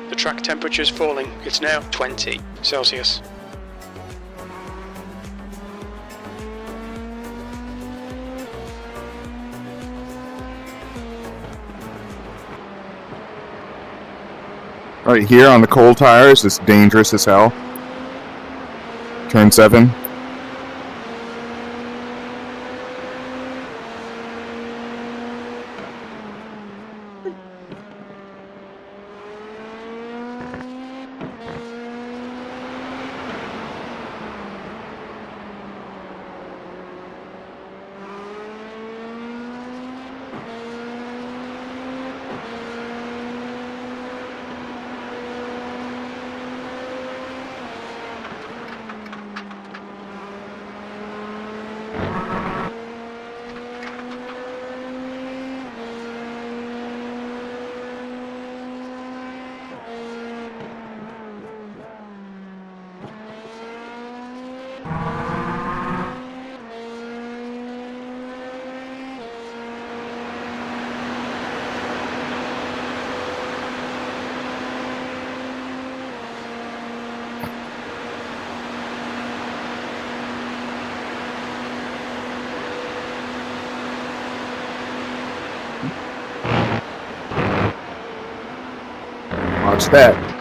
The track temperature is falling. It's now 20 Celsius. Right here on the cold tires, it's dangerous as hell. Turn 7. Watch that.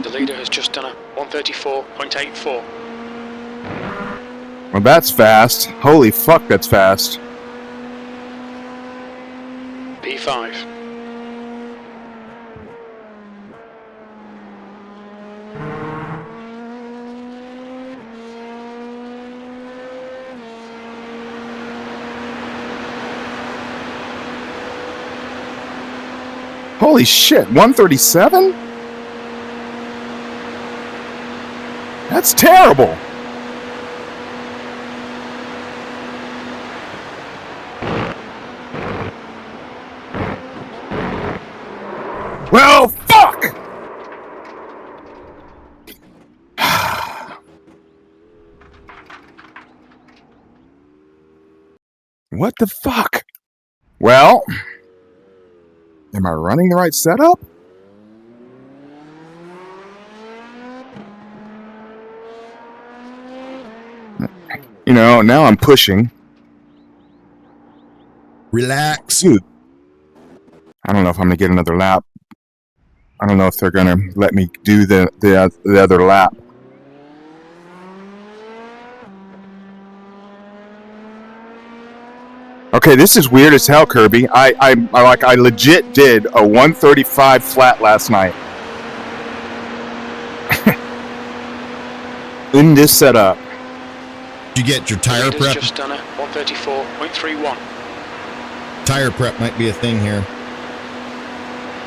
The leader has just done a 134.84. Well, that's fast. Holy fuck, that's fast. P5. Holy shit, 137? That's terrible. Well, fuck! What the fuck? Well, am I running the right setup? You know, now I'm pushing. Relax. Dude, I don't know if I'm gonna get another lap. I don't know if they're gonna let me do the other lap. Okay, this is weird as hell, Kirby. I legit did a 135 flat last night. In this setup. Did you get your tire prep? Just done a 134.31. Tire prep might be a thing here.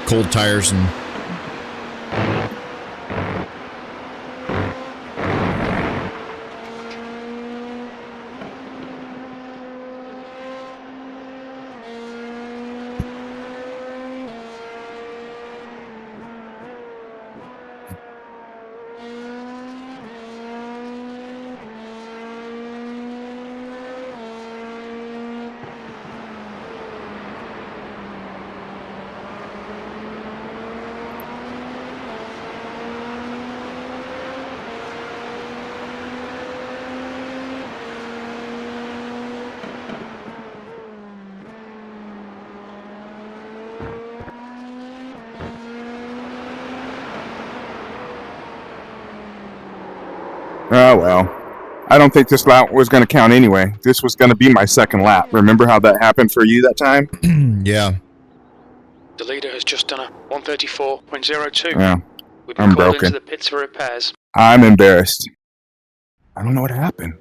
Cold tires and... Oh well. I don't think this lap was going to count anyway. This was going to be my second lap. Remember how that happened for you that time? Yeah. The leader has just done a 134.02. Yeah. We've been I'm called broken. into the pits for repairs. I'm embarrassed. I don't know what happened.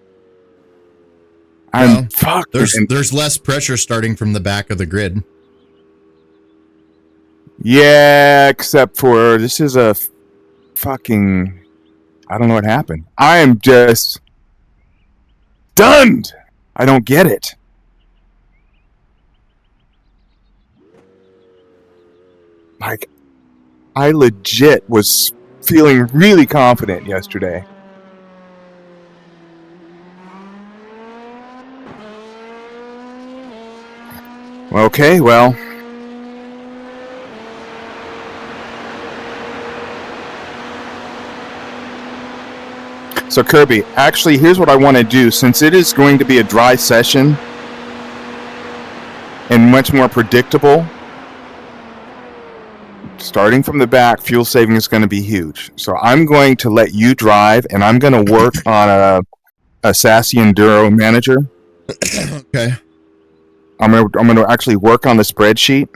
Well, fucked. There's less pressure starting from the back of the grid. Yeah, except for this is a fucking... I don't know what happened. I am just stunned. I don't get it. Like, I legit was feeling really confident yesterday. Okay, well. So Kirby, actually, here's what I want to do. Since it is going to be a dry session and much more predictable, starting from the back, fuel saving is going to be huge. So I'm going to let you drive, and I'm going to work on a sassy enduro manager. Okay. I'm going to actually work on the spreadsheet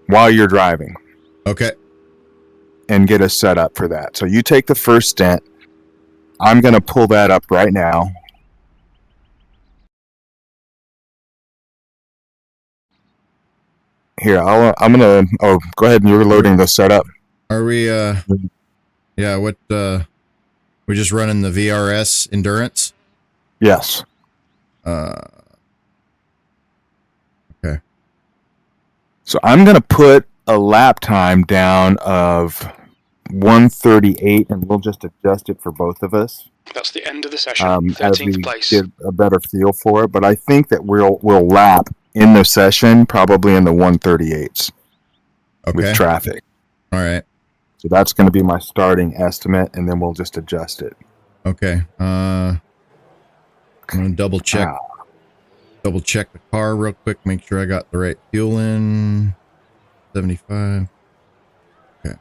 while you're driving. Okay. And get us set up for that. So you take the first stint. I'm going to pull that up right now. Here, I'm going to... Oh, go ahead and you're loading the setup. Are we... Yeah, what... We're just running the VRS Endurance? Yes. Okay. So I'm going to put a lap time down of 138, and we'll just adjust it for both of us. That's the end of the session. As we 13th place. get a better feel for it. But I think that we'll lap in the session probably in the 138s with traffic. All right. So that's going to be my starting estimate, and then we'll just adjust it. Okay. I'm going to double check the car real quick, make sure I got the right fuel in. 75. Okay.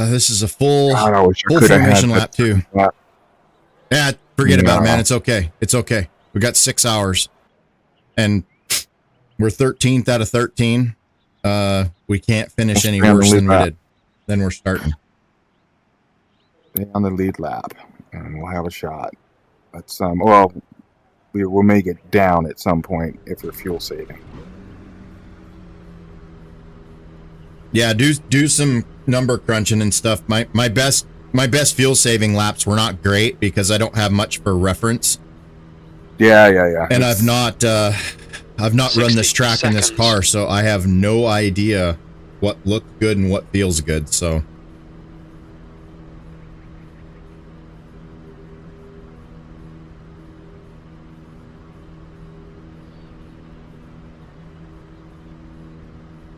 This is a full formation lap too. Yeah, forget about it, man. It's okay. It's okay. We got 6 hours, and we're 13th out of 13. We can't finish any worse than we did. Then we're starting. Stay on the lead lap, and we'll have a shot. That's well, we'll make it down at some point if we're fuel saving. Yeah, do some number crunching and stuff. My best fuel saving laps were not great because I don't have much for reference. Yeah. And I've not run this track in this car, so I have no idea what looked good and what feels good. So.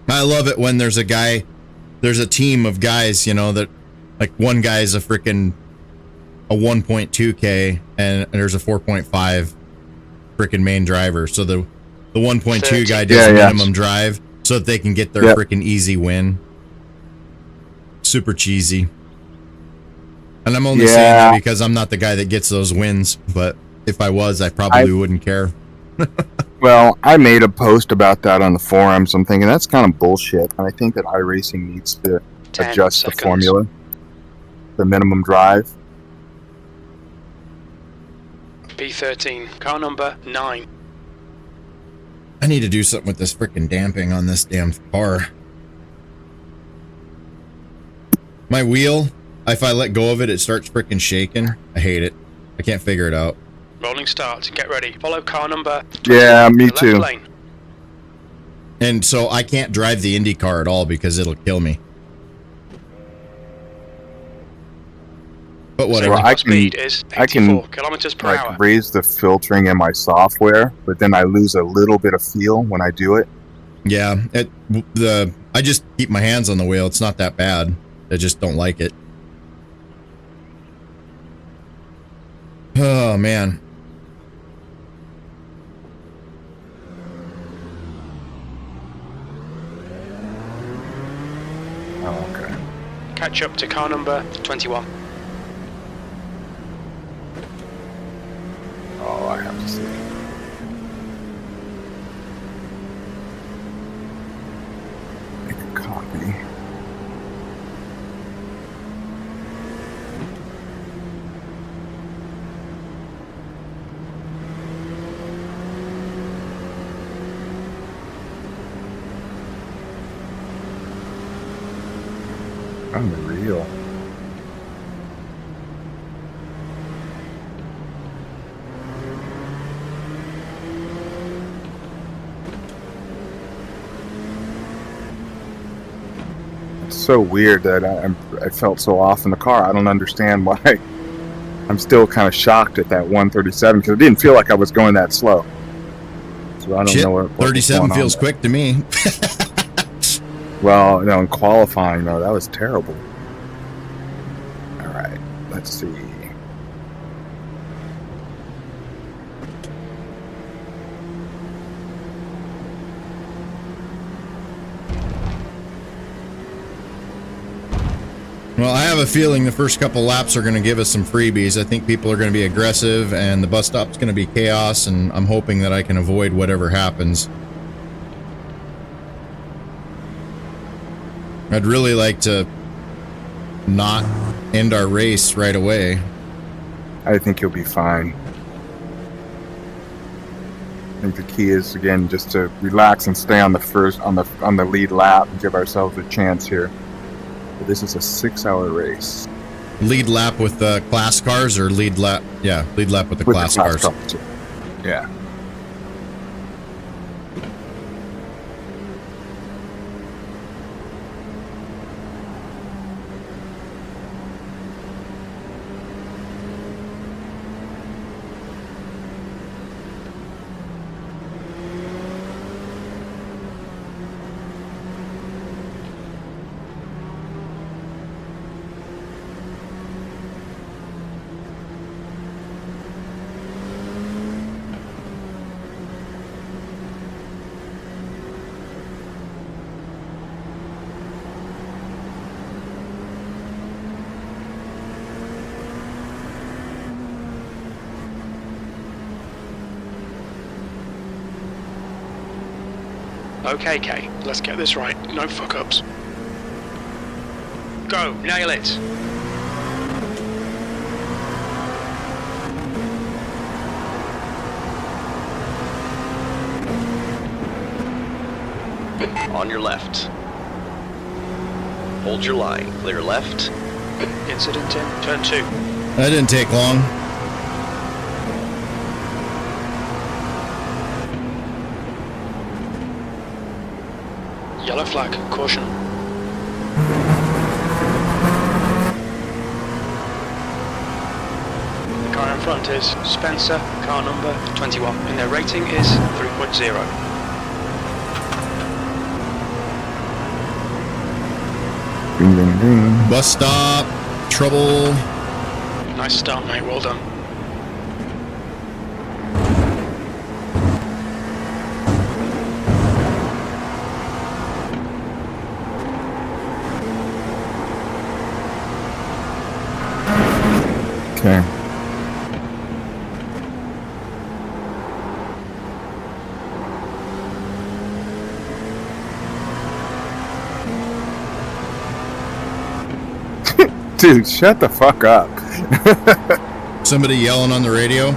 I love it when there's a team of guys, you know, that like one guy's a 1.2K and there's a 4.5 freaking main driver. So the 1.2 guy does minimum drive so that they can get their freaking easy win. Super cheesy. And I'm only saying that because I'm not the guy that gets those wins, but if I was, I probably wouldn't care. Well, I made a post about that on the forums. I'm thinking that's kind of bullshit. And I think that iRacing needs to adjust the formula, the minimum drive. P13, car number 9. I need to do something with this freaking damping on this damn car. My wheel, if I let go of it, it starts freaking shaking. I hate it. I can't figure it out. Rolling start. Get ready. Follow car number 20. Yeah, me too. Lane. And so I can't drive the Indy car at all because it'll kill me. But whatever. So speed is 84 kilometers per hour. Raise the filtering in my software, but then I lose a little bit of feel when I do it. Yeah, I just keep my hands on the wheel. It's not that bad. I just don't like it. Oh man. Oh, okay. Catch up to car number 21. Let's see. Make a copy. Unreal. It's so weird that I felt so off in the car. I don't understand why. I'm still kind of shocked at that 137 because it didn't feel like I was going that slow. So I don't know what 37 feels quick to me. Well, in qualifying though, that was terrible. All right, let's see. Well, I have a feeling the first couple laps are going to give us some freebies. I think people are going to be aggressive and the bus stop's going to be chaos, and I'm hoping that I can avoid whatever happens. I'd really like to not end our race right away. I think you'll be fine. I think the key is, again, just to relax and stay on the lead lap and give ourselves a chance here. But this is a 6-hour race. Lead lap with the class cars, or lead lap? Yeah, lead lap with the class cars. Yeah. Okay, Kay, let's get this right. No fuck-ups. Go, nail it. On your left. Hold your line. Clear left. Incident in turn 2. That didn't take long. Yellow flag, caution. The car in front is Spencer, car number 21, and their rating is 3.0. Ding, ding, ding. Bus stop. Trouble. Nice start, mate, well done. Okay. Dude, shut the fuck up. Somebody yelling on the radio?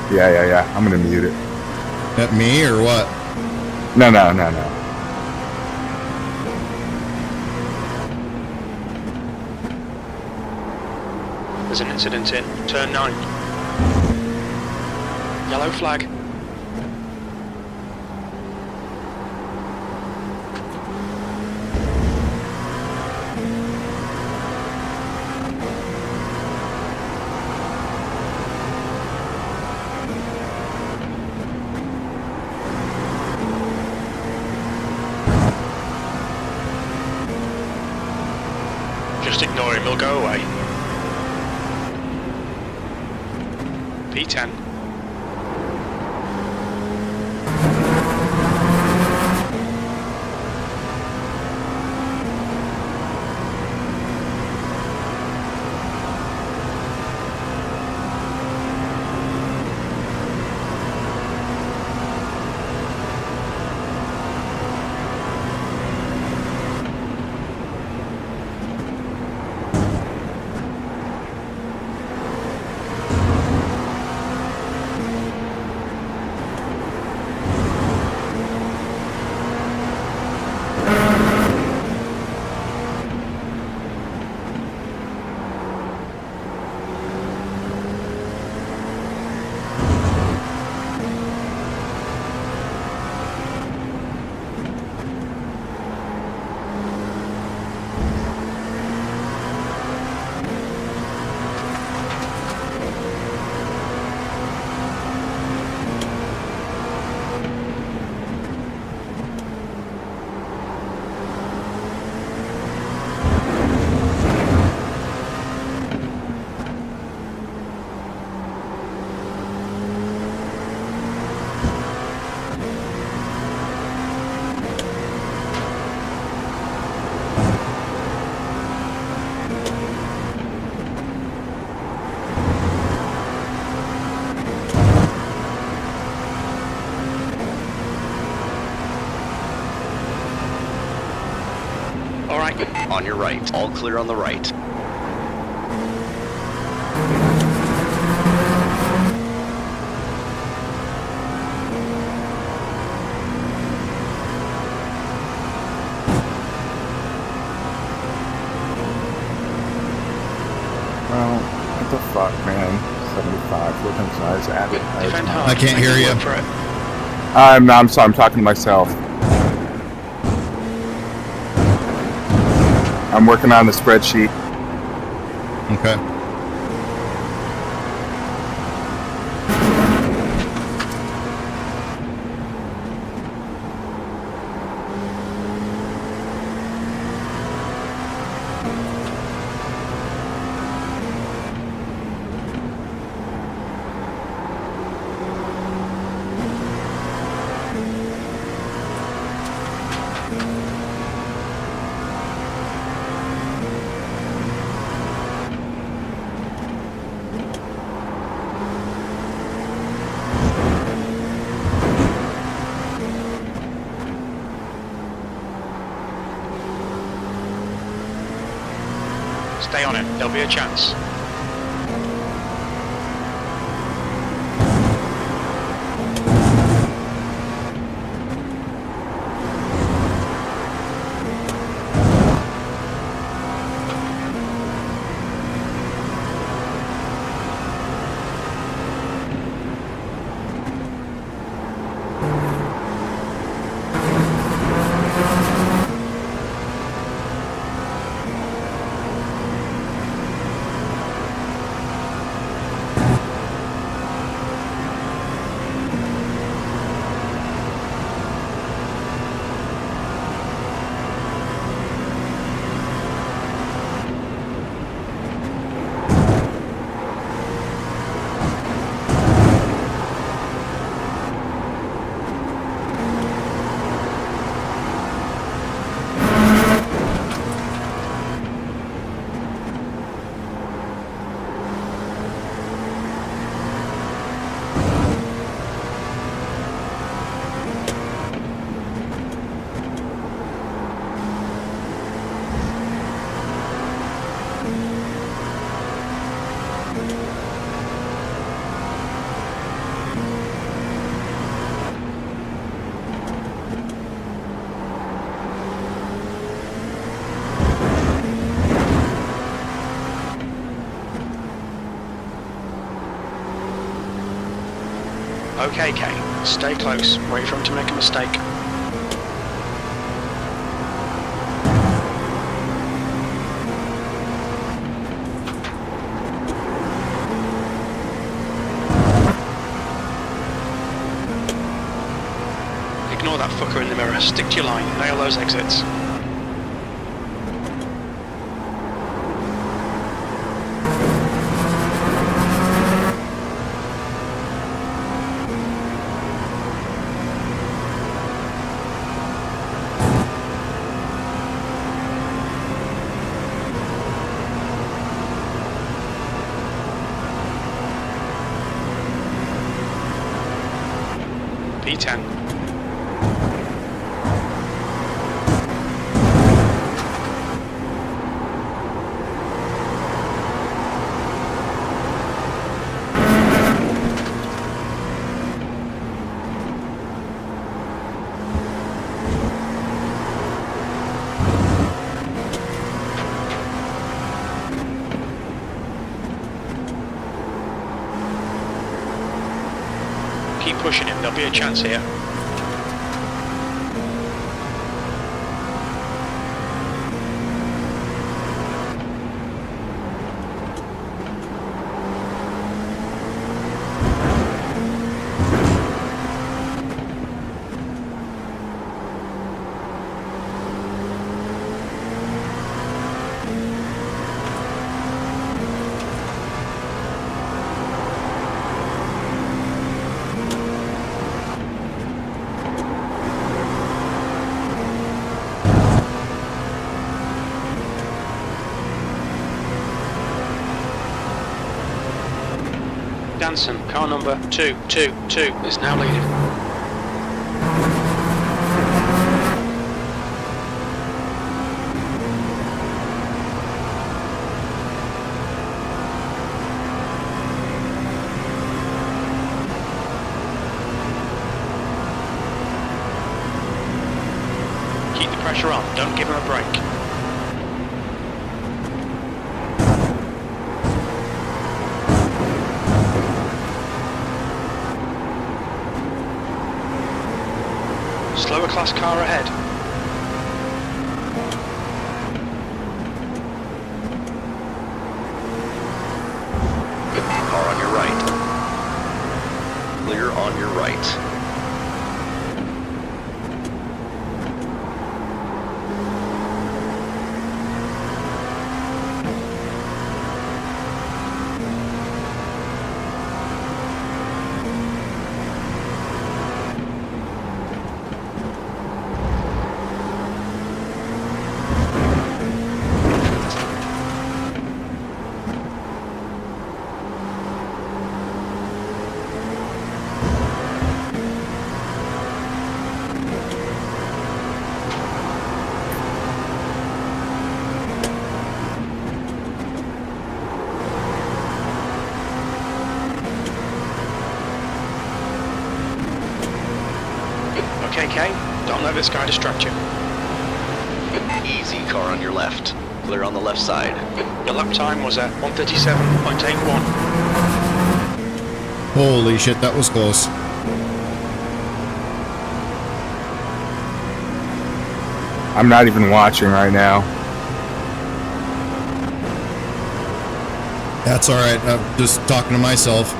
Yeah. I'm gonna mute it. At me or what? No. There's an incident in turn 9. Yellow flag. Just ignore him, he'll go away. P10. On your right. All clear on the right. Well, what the fuck, man? 75, looking size, add it. Defend hard. I can't hear you. Work for it. I'm sorry, I'm talking to myself. I'm working on the spreadsheet. Okay. Stay on it. There'll be a chance. Okay, Kay. Stay close. Wait for him to make a mistake. Ignore that fucker in the mirror. Stick to your line. Nail those exits. P10. Keep pushing him, there'll be a chance here. Danson, car number 222 is now leading. pressure on. Don't give him a break. Slower class car ahead. Car on your right. Clear on your right. Okay, Kane, don't let this guy distract you. Easy, car on your left. Clear on the left side. Your lap time was at 1:37.81. Holy shit, that was close. I'm not even watching right now. That's all right. I'm just talking to myself.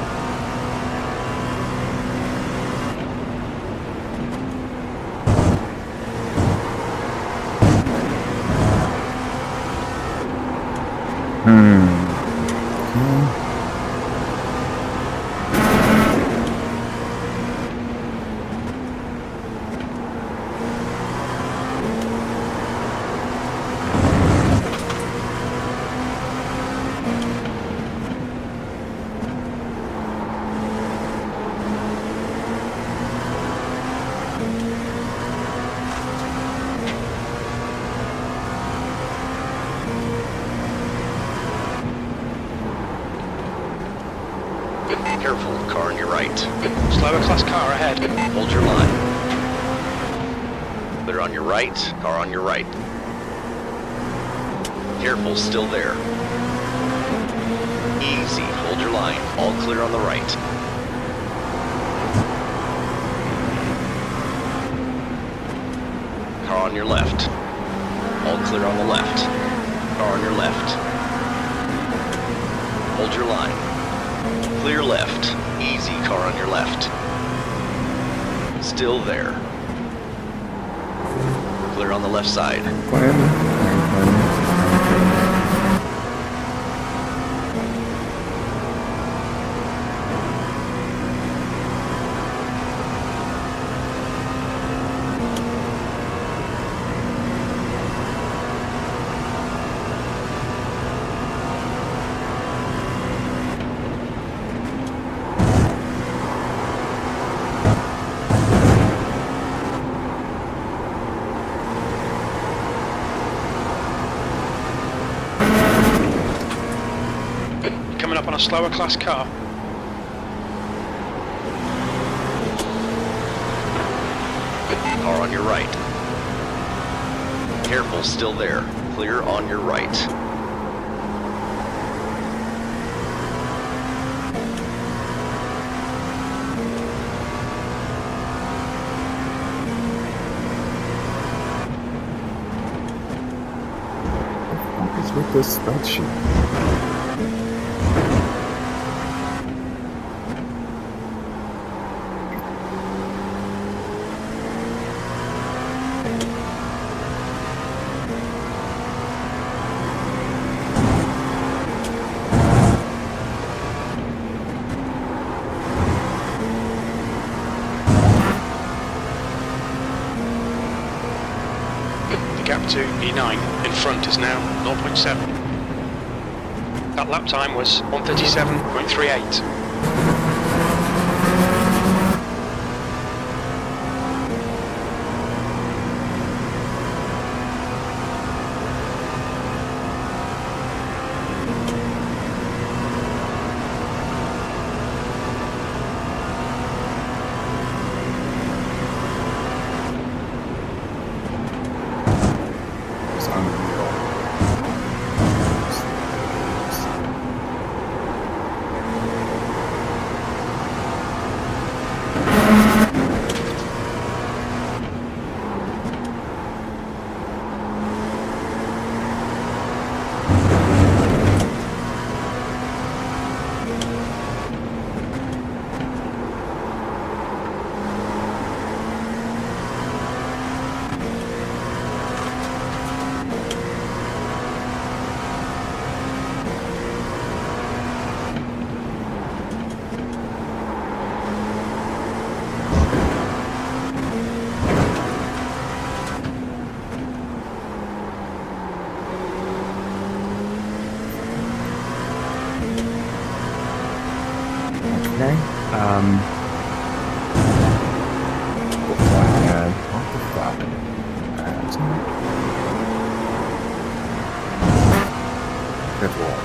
Careful, car on your right. Slower class car ahead. Hold your line. Clear on your right, car on your right. Careful, still there. Easy, hold your line. All clear on the right. Car on your left. All clear on the left. Car on your left. Hold your line. Clear left. Easy, car on your left. Still there. Clear on the left side. Coming up on a slower class car. Car on your right. Careful, still there. Clear on your right. What is with this spreadsheet? The gap to E9 in front is now 0.7. That lap time was 1:37.38. Okay. What the fuck? Good lord.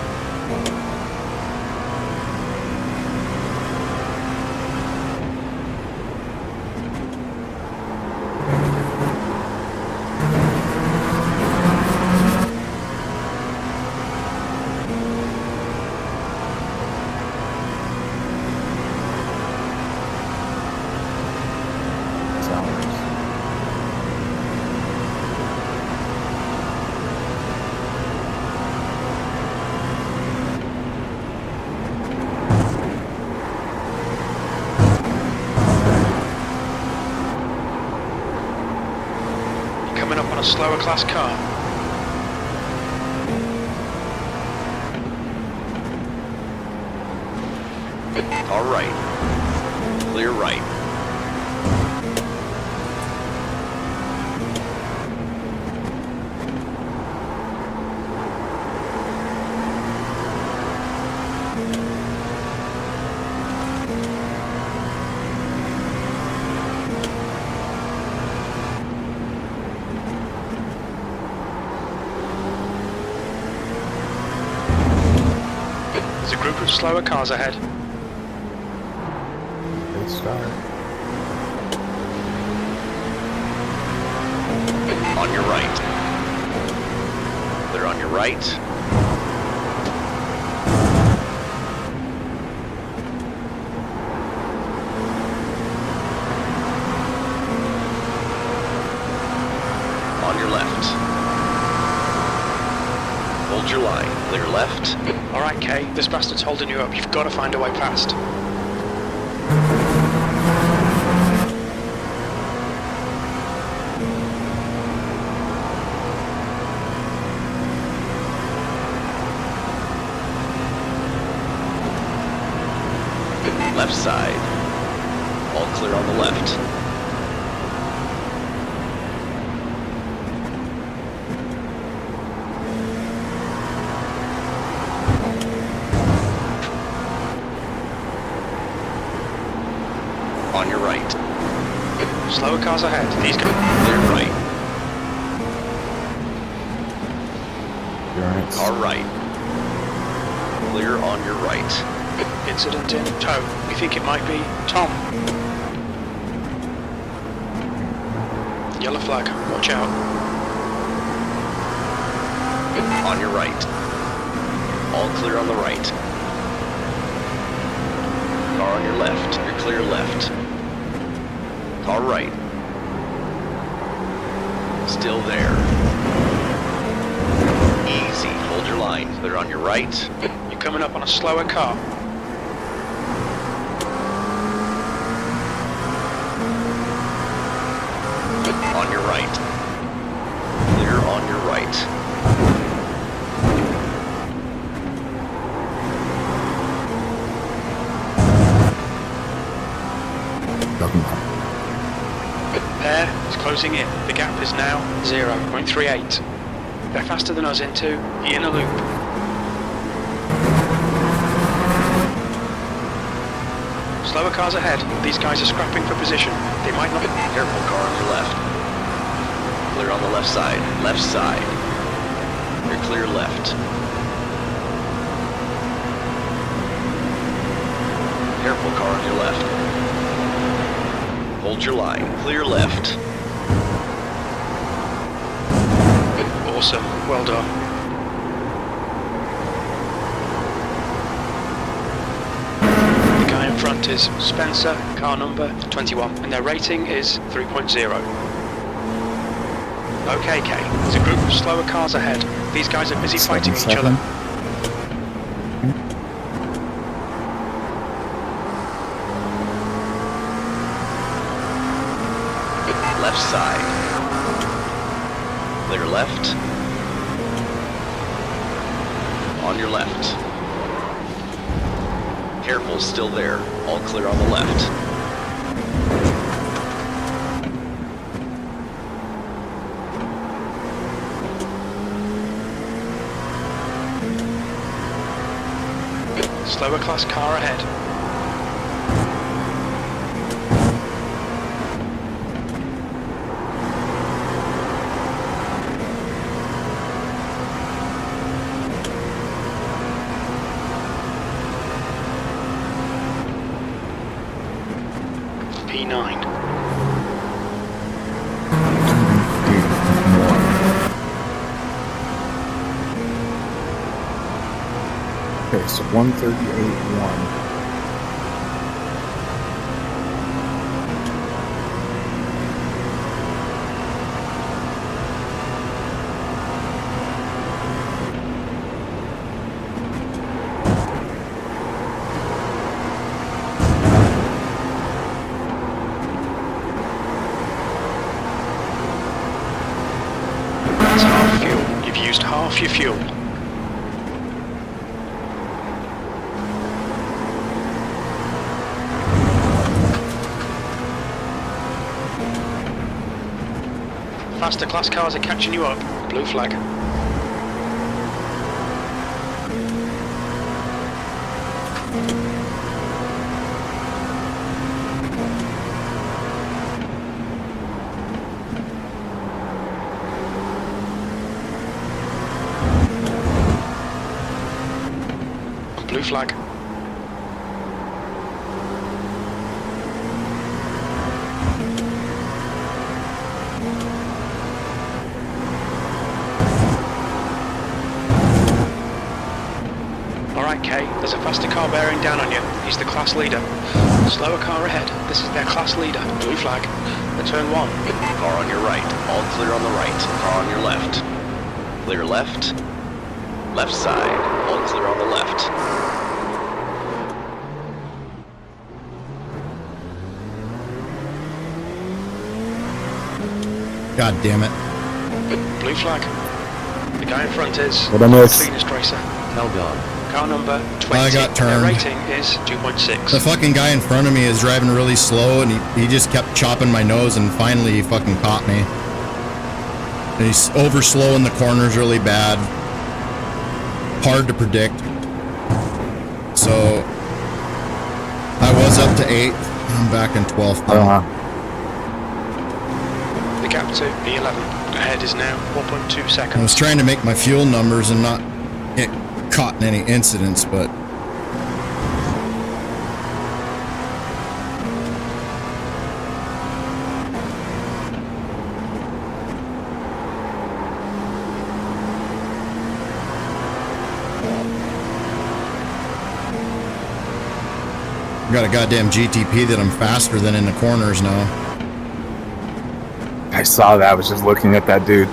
Coming up on a slower class car. All right. Clear right. There's a group of slower cars ahead. Good start. On your right. They're on your right. On your left. Hold your line. Clear left. Alright, Kay, this bastard's holding you up. You've got to find a way past. Left side. All clear on the left. On your right. Slower cars ahead. These guys. Clear right. You're right. Car right. Clear on your right. Incident in tow. We think it might be Tom. Yellow flag. Watch out. On your right. All clear on the right. Car on your left. You're clear left. Car right. Still there. Easy. Hold your line. Clear on your right. You're coming up on a slower car. On your right. Clear on your right. Doesn't matter. Pair is closing in. The gap is now 0.38. They're faster than us into the inner loop. Slower cars ahead. These guys are scrapping for position. They might not... Careful, car on your left. Clear on the left side. Left side. You're clear left. Careful, car on your left. Hold your line. Clear left. Awesome. Well done. The guy in front is Spencer, car number 21, and their rating is 3.0. Okay, Kay. There's a group of slower cars ahead. These guys are busy fighting each other. Left side. Clear left. On your left. Careful, still there. All clear on the left. Slower class car ahead. P9. Okay, so 138.1. That's half fuel. You've used half your fuel. Faster class cars are catching you up. Blue flag. Blue flag. Alright Kay, there's a faster car bearing down on you. He's the class leader. Slower car ahead. This is their class leader. Blue flag. The turn 1. Car on your right. All clear on the right. Car on your left. Clear left. Left side. All clear on the left. God damn it. Blue flag. The guy in front is What I miss? cleanest racer. Tell God. Car number 20. I got turned. Their rating is 2.6. The fucking guy in front of me is driving really slow, and he just kept chopping my nose, and finally he fucking caught me. And he's over slow in the corners really bad. Hard to predict. So I was up to 8th. I'm back in 12th now. The gap to P11 ahead is now 1.2 I seconds. was trying to make my fuel numbers and not get caught in any incidents, but got a goddamn GTP that I'm faster than in the corners now. I saw that. I was just looking at that dude.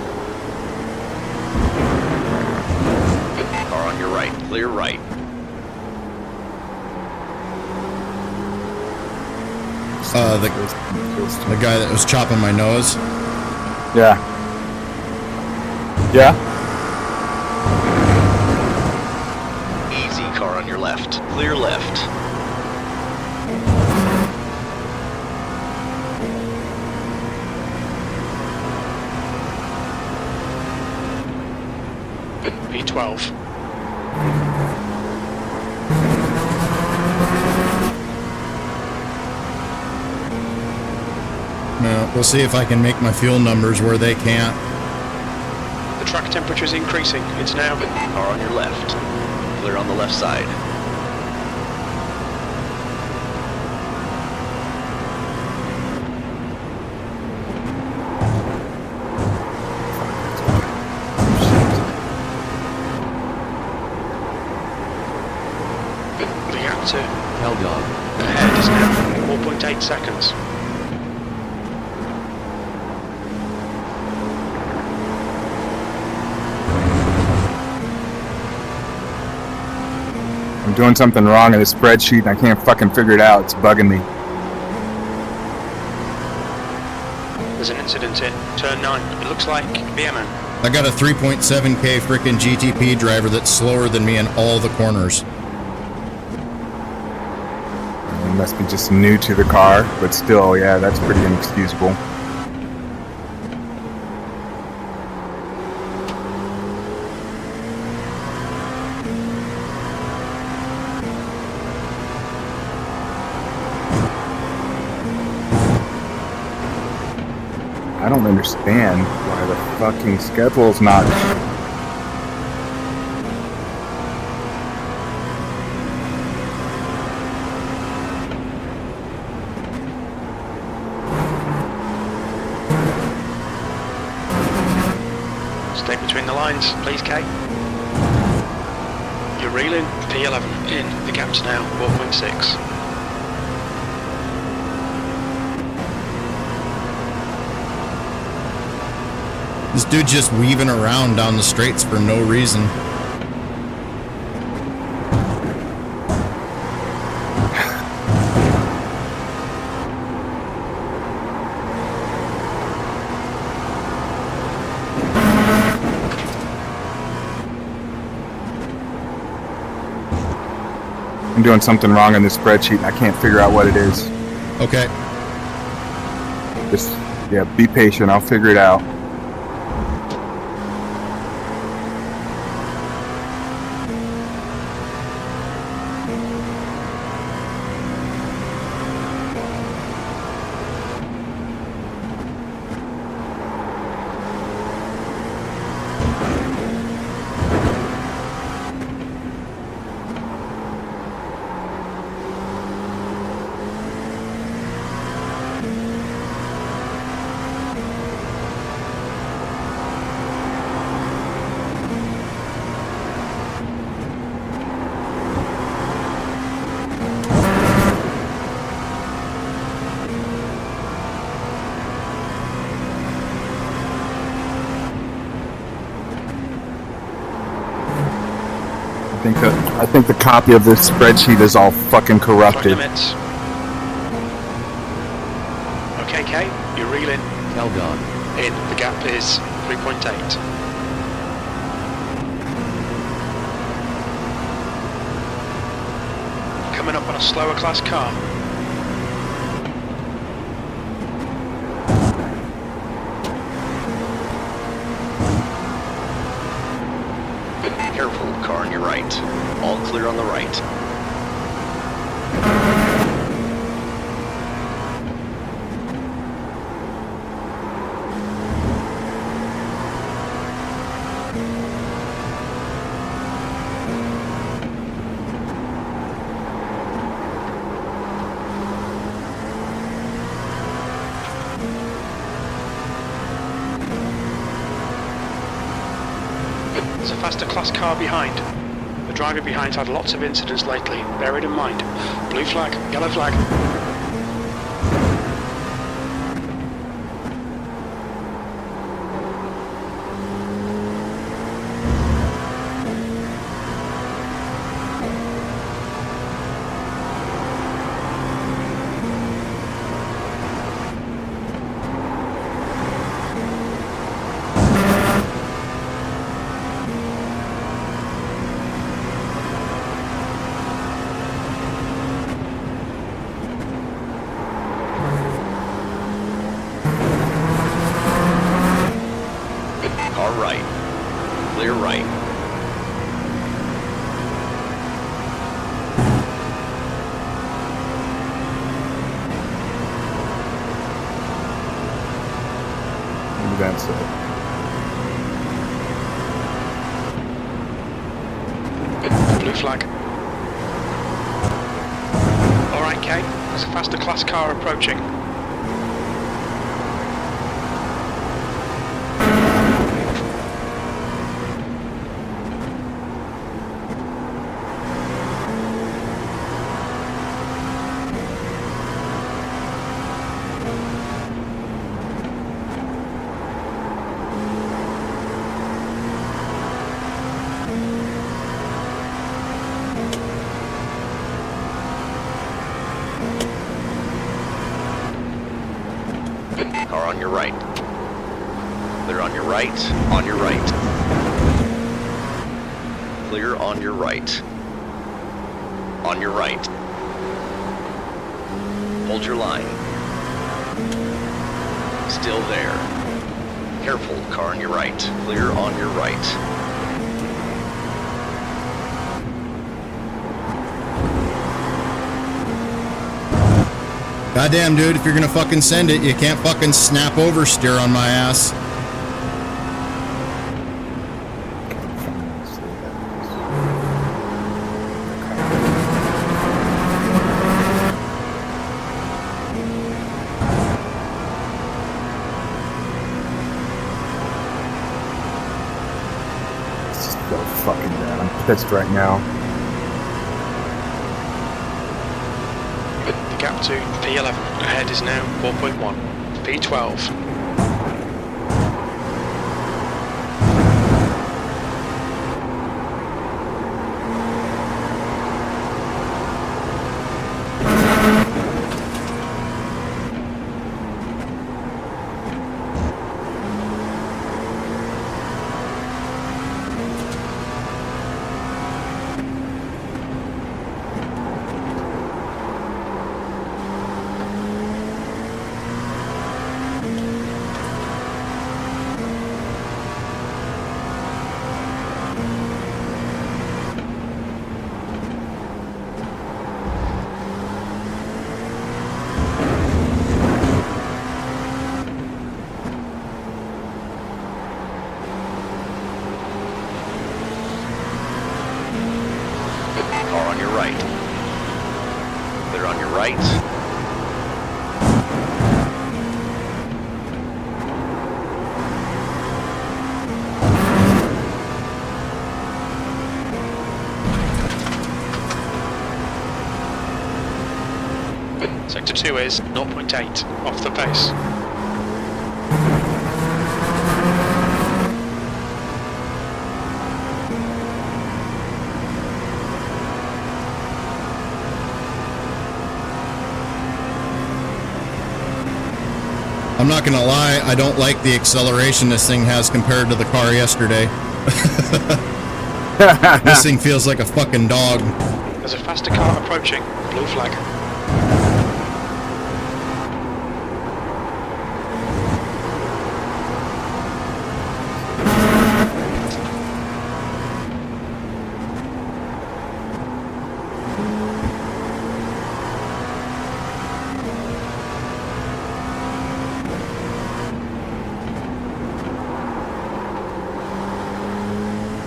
Car on your right. Clear right. The guy that was chopping my nose. Yeah. Yeah. Easy. Car on your left. Clear left. P12. No, we'll see if I can make my fuel numbers where they can't. The track temperature is increasing. It's now Car on your left. Clear on the left side. the gap to Tell God. ahead is now 4.8 seconds. I'm doing something wrong in the spreadsheet and I can't fucking figure it out. It's bugging me. There's an incident in turn 9. It looks like BMN. I got a 3.7K freaking GTP driver that's slower than me in all the corners. He must be just new to the car, but still, yeah, that's pretty inexcusable. I don't understand why the fucking schedule's not. Stay between the lines, please, Kate. You're reeling. P11 in. The gap's now 1.6. This dude just weaving around down the straights for no reason. I'm doing something wrong in this spreadsheet and I can't figure out what it is. Okay. Just, yeah, be patient. I'll figure it out. I think the copy of this spreadsheet is all fucking corrupted. Limits. Okay, Kate, you're reeling. Held on. In. The gap is 3.8. Coming up on a slower class car. Careful, car on your right. All clear on the right. There's a faster class car behind. The driver behind's had lots of incidents lately. Bear it in mind. Blue flag, yellow flag. Car right. Clear right. Maybe that's it. Blue flag. Alright, Kate. There's a faster class car approaching. Car on your right. Clear on your right. On your right. Clear on your right. On your right. Hold your line. Still there. Careful, car on your right. Clear on your right. Goddamn, dude, if you're gonna fucking send it, you can't fucking snap oversteer on my ass. pissed right now. The gap to P11 ahead is now 4.1. P12. Car on your right. Clear on your right. Sector 2 is 0.8 off the pace. I'm not gonna lie, I don't like the acceleration this thing has compared to the car yesterday. This thing feels like a fucking dog. There's a faster car approaching. Blue flag.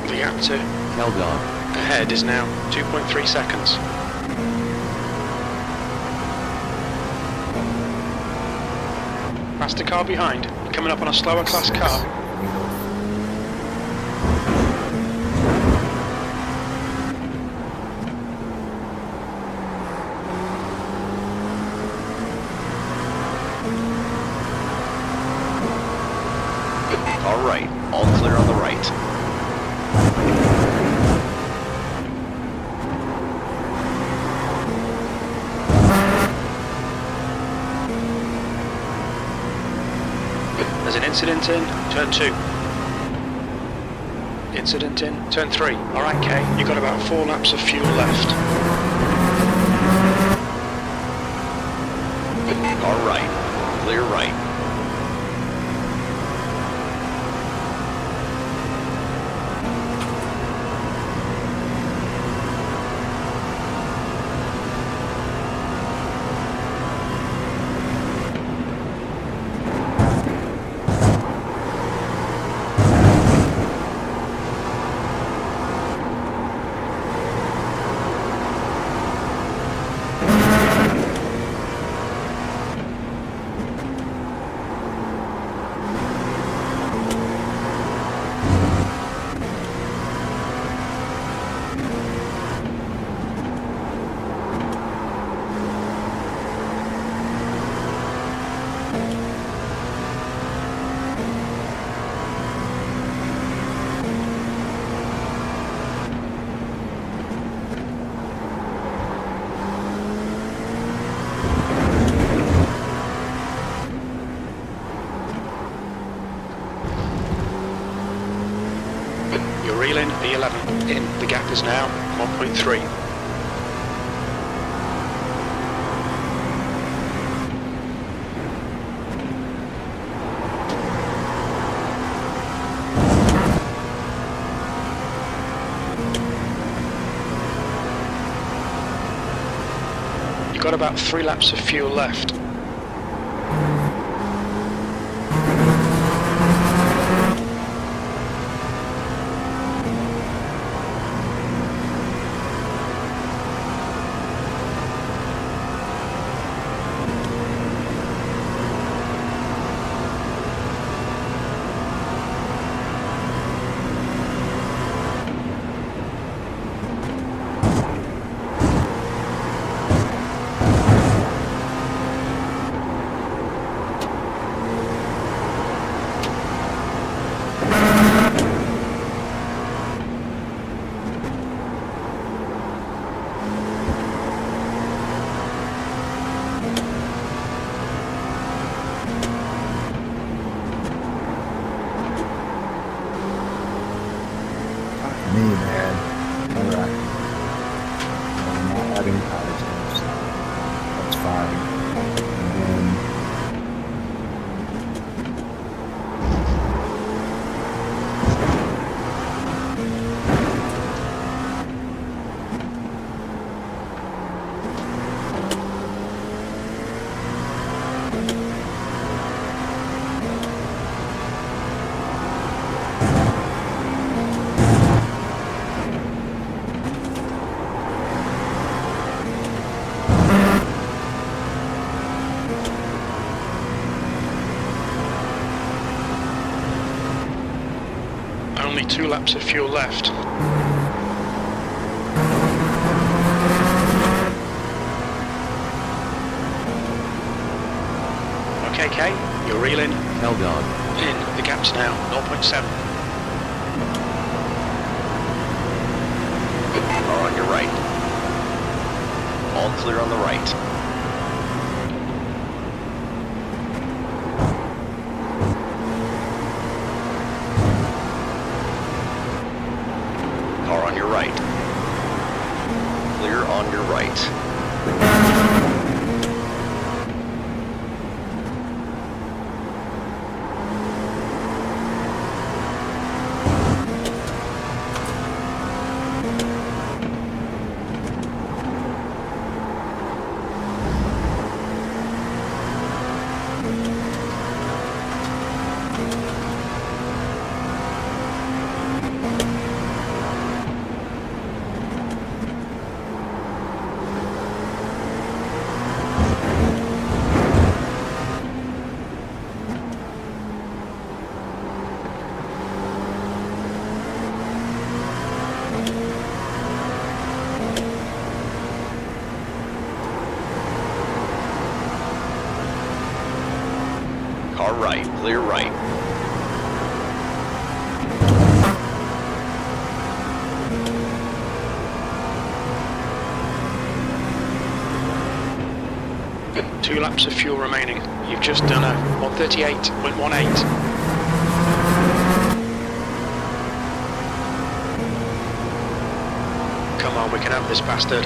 The gap to Held on. ahead is now 2.3 seconds. Faster car behind, coming up on a slower class car. All right. All clear on the right. There's an incident in turn 2. Incident in turn 3. Alright, Kay, you've got about 4 laps of fuel left. All right. Clear right. You're reeling B11 in. The gap is now 1.3. You've got about 3 laps of fuel left. spin tires. That's fine. And then Only 2 laps of fuel left. Okay, Kay, you're reeling. Held on. In, the gap's now 0.7. Car on your right. All clear on the right. Car on your right. Clear on your right. Car right, clear right. Two laps of fuel remaining. You've just done a 138.18. Come on, we can have this bastard.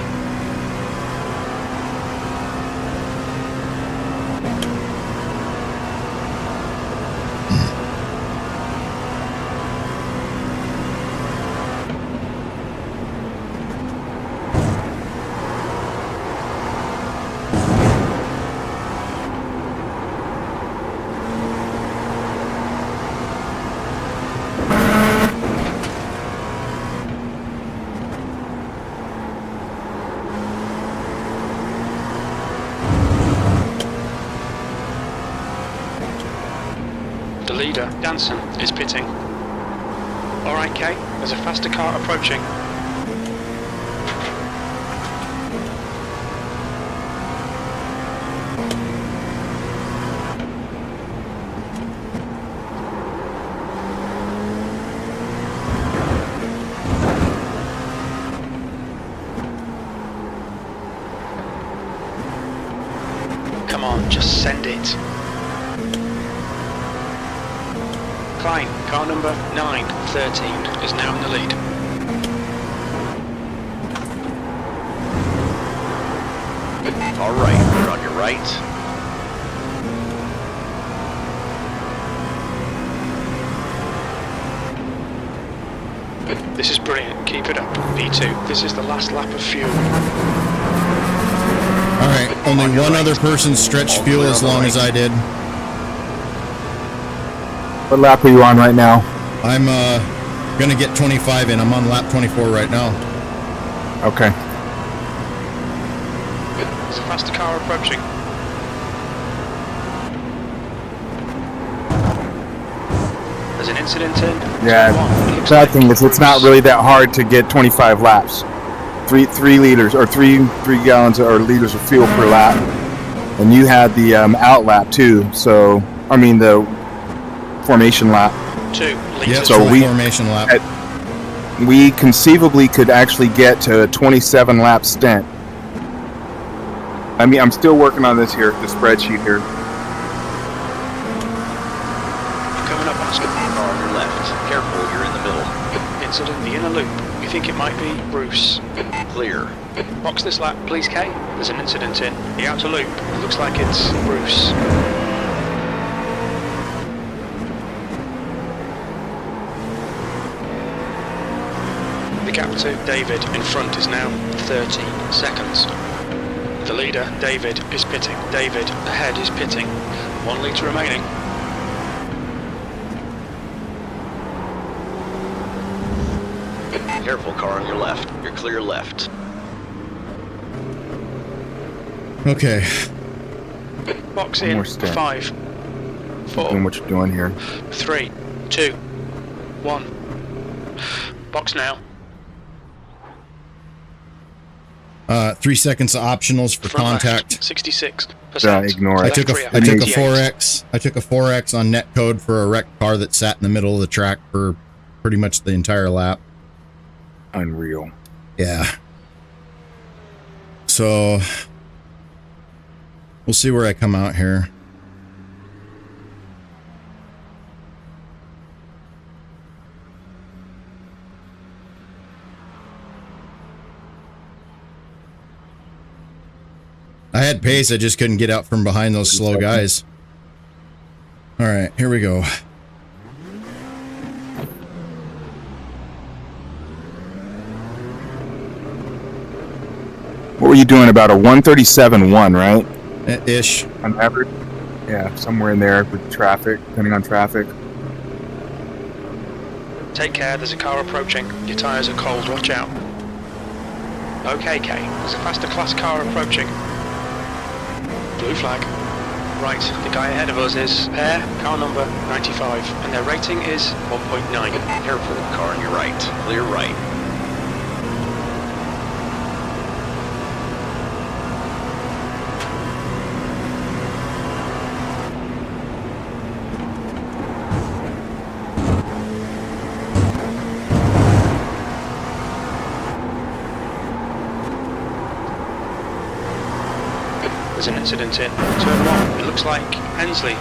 The leader, Danson, is pitting. Alright, Kay, there's a faster car approaching. Come on, just send it. Klein, car number 913, is now in the lead. All right, you're on your right. This is brilliant, keep it up. P2, this is the last lap of fuel. Alright, only one other person stretched fuel as long as I did. what lap are you on right now? I'm gonna get 25 in. I'm on lap 24 right now. Okay. There's a faster car approaching. There's an incident in. Yeah, that thing is, it's not really that hard to get 25 laps. Three liters or three gallons or liters of fuel per lap, and you had the out lap too. So I mean the formation lap. 2 liters. Yep, So full we- formation lap. We conceivably could actually get to a 27 lap stint. I mean, I'm still working on this here, the spreadsheet here. Coming up on us. Car on your left. Careful, you're in the middle. Incident, the inner loop. We think it might be Bruce. Clear. Box this lap, please, Kay. There's an incident in the outer loop. It looks like it's Bruce. The gap to David in front is now 13 seconds. The leader, David, is pitting. David ahead is pitting. 1 litre remaining. Careful, car on your left. You're clear left. Okay. Box One in. more step. 5, 4, Doing what you're doing here. 3, 2, 1. Box now. 3 seconds of optionals for Front contact. left, 66%. Ignore it. I took a Left I took a 58. 4X. I took a 4X on net code for a wrecked car that sat in the middle of the track for pretty much the entire lap. Unreal. Yeah. So we'll see where I come out here. I had pace, I just couldn't get out from behind those slow guys. All right, here we go. What were you doing? About a 137.1, right? Ish. On average? Yeah, somewhere in there with traffic, depending on traffic. Take care, there's a car approaching. Your tyres are cold, watch out. Okay, Kay, there's a faster class car approaching. Blue flag. Right, the guy ahead of us is Air, car number 95, and their rating is 1.9. Careful, car on your right. Clear right. There's an incident in turn 1. It looks like Hensley.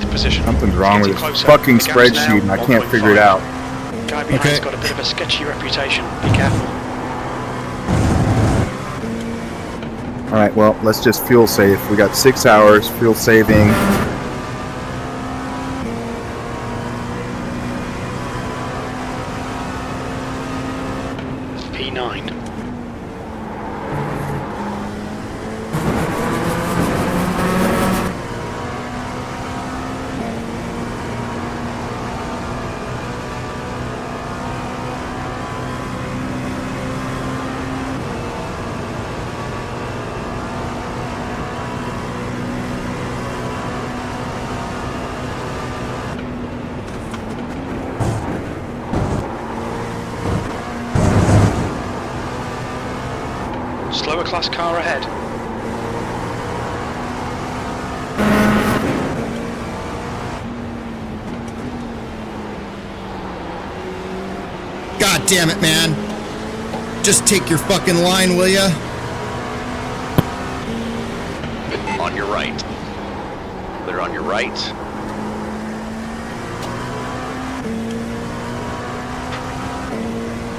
Position. Something's wrong with this Closer. fucking The gap's now spreadsheet and I can't 1.5. figure it out. Guy behind's Okay. got a bit of a sketchy reputation. Be careful. Alright, well, let's just fuel save. We got 6 hours, fuel saving. P9. Slower class car ahead. God damn it, man. Just take your fucking line, will ya? On your right. Clear on your right.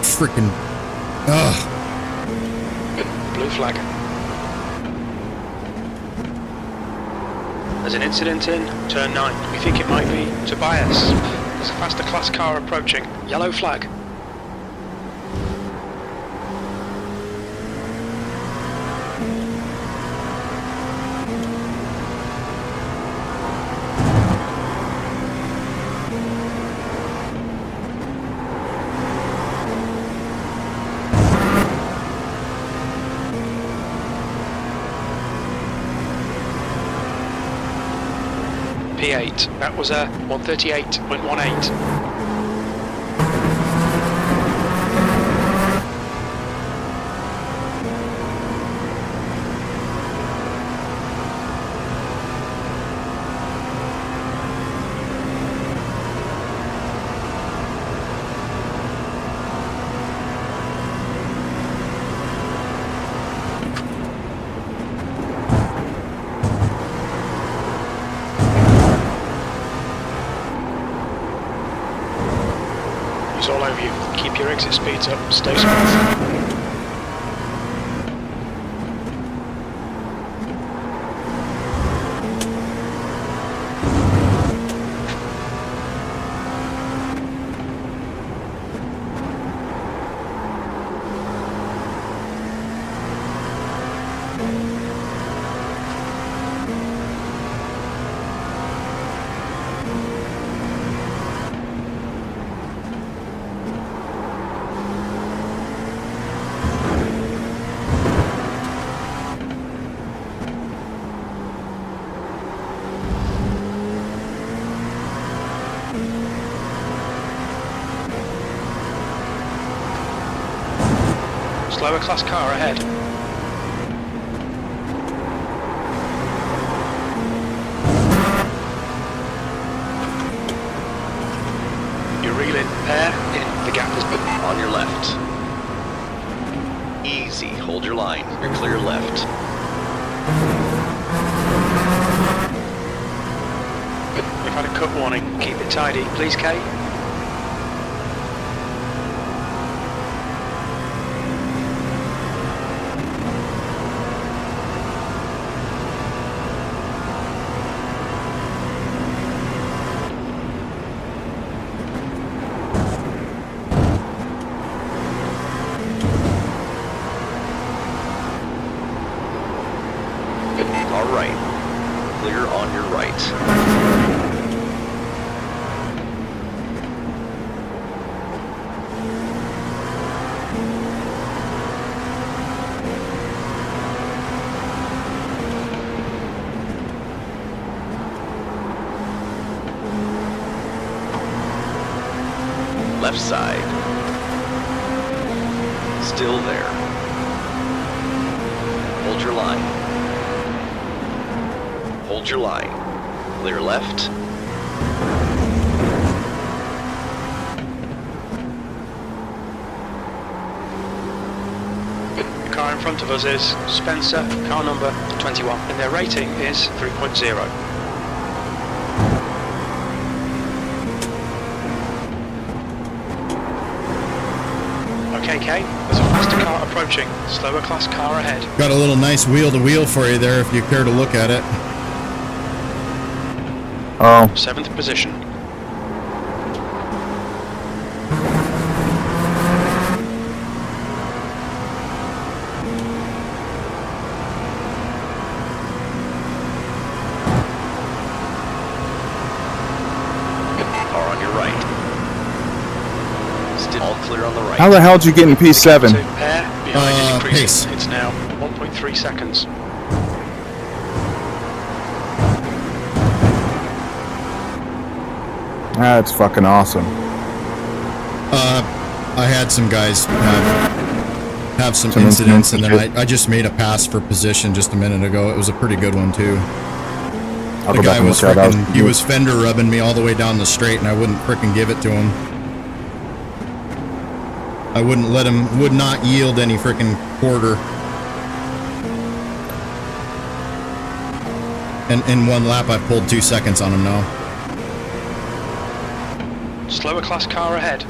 Freaking. Ugh. Blue flag. There's an incident in turn 9. We think it might be Tobias. There's a faster class car approaching. Yellow flag. P8. That was a 138.18. It's all over you. Keep your exit speeds up. Stay smooth. Slower class car ahead. You're reeling air in, the gap is On your left. Easy, hold your line. You're clear left. We've had a cut warning. Keep it tidy, please, Kay. All right. Clear on your right. Left side. Still there. Hold your line. Hold your line. Clear left. The car in front of us is Spencer, car number 21, and their rating is 3.0. Okay, Kay, there's a faster car approaching. Slower class car ahead. Got a little nice wheel-to-wheel for you there if you care to look at it. Oh, 7th position. Car on your right. Still all clear on the right. how the hell did you get in P7? To air behind is increasing. Pace. It's now 1.3 seconds. That's fucking awesome. I had some guys have some incidents, and then I just made a pass for position just a minute ago. It was a pretty good one too. I'll The go back guy and was look at that. he was fender rubbing me all the way down the straight, and I wouldn't frickin' give it to him. I wouldn't let him, would not yield any frickin' quarter. And in one lap, I pulled 2 seconds on him now. Slower class car ahead.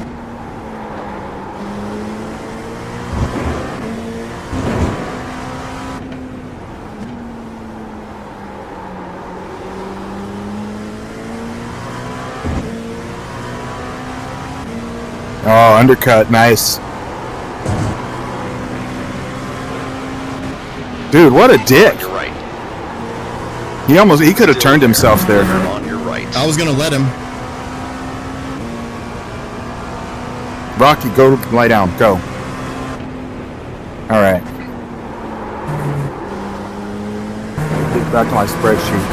Oh, undercut, nice. Dude, what a dick. On your right. He could have turned himself there. On your right. I was gonna let him. Rocky, go lie down, go. Alright. Get back to my spreadsheet.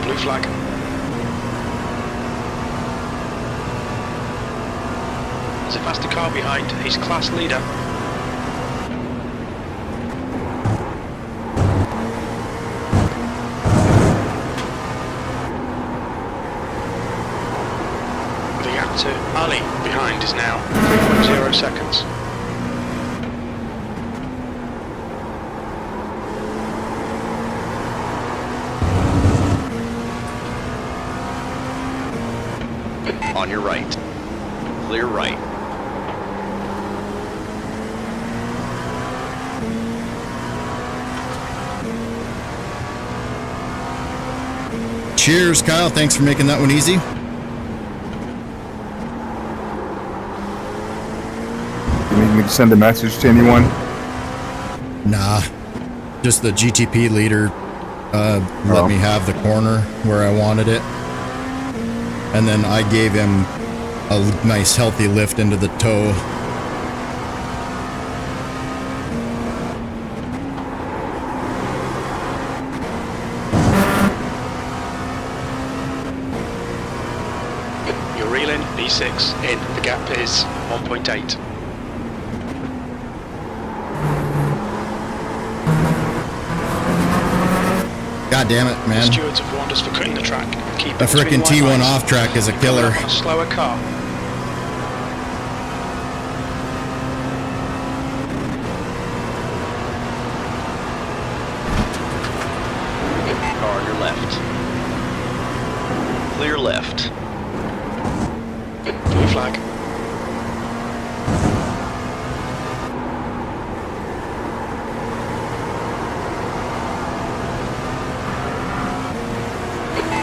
Blue flag. There's a faster car behind. He's class leader. The gap to Ali behind is now 3.0 seconds. On your right. Clear right. Cheers, Kyle. Thanks for making that one easy. You need me to send a message to anyone? Nah, just the GTP leader let me have the corner where I wanted it. And then I gave him a nice healthy lift into the toe. You're reeling, B6 in. The gap is 1.8. God damn it, man. Stewards have warned us for cutting the track. Keep A frickin' T1 off track is a killer. On a slower car. Car on your left. Clear left. Blue flag.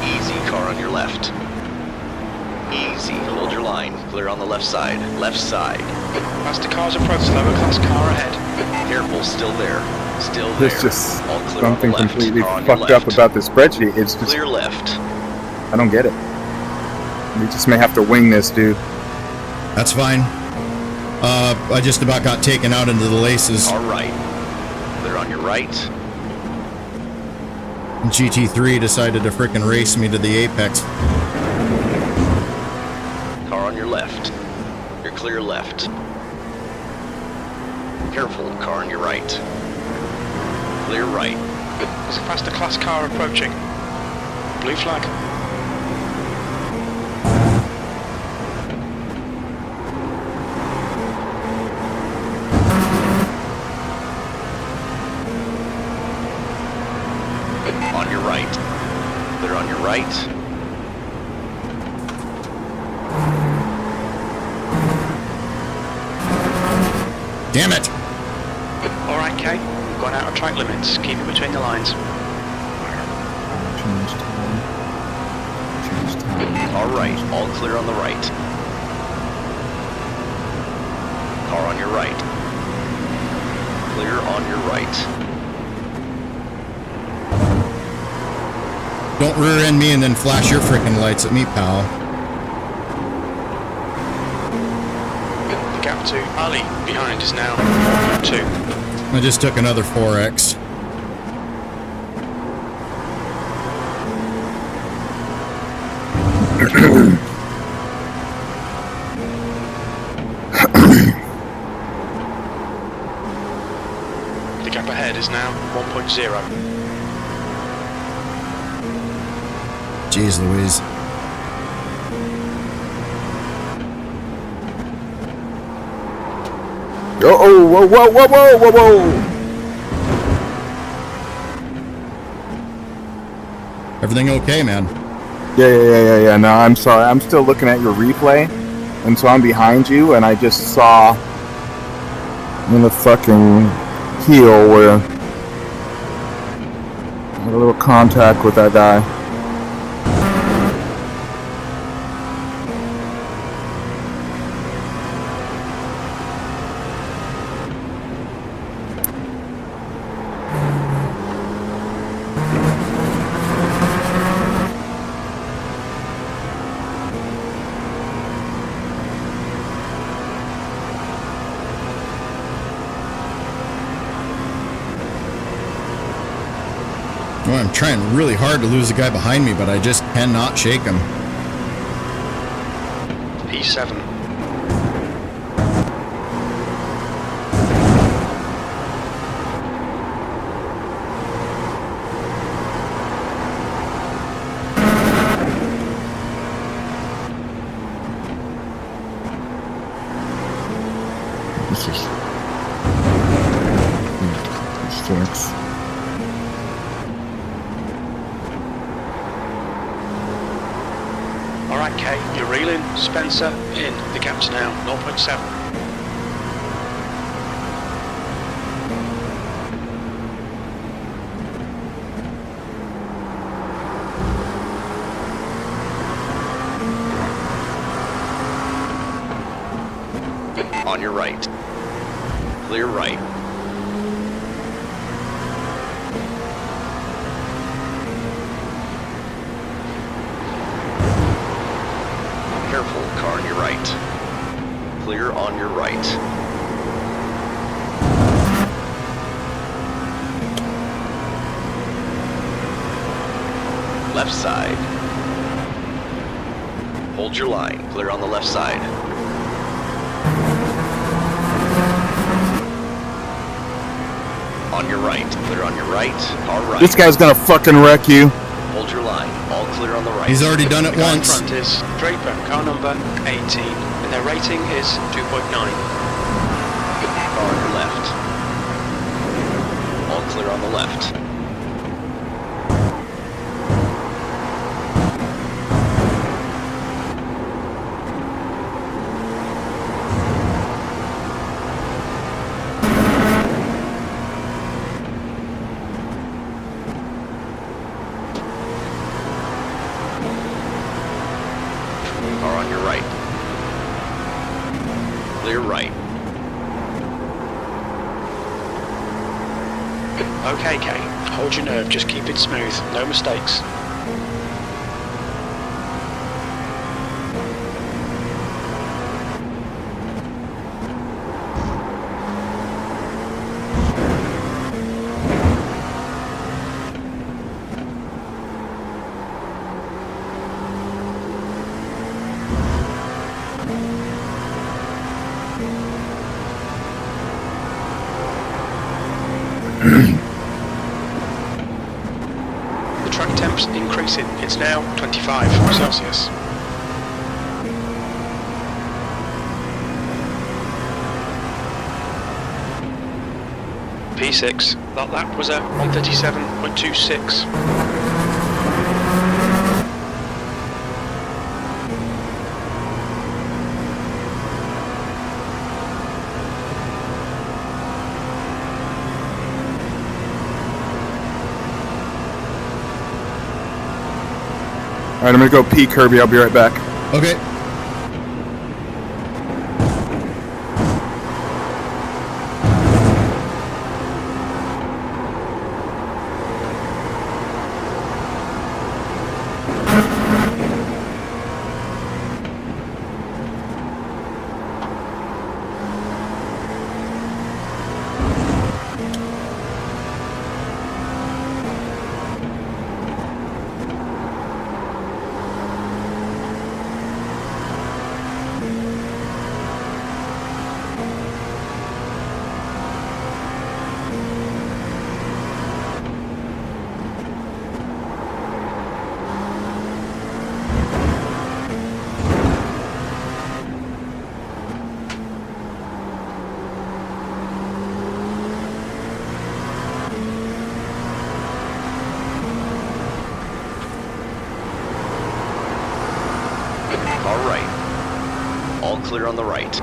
Easy, car on your left. Easy, hold your line. Clear on the left side. Left side. Faster cars approach, slower class car ahead. Careful, still there. Still there. There's just All clear something on the left. completely Car on your fucked up left. about this spreadsheet. It's just, Clear left. I don't get it. We just may have to wing this, dude. That's fine. I just about got taken out into the laces. All right. Clear on your right. GT3 decided to frickin' race me to the apex. Car on your left. You're clear left. Careful, car on your right. Clear right. There's a faster class car approaching. Blue flag. On your right. Clear on your right. Damn it! Alright, Kay. We've gone out of track limits. Keep it between the lines. Change time. Change time. All right. All clear on the right. Car on your right. Clear on your right. Don't rear end me and then flash your frickin' lights at me, pal. The gap to Ali behind is now 2. I just took another 4X. The gap ahead is now 1.0. Jeez Louise. Oh, whoa, whoa, whoa, whoa, whoa, whoa! Everything okay, man? Yeah. No, I'm sorry. I'm still looking at your replay, and so I'm behind you, and I just saw in the fucking heel where I had a little contact with that guy. Well, I'm trying really hard to lose the guy behind me, but I just cannot shake him. P7. This is 6. Alright, Kay, you're reeling. Spencer, in. The gap's now 0.7. On your right. Clear right. Careful, car on your right. Clear on your right. Left side. Hold your line. Clear on the left side. On your right. Clear on your right. Car right. This guy's gonna fucking wreck you. Hold your line. All clear on the right. He's already done it The guy in once. front is Draper, car number 18, and their rating is 2.9. Car on your left. All clear on the left. Car on your right. Clear right. Okay, Kay, hold your nerve, just keep it smooth, no mistakes. The track temp's increasing, it's now 25 Celsius. P6, that lap was a 137.26. Alright, I'm gonna go pee, Kirby. I'll be right back. Okay. Car right. All clear on the right.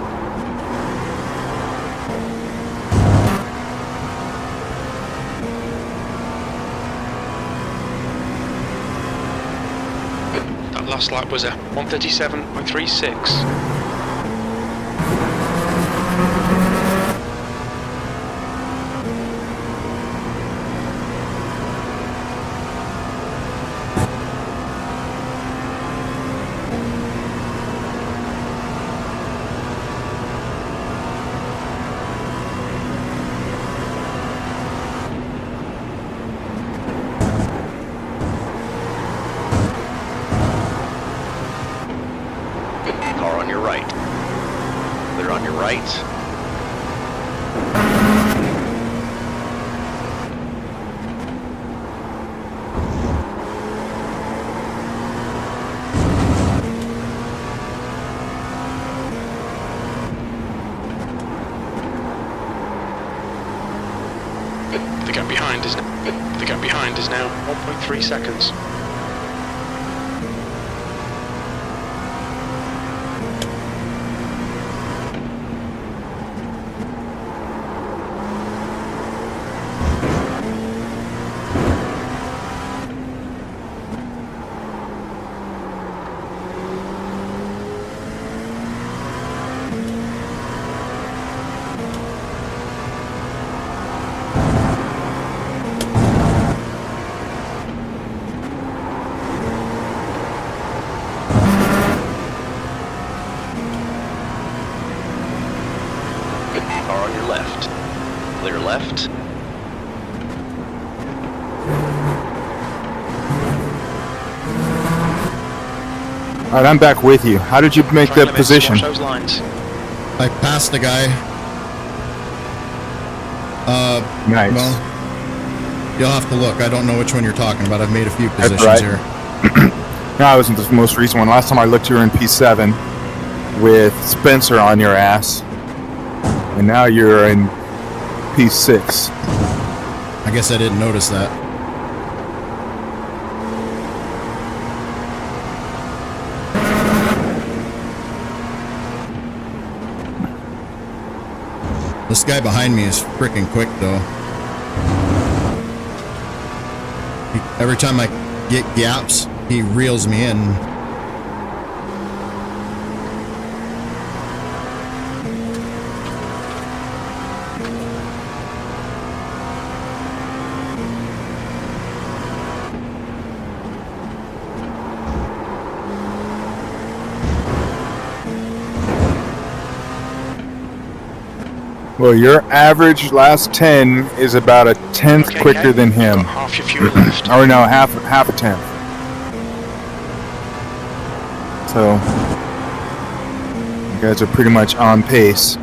That last lap was a 137.36. right. The gap behind is now 1.3 seconds. Car on your left. Clear left. All right, I'm back with you. How did you make Try that limits, position? watch those lines. I passed the guy. Nice. Well, you'll have to look. I don't know which one you're talking about. I've made a few positions right. here. No, I wasn't the most recent one. Last time I looked, you were in P7 with Spencer on your ass, and now you're in P6. I guess I didn't notice that. This guy behind me is freaking quick, though. Every time I get gaps, he reels me in. Well, your average last 10 is about a tenth Okay, quicker okay. than him. Got half your fuel left. Or no, half a tenth. So you guys are pretty much on pace.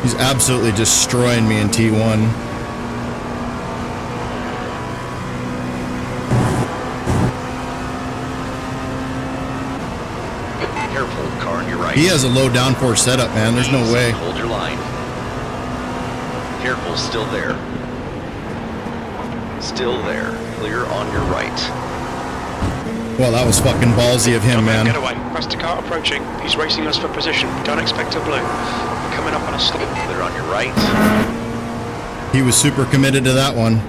He's absolutely destroying me in T1. Careful, car on your right. He has a low downforce setup, man. There's no Easy, way. Hold your line. Careful, still there. Still there. Clear on your right. Well, that was fucking ballsy of him, man. Get away. Faster car approaching. He's racing us for position. Don't expect a blue. Coming up on a stop. Clear on your right. He was super committed to that one.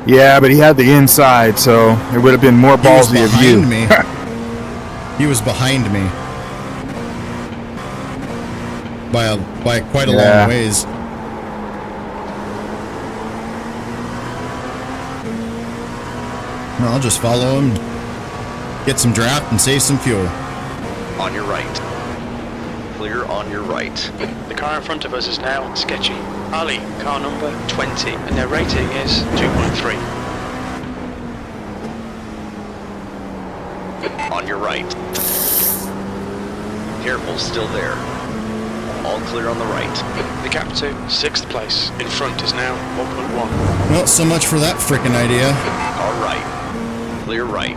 Yeah, but he had the inside, so it would have been more He was ballsy of you. behind me. He was behind me by quite a long ways. No, I'll just follow him, get some draft, and save some fuel. On your right. Clear on your right. The car in front of us is now sketchy. Ali, car number 20, and their rating is 2.3. On your right. Careful, still there. All clear on the right. The gap to 6th place. In front is now 1.1. Well, so much for that frickin' idea. All right. Clear right.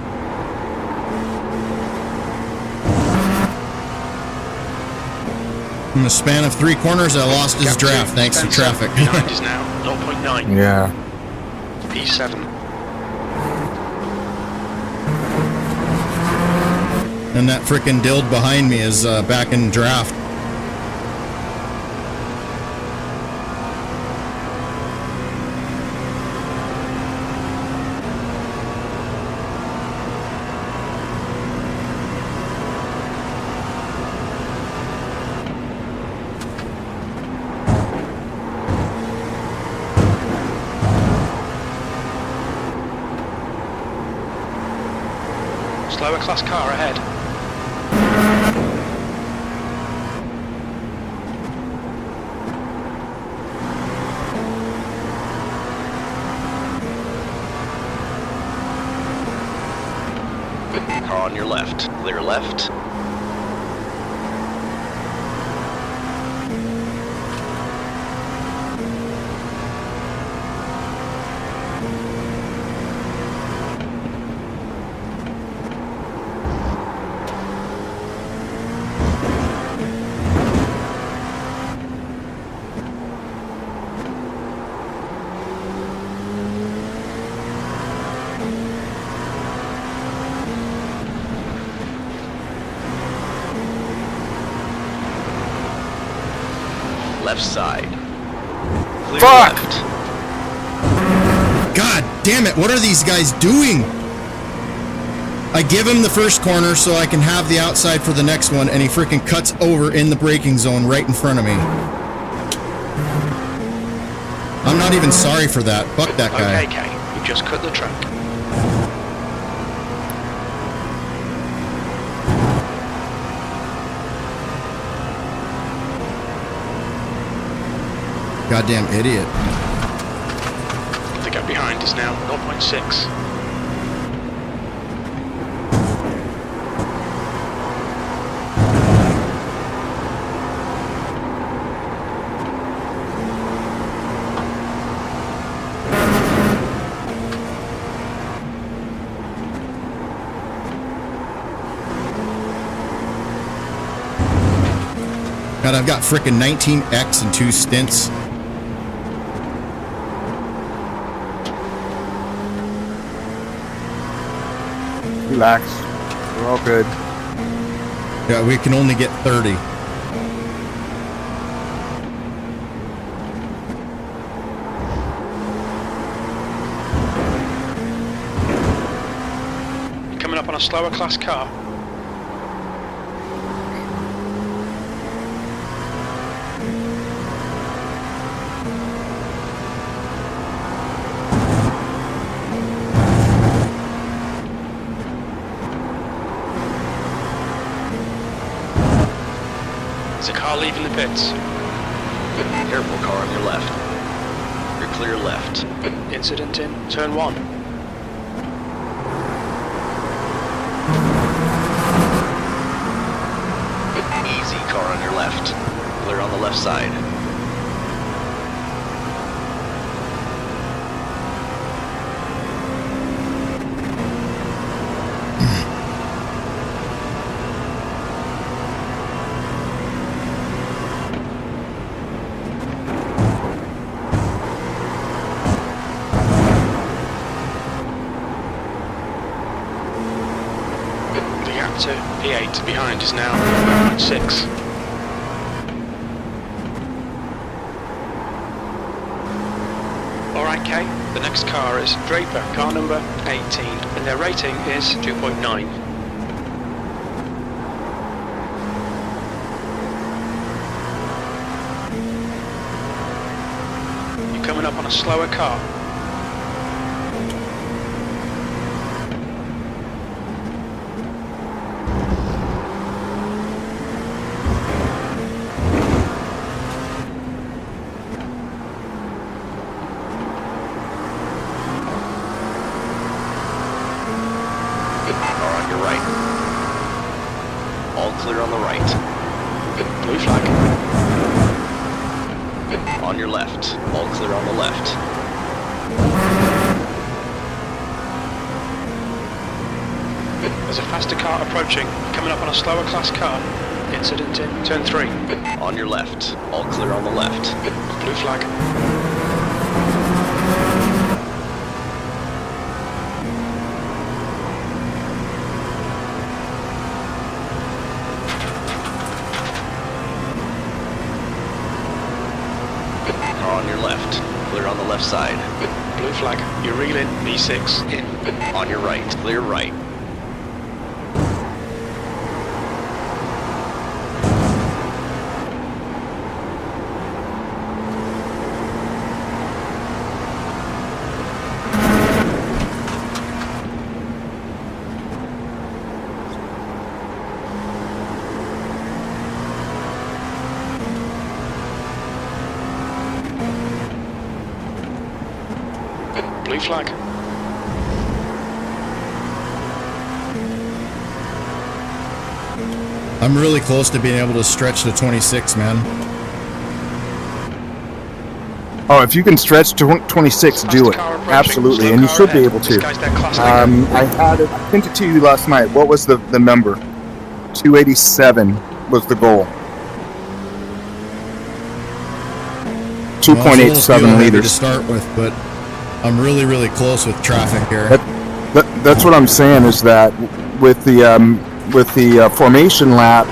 In the span of 3 corners, I lost his Gap draft to thanks to Spencer. traffic. Behind is now 0.9. Yeah. P7. And that frickin' dild behind me is back in draft. Slower class car ahead. on your left. Clear left. Left side. Clear Fuck! left. God damn it, what are these guys doing? I give him the first corner so I can have the outside for the next one, and he freaking cuts over in the braking zone right in front of me. I'm not even sorry for that. Fuck that guy. Okay, Kay, you just cut the track. Goddamn idiot. The gap behind is now 0.6. God, I've got frickin' 19X and 2 stints. Relax. We're all good. Yeah, we can only get 30. You're coming up on a slower class car. There's a car leaving the pits. Careful, car on your left. You're clear left. Incident in turn 1. Easy, car on your left. Clear on the left side. The gap to P8 behind is now 6. Alright, Kay, the next car is Draper, car number 18, and their rating is 2.9. You're coming up on a slower car. Car on your right. All clear on the right. Blue flag. On your left. All clear on the left. There's a faster car approaching, coming up on a slower class car. Incident in turn 3. On your left. All clear on the left. Blue flag. Car on your left. Clear on the left side. Blue flag. You're reeling. B6 in. On your right. Clear right. Blue flag. I'm really close to being able to stretch to 26, man. Oh, if you can stretch to 26, do it. Absolutely, and you should be able to. I had it. I sent it to you last night. What was the number? 287 was the goal. 2.87 liters to start with, but I'm really, really close with traffic here. That's what I'm saying. Is that with the formation lap,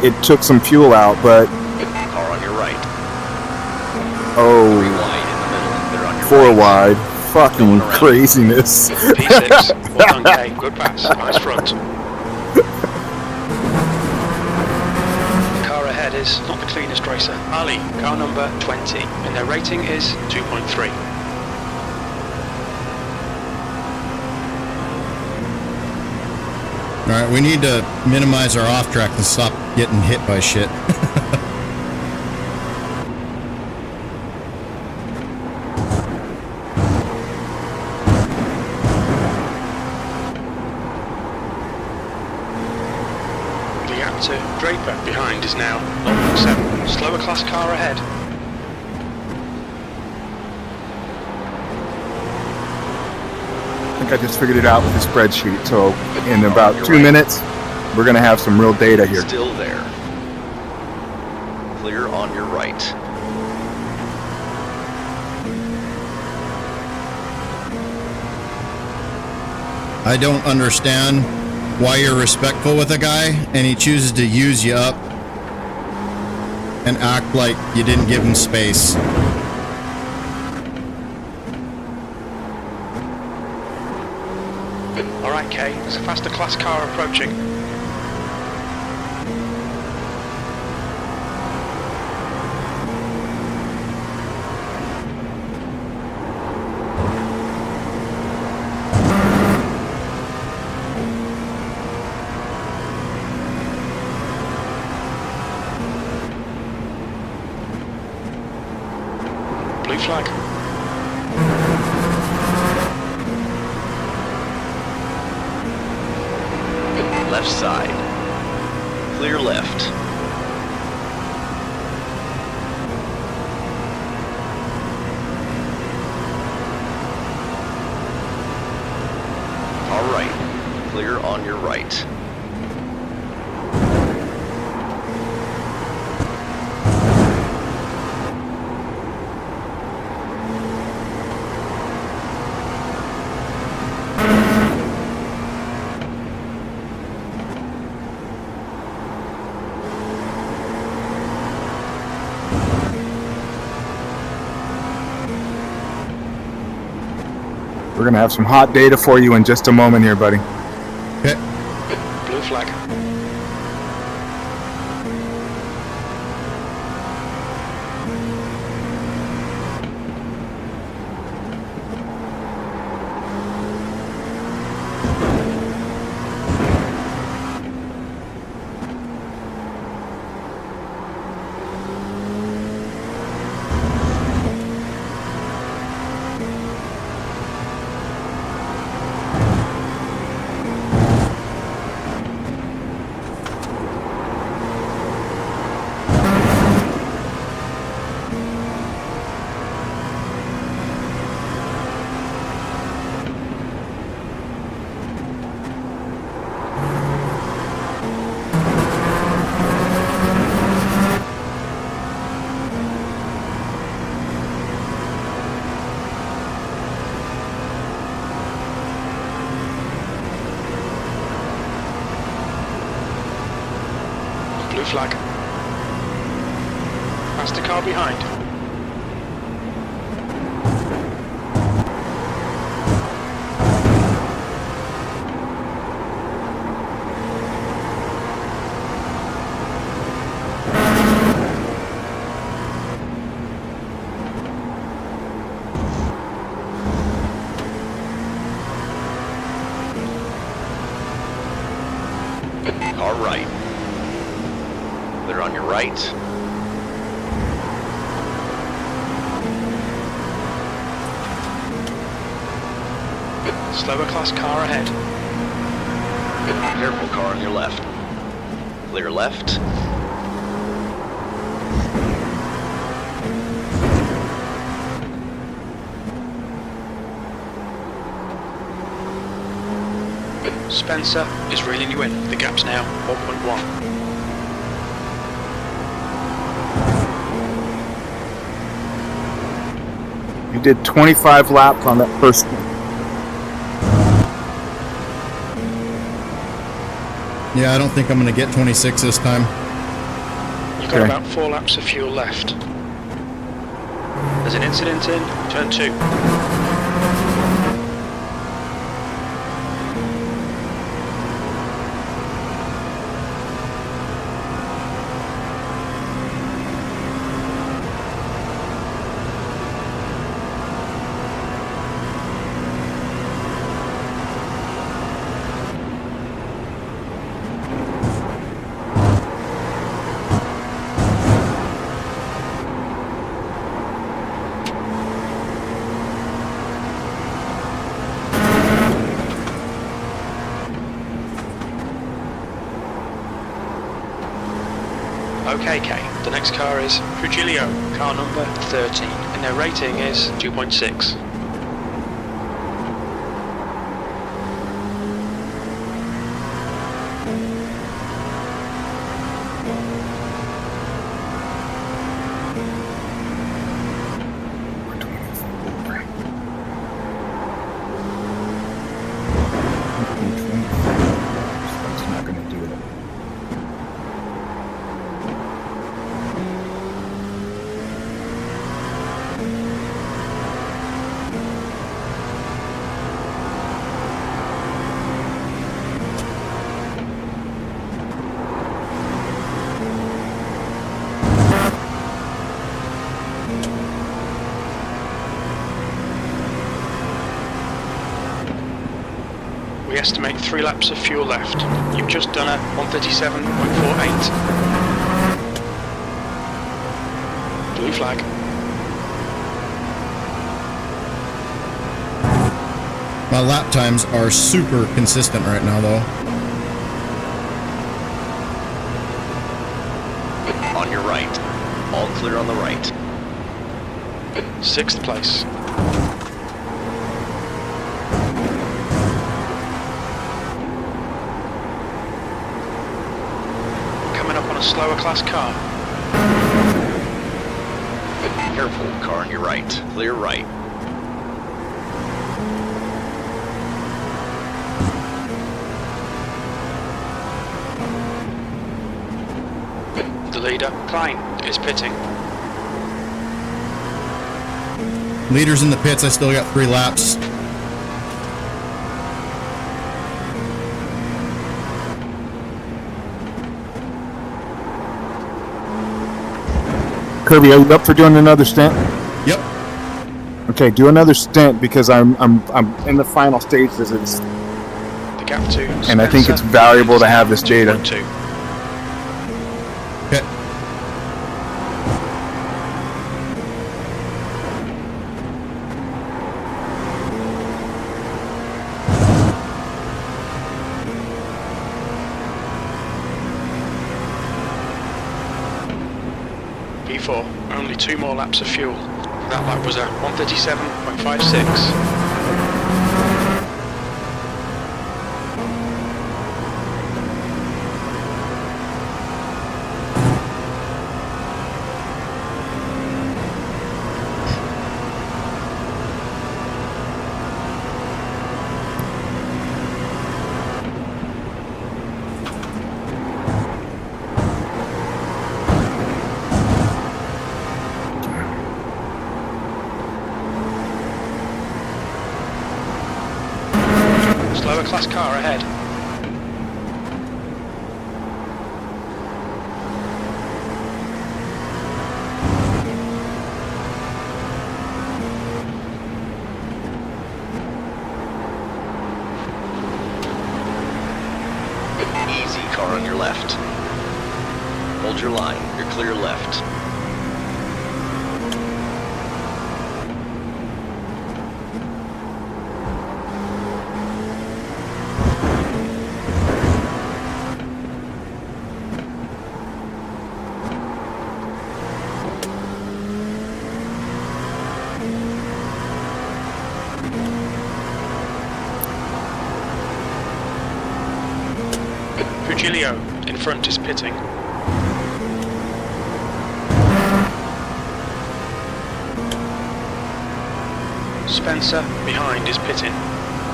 it took some fuel out, but Car on your right. oh, 3 wide in the middle. They're on your 4 right. wide, fucking craziness. P6, well done, Kay. Good pass, nice front. The car ahead is not the cleanest racer. Ali, car number 20, and their rating is 2.3. All right, we need to minimize our off track and stop getting hit by shit. The gap to Draper behind is now 0.7. Slower class car ahead. I think I just figured it out with the spreadsheet. So in about 2 minutes, we're gonna have some real data here. Still there. Clear on your right. I don't understand why you're respectful with a guy and he chooses to use you up and act like you didn't give him space. Alright, Kay, there's a faster class car approaching. Blue flag. Left side. Clear left. All right. Clear on your right. We're gonna have some hot data for you in just a moment here, buddy. Okay. Blue flag. Blue flag. Faster car behind. Car right. Clear on your right. Slower class car ahead. Careful, car on your left. Clear left. Spencer is reeling you in. The gap's now 1.1. You did 25 laps on that first one. Yeah, I don't think I'm going to get 26 this time. You've got about 4 laps of fuel left. There's an incident in turn 2. Okay, Kay. The next car is Trujillo, car number 13, and their rating is 2.6. That's not going to do it. We estimate 3 laps of fuel left. You've just done a 137.48. Blue flag. My lap times are super consistent right now, though. On your right. All clear on the right. 6th place. Coming up on a slower class car. Careful, car on your right. Clear right. The leader, Klein, is pitting. Leaders in the pits, I still got 3 laps. Kirby, are you up for doing another stint? Yep. Okay, do another stint because I'm in the final stages. The gap to And I think it's Spencer valuable is to have this data. 2.2. Okay. P4, only 2 more laps of fuel. That lap was a 137.56. Slower class car ahead. Easy, car on your left. Hold your line. You're clear left. Virgilio in front is pitting. Spencer behind is pitting.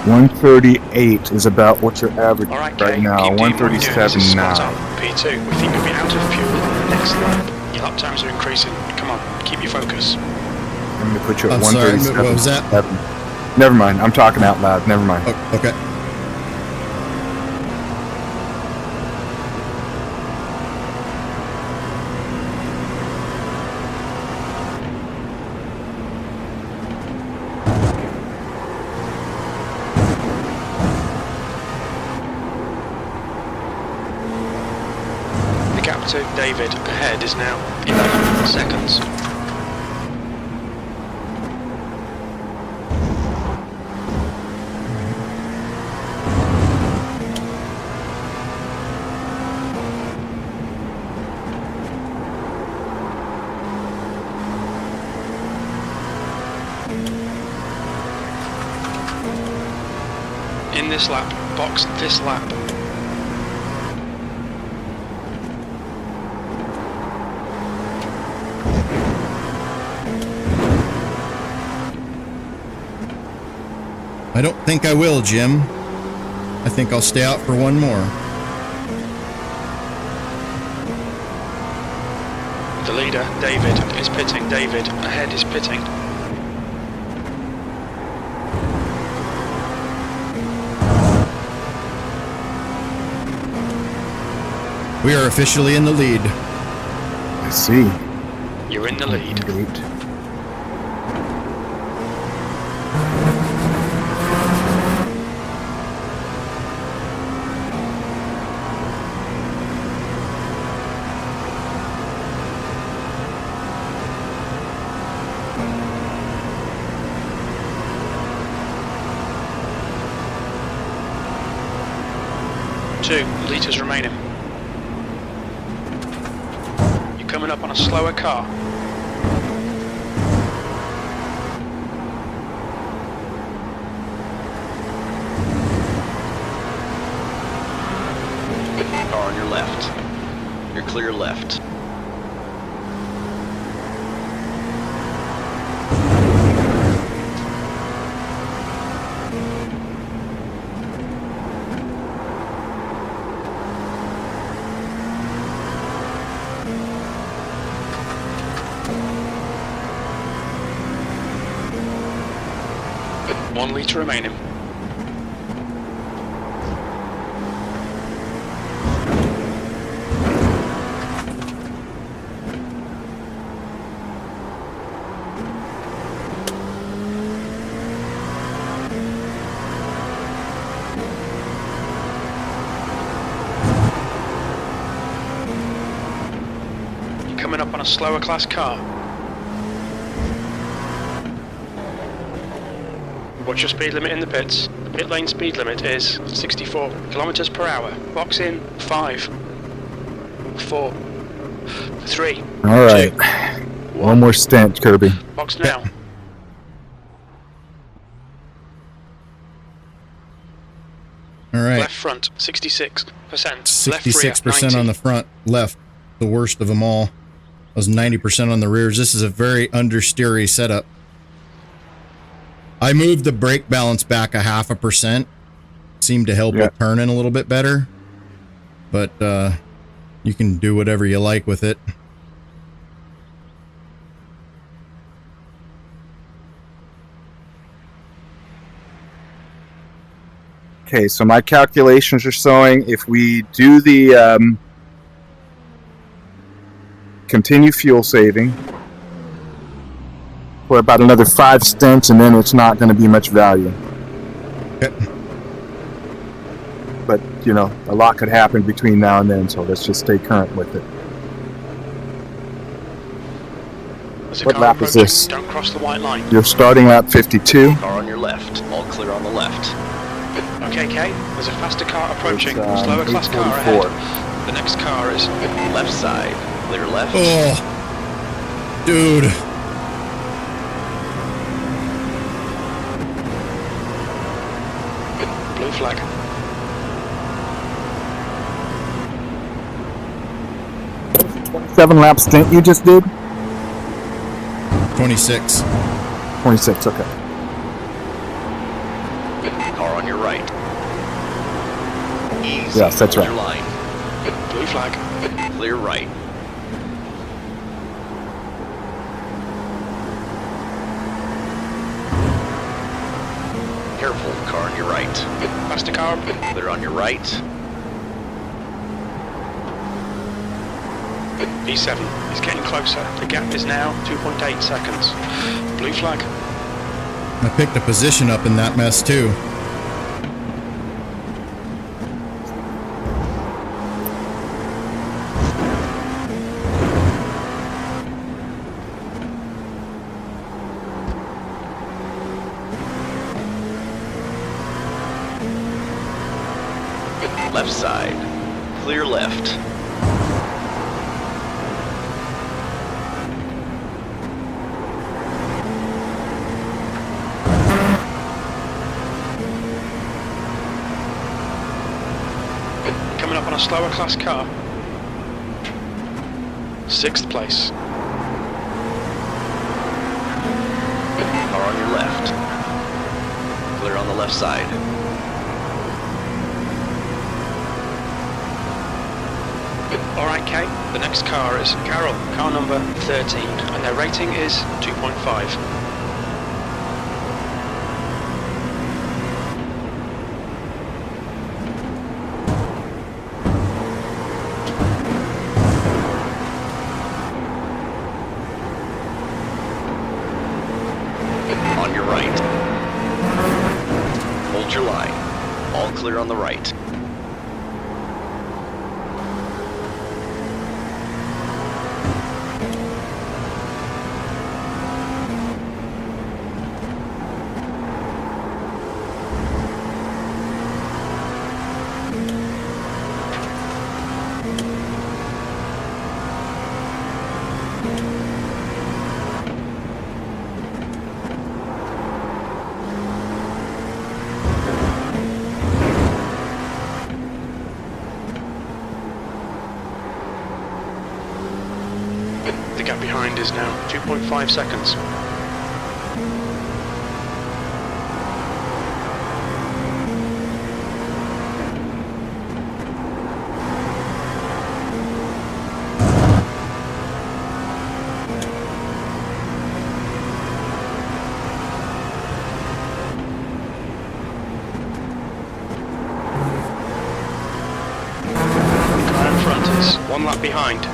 138 is about what your average All right, right now. keep doing what you're doing. This is 137 spot now. on. P2, we think you'll be out of fuel on the next lap. Your lap times are increasing. Come on, keep your focus. I'm going to put you at I'm sorry, 137. what was that? Never mind. I'm talking out loud. Never mind. Oh, okay. The gap to David ahead is now 11 seconds. In this lap, box this lap. I don't think I will, Jim. I think I'll stay out for one more. The leader, David, is pitting. David ahead is pitting. We are officially in the lead. I see. You're in the lead. Great. Two litres remaining. You're coming up on a slower car. Car on your left. You're clear left. One litre remaining. You're coming up on a slower class car. What's your speed limit in the pits? The pit lane speed limit is 64 kilometers per hour. Box in 5, 4, 3. All right. 2, One more stint, Kirby. Box now. All right. Left front 66%. 66% on the front, left, the worst of them all. I was 90% on the rears. This is a very understeery setup. I moved the brake balance back 0.5%. Seemed to help it turn in a little bit better. But you can do whatever you like with it. Okay, so my calculations are showing if we do the continue fuel saving for about another 5 stints, and then it's not going to be much value. Okay. But, you know, a lot could happen between now and then, so let's just stay current with it. What lap is this? Don't cross the white line. You're starting lap 52. Car on your left. All clear on the left. Okay, Kay. There's a faster car approaching. It's, Slower class car 844. ahead. The next car is Left side. Clear left. Oh, dude. blue flag. 7-lap stint you just did? 26. 26, okay. Car on your right. Easy. Yes, that's Hold right. your line. Blue flag. Clear right. Careful, car on your right. Faster car. Clear on your right. B7 is getting closer. The gap is now 2.8 seconds. Blue flag. I picked a position up in that mess too. Left side. Clear left. Coming up on a slower class car. 6th place. Car on your left. Clear on the left side. Alright, Kate, the next car is Carol, car number 13, and their rating is 2.5. On your right. Hold your line. All clear on the right. The gap behind is now 2.5 seconds. The car in front is 1 lap behind.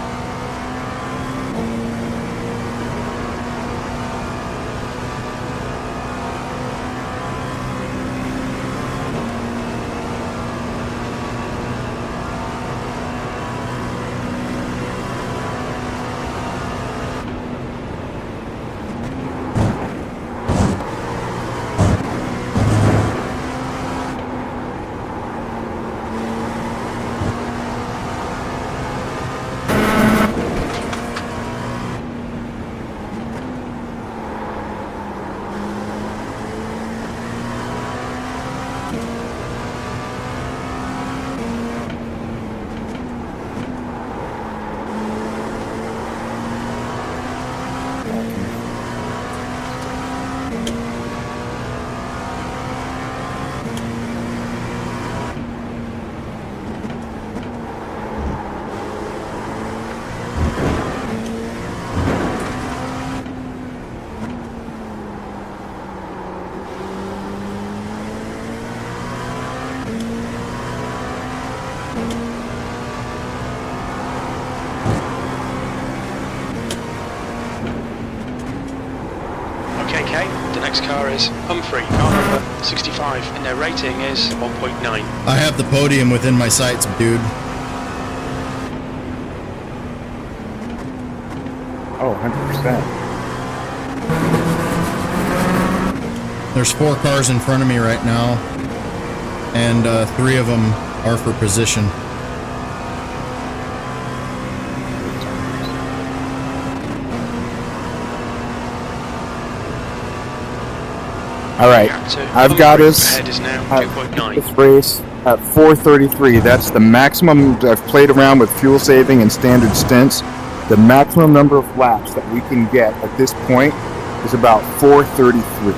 Okay, the next car is Humphrey, car number 65, and their rating is 1.9. I have the podium within my sights, dude. Oh, 100%. There's 4 cars in front of me right now, and 3 of them are for position. All right, I've got us Ahead is now this 2.9. race at 4:33. That's the maximum I've played around with fuel saving and standard stints. The maximum number of laps that we can get at this point is about 433.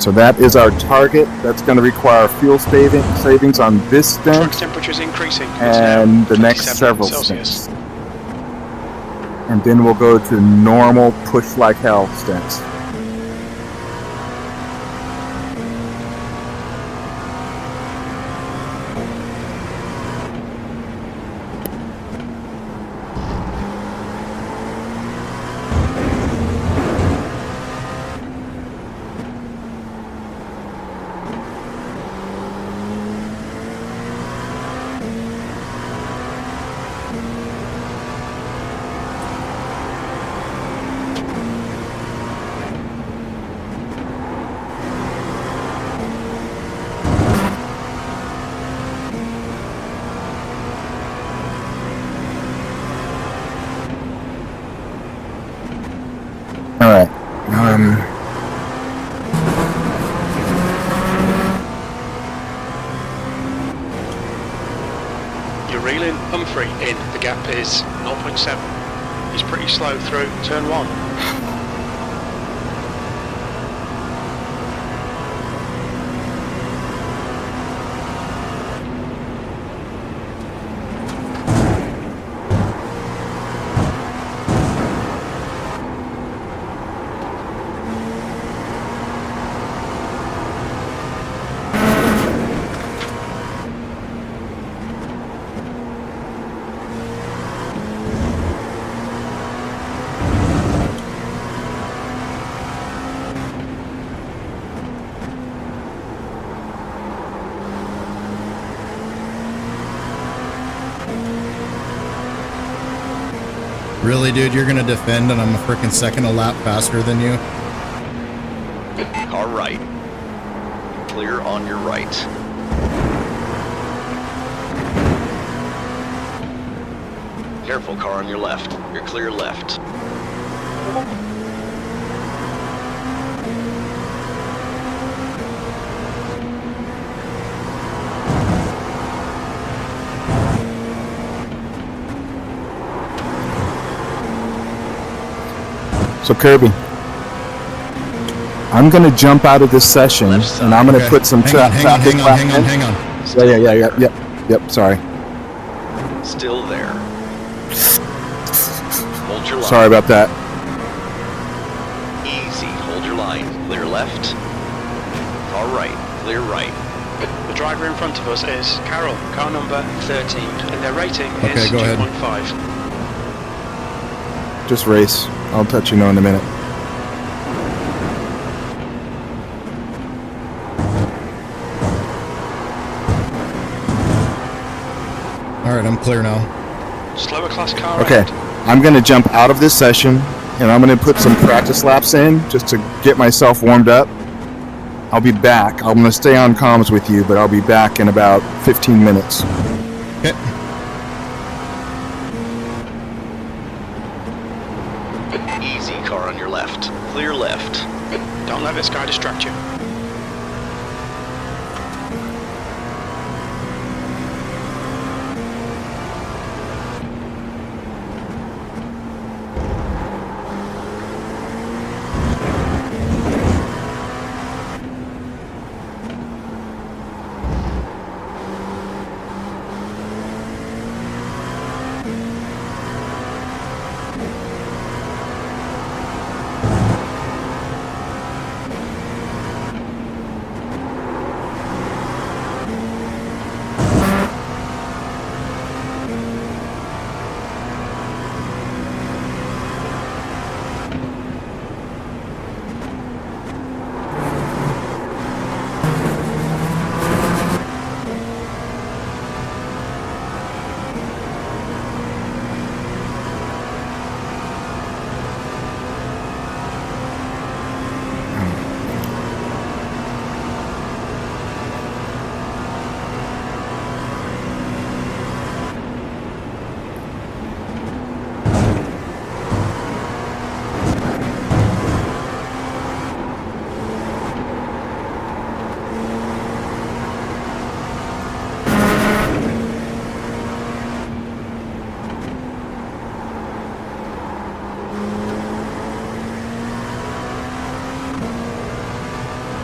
So that is our target. That's going to require fuel savings on this Track stint temperature's increasing. and the next 27 several Celsius. stints. And then we'll go to normal push like hell stints. All right. You're reeling Humphrey in. The gap is 0.7. He's pretty slow through turn 1. Really, dude, you're gonna defend and I'm a freaking second a lap faster than you? Car right. Clear on your right. Careful, car on your left. You're clear left. So Kirby, I'm going to jump out of this session and I'm going to put some traffic Hang on. Yep, sorry. Still there. Hold your line. Sorry about that. Easy. Hold your line. Clear left. Car right. Clear right. The driver in front of us is Carroll, car number 13, and their rating is go ahead. 2.5. Just race. I'll touch you in a minute. All right, I'm clear now. Slower class car. Okay, ahead. I'm going to jump out of this session and I'm going to put some practice laps in just to get myself warmed up. I'll be back. I'm going to stay on comms with you, but I'll be back in about 15 minutes. Okay. Easy, car on your left. Clear left. Don't let this guy distract you.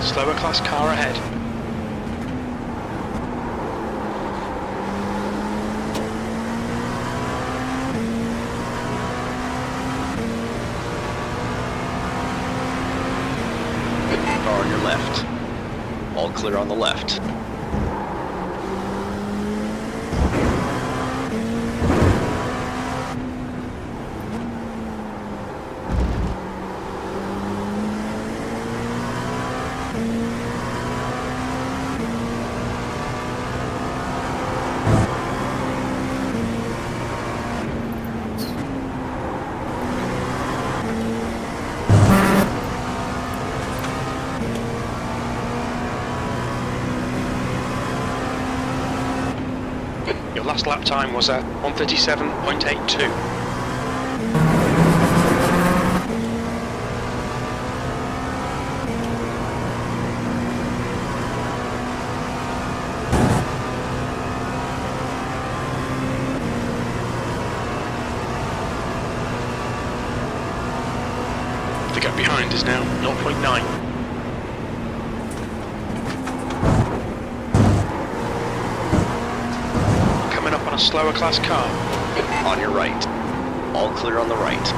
Slower class car ahead. Car on your left. All clear on the left. Your last lap time was at 1:37.82. The gap behind is now 0.9. Coming up on a slower class car. On your right. All clear on the right.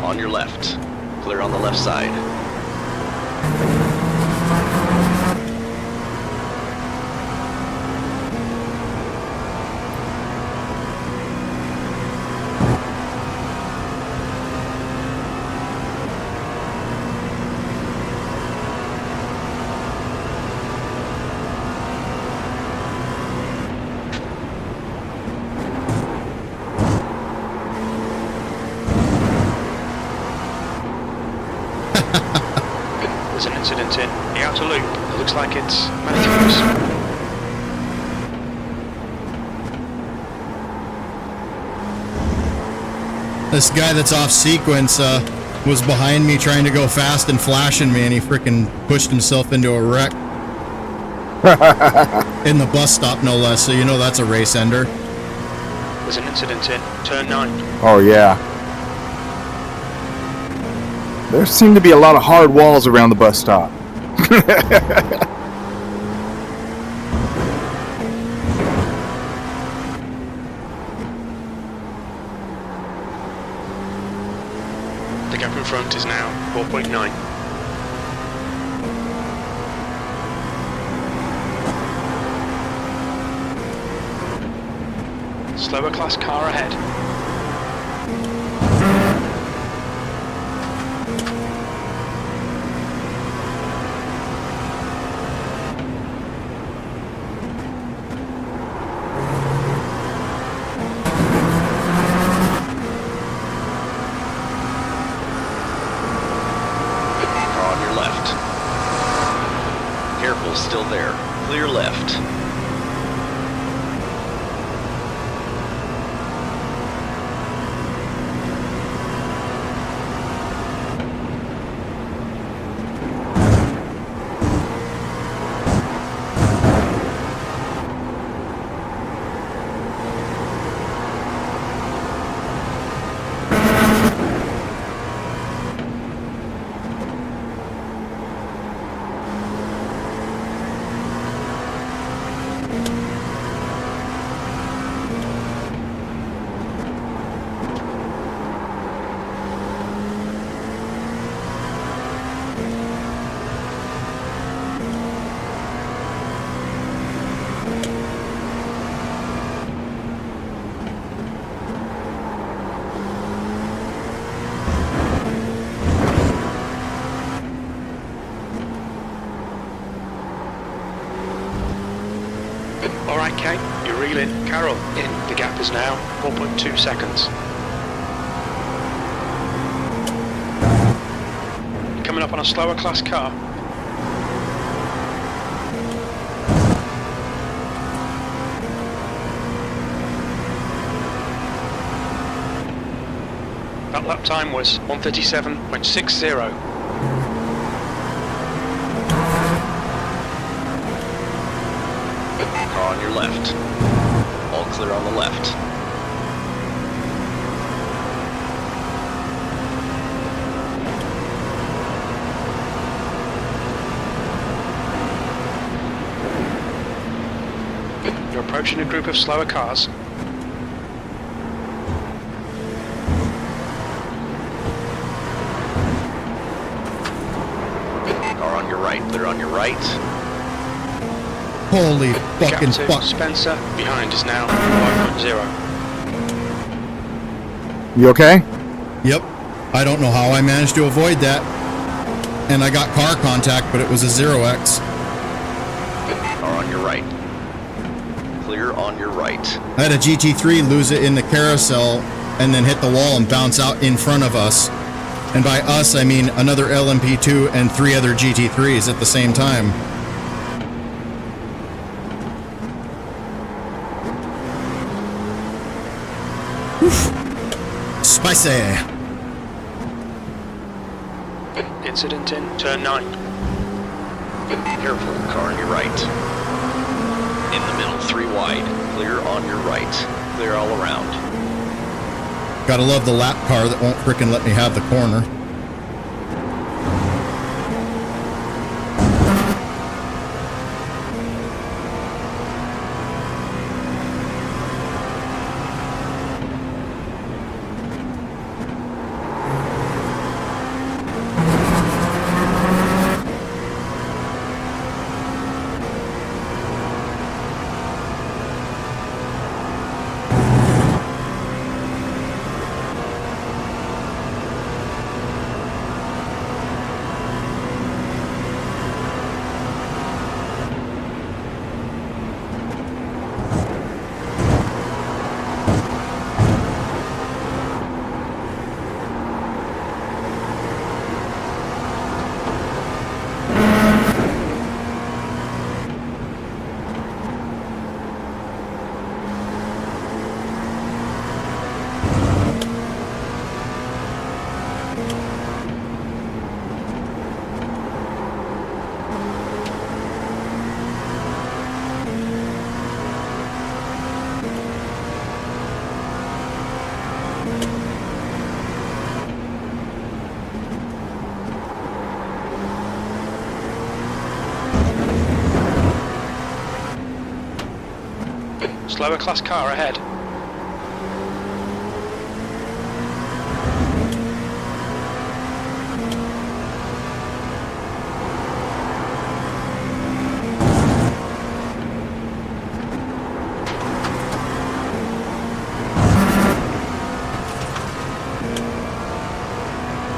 On your left. Clear on the left side. There's an incident in the outer loop. It looks like it's Matthews. This guy that's off sequence was behind me trying to go fast and flashing me, and he freaking pushed himself into a wreck. In the bus stop, no less, so you know that's a race ender. There's an incident in turn 9. Oh, yeah. There seem to be a lot of hard walls around the bus stop. The gap in front is now 4.9. Slower class car ahead. Car on your left. Careful, still there. Clear left. Alright, Kate, you're reeling. Carol, in. The gap is now 4.2 seconds. You're coming up on a slower class car. That lap time was 1:37.60. Car on your left. All clear on the left. You're approaching a group of slower cars. Car on your right, clear on your right. Holy fucking Gap to fuck. Spencer behind is now 5.0. You okay? Yep. I don't know how I managed to avoid that. And I got car contact, but it was a 0x. Car on your right. Clear on your right. I had a GT3 lose it in the carousel and then hit the wall and bounce out in front of us. And by us, I mean another LMP2 and 3 other GT3s at the same time. Oof. Spicy. Incident in turn 9. Careful, car on your right. In the middle, 3 wide. Clear on your right. Clear all around. Gotta love the lap car that won't frickin' let me have the corner. Slower class car ahead.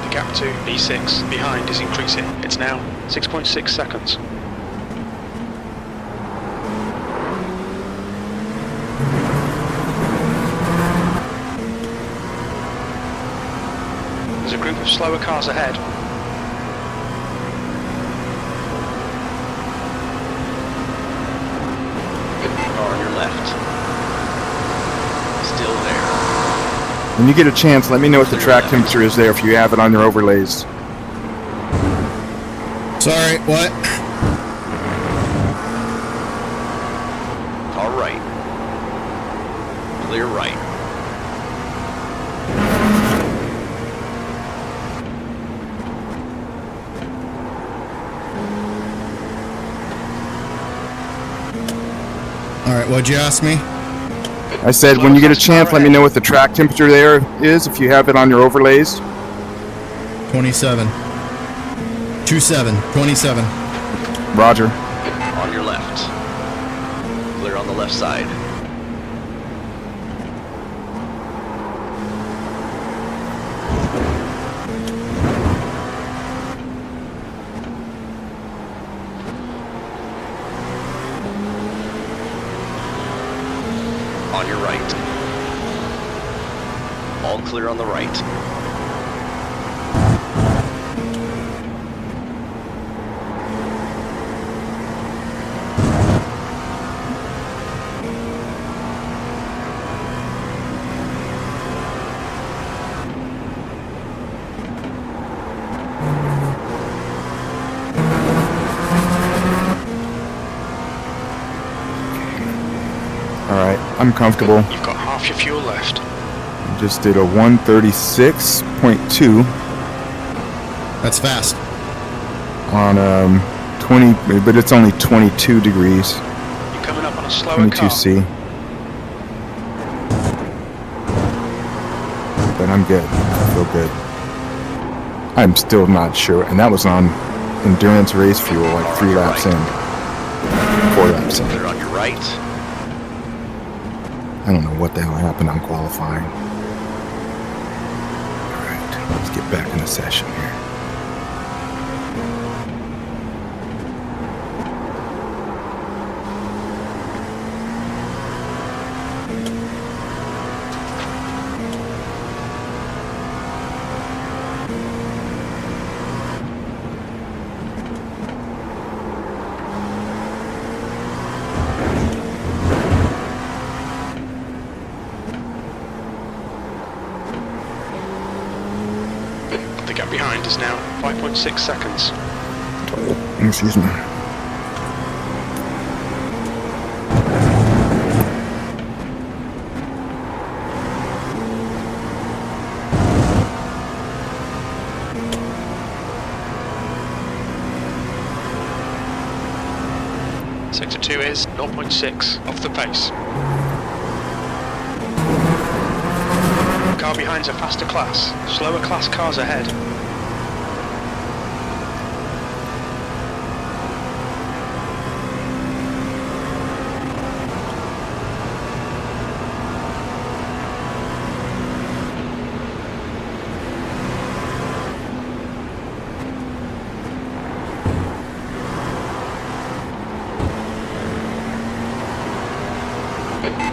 The gap to B6 behind is increasing. It's now 6.6 seconds. There's a group of slower cars ahead. Car on your left. Still there. When you get a chance, let me know what the track temperature is there if you have it on your overlays. Sorry, what? Car right. Clear right. Alright, what'd you ask me? I said, when you get a chance, let me know what the track temperature there is if you have it on your overlays. 27. 27. Roger. On your left. Clear on the left side. On your right. All clear on the right. I'm comfortable. You've got half your fuel left. Just did a 136.2 That's fast. on 20, but it's only 22 degrees. You're coming up on a slower car. 22C. But I'm good. I feel good. I'm still not sure, and that was on endurance race fuel, like 3 laps in, 4 laps in. Clear on your right. I don't know what the hell happened on qualifying. Alright, let's get back in the session here. The gap behind is now 5.6 seconds. Excuse me. Sector 2 is 0.6 off the pace. Car behind's a faster class. Slower class cars ahead.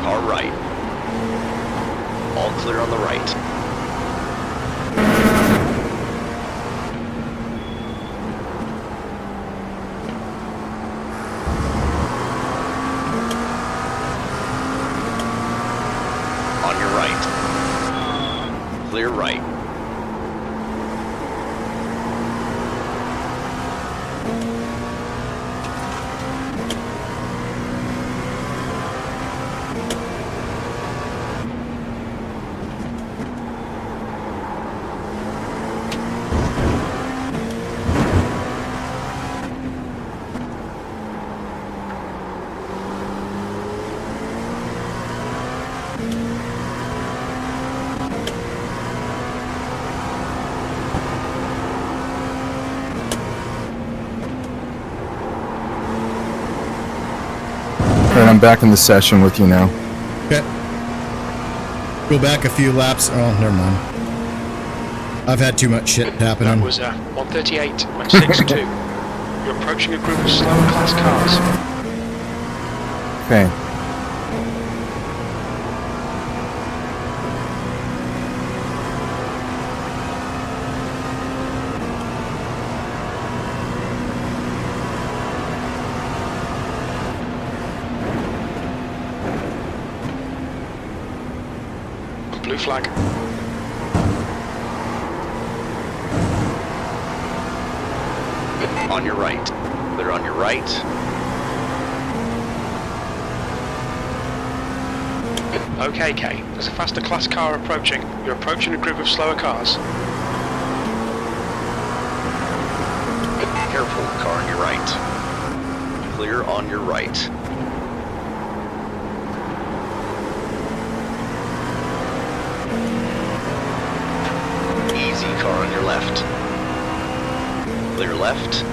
Car right. All clear on the right. On your right. Clear right. Alright, I'm back in the session with you now. Okay. Go back a few laps. Oh, never mind. I've had too much shit That happening. was 138.62. You're approaching a group of slower class cars. Okay. Blue flag. On your right. Clear on your right. Okay, Kay. There's a faster class car approaching. You're approaching a group of slower cars. Careful, car on your right. Clear on your right. Easy, car on your left. Clear left.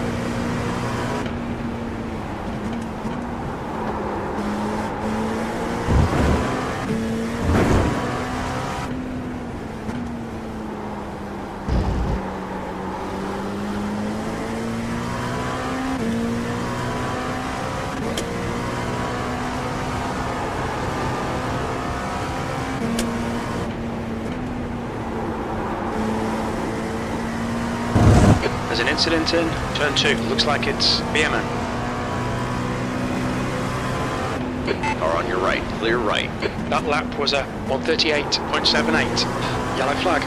incident in turn 2. Looks like it's BMN. Car on your right, clear right. That lap was a 138.78. Yellow flag.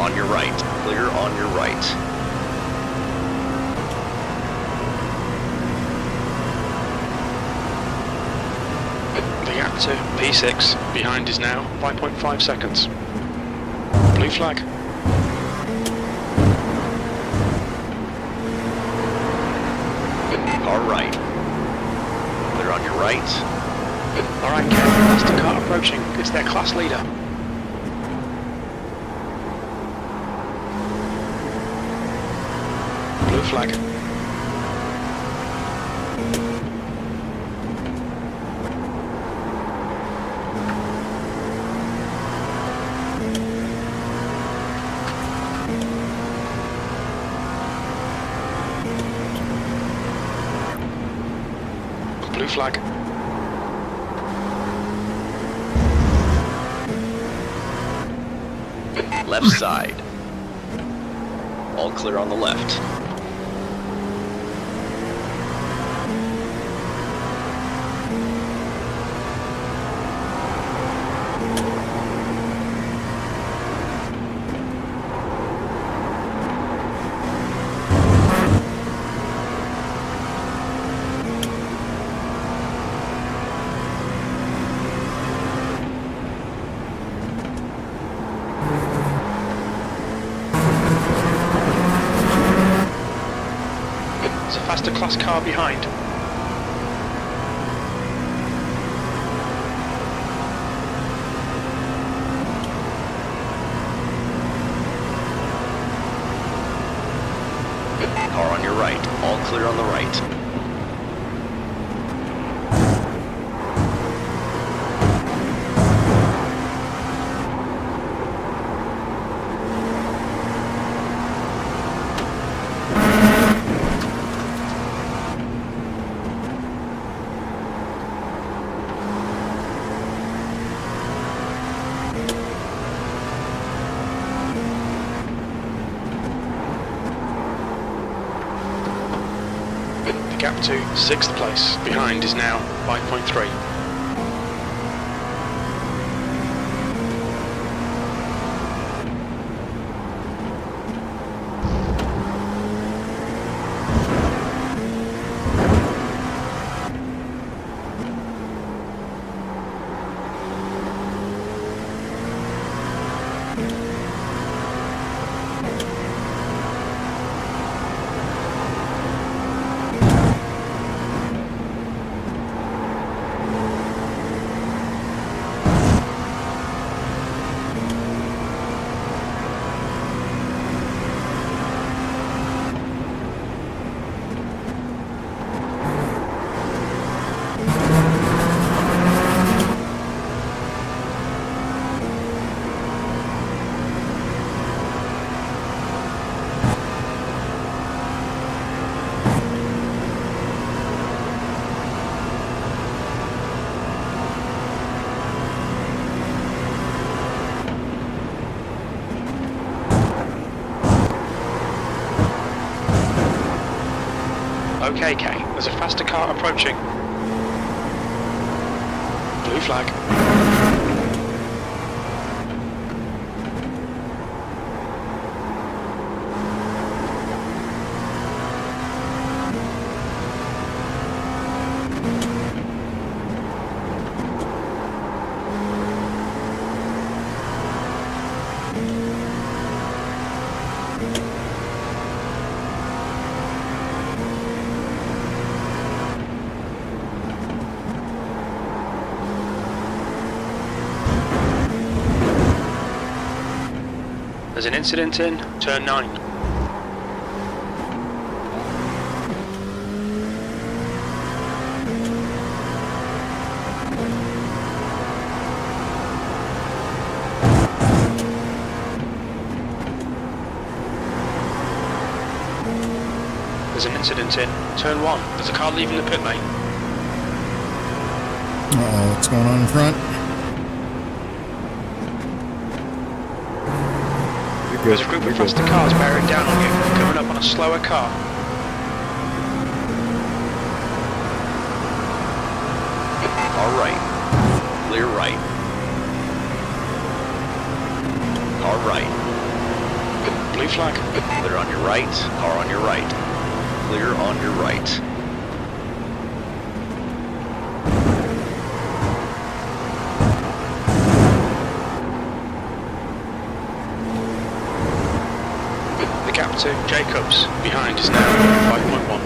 On your right, clear on your right. The gap to P6 behind is now 5.5 seconds. Blue flag. Car right. Clear on your right. Alright, Ken, that's the car approaching. It's their class leader. Blue flag. Blue flag. Left side. All clear on the left. There's a faster class car behind. Car on your right. All clear on the right. The gap to 6th place behind is now 5.3. Okay, Kay, there's a faster car approaching. Blue flag. There's an incident in turn 9. There's an incident in turn 1. There's a car leaving the pit lane. Uh-oh, what's going on in front? There's a group of faster cars bearing down on you, coming up on a slower car. Car right. Clear right. Car right. Blue flag. Clear on your right. Car on your right. Clear on your right. The gap to Jacobs behind is now 5.1.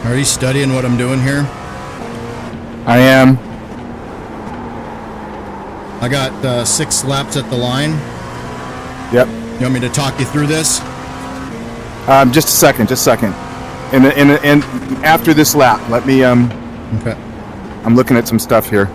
Are you studying what I'm doing here? I am. I got 6 laps at the line. Yep. You want me to talk you through this? Just a second. And after this lap, let me. Okay. I'm looking at some stuff here.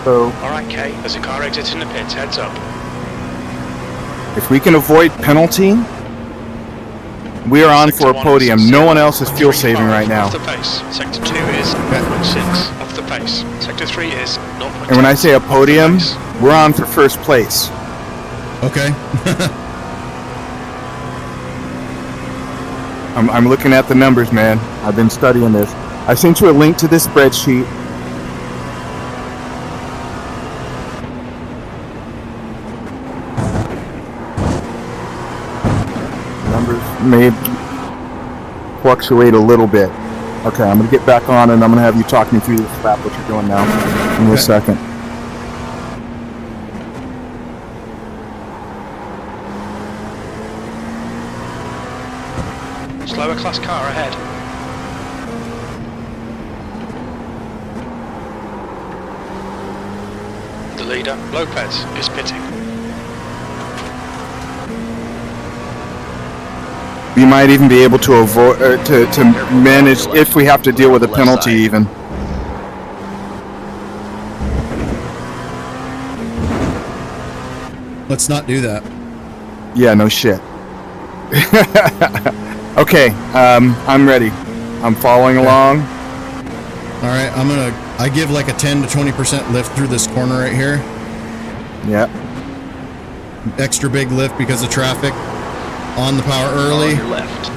So Alright, Kay, there's a car exiting the pits, heads up. if we can avoid penalty, we are on for a podium. No one else is fuel saving right now. Off the pace. Sector 2 is 0.6 off the pace. Sector 3 is 0.6. And when I say a podium, we're on for first place. Okay. I'm looking at the numbers, man. I've been studying this. I sent you a link to this spreadsheet. Numbers may fluctuate a little bit. Okay, I'm going to get back on and I'm going to have you talk me through this lap, what you're doing now. In a second. Slower class car ahead. The leader, Lopez, is pitting. We might even be able to avoid to manage if we have to deal with a penalty even. Let's not do that. Yeah, no shit. Okay, I'm ready. I'm following along. All right, I give like a 10 to 20% lift through this corner right here. Yeah. Extra big lift because of traffic. On the power early. On your left.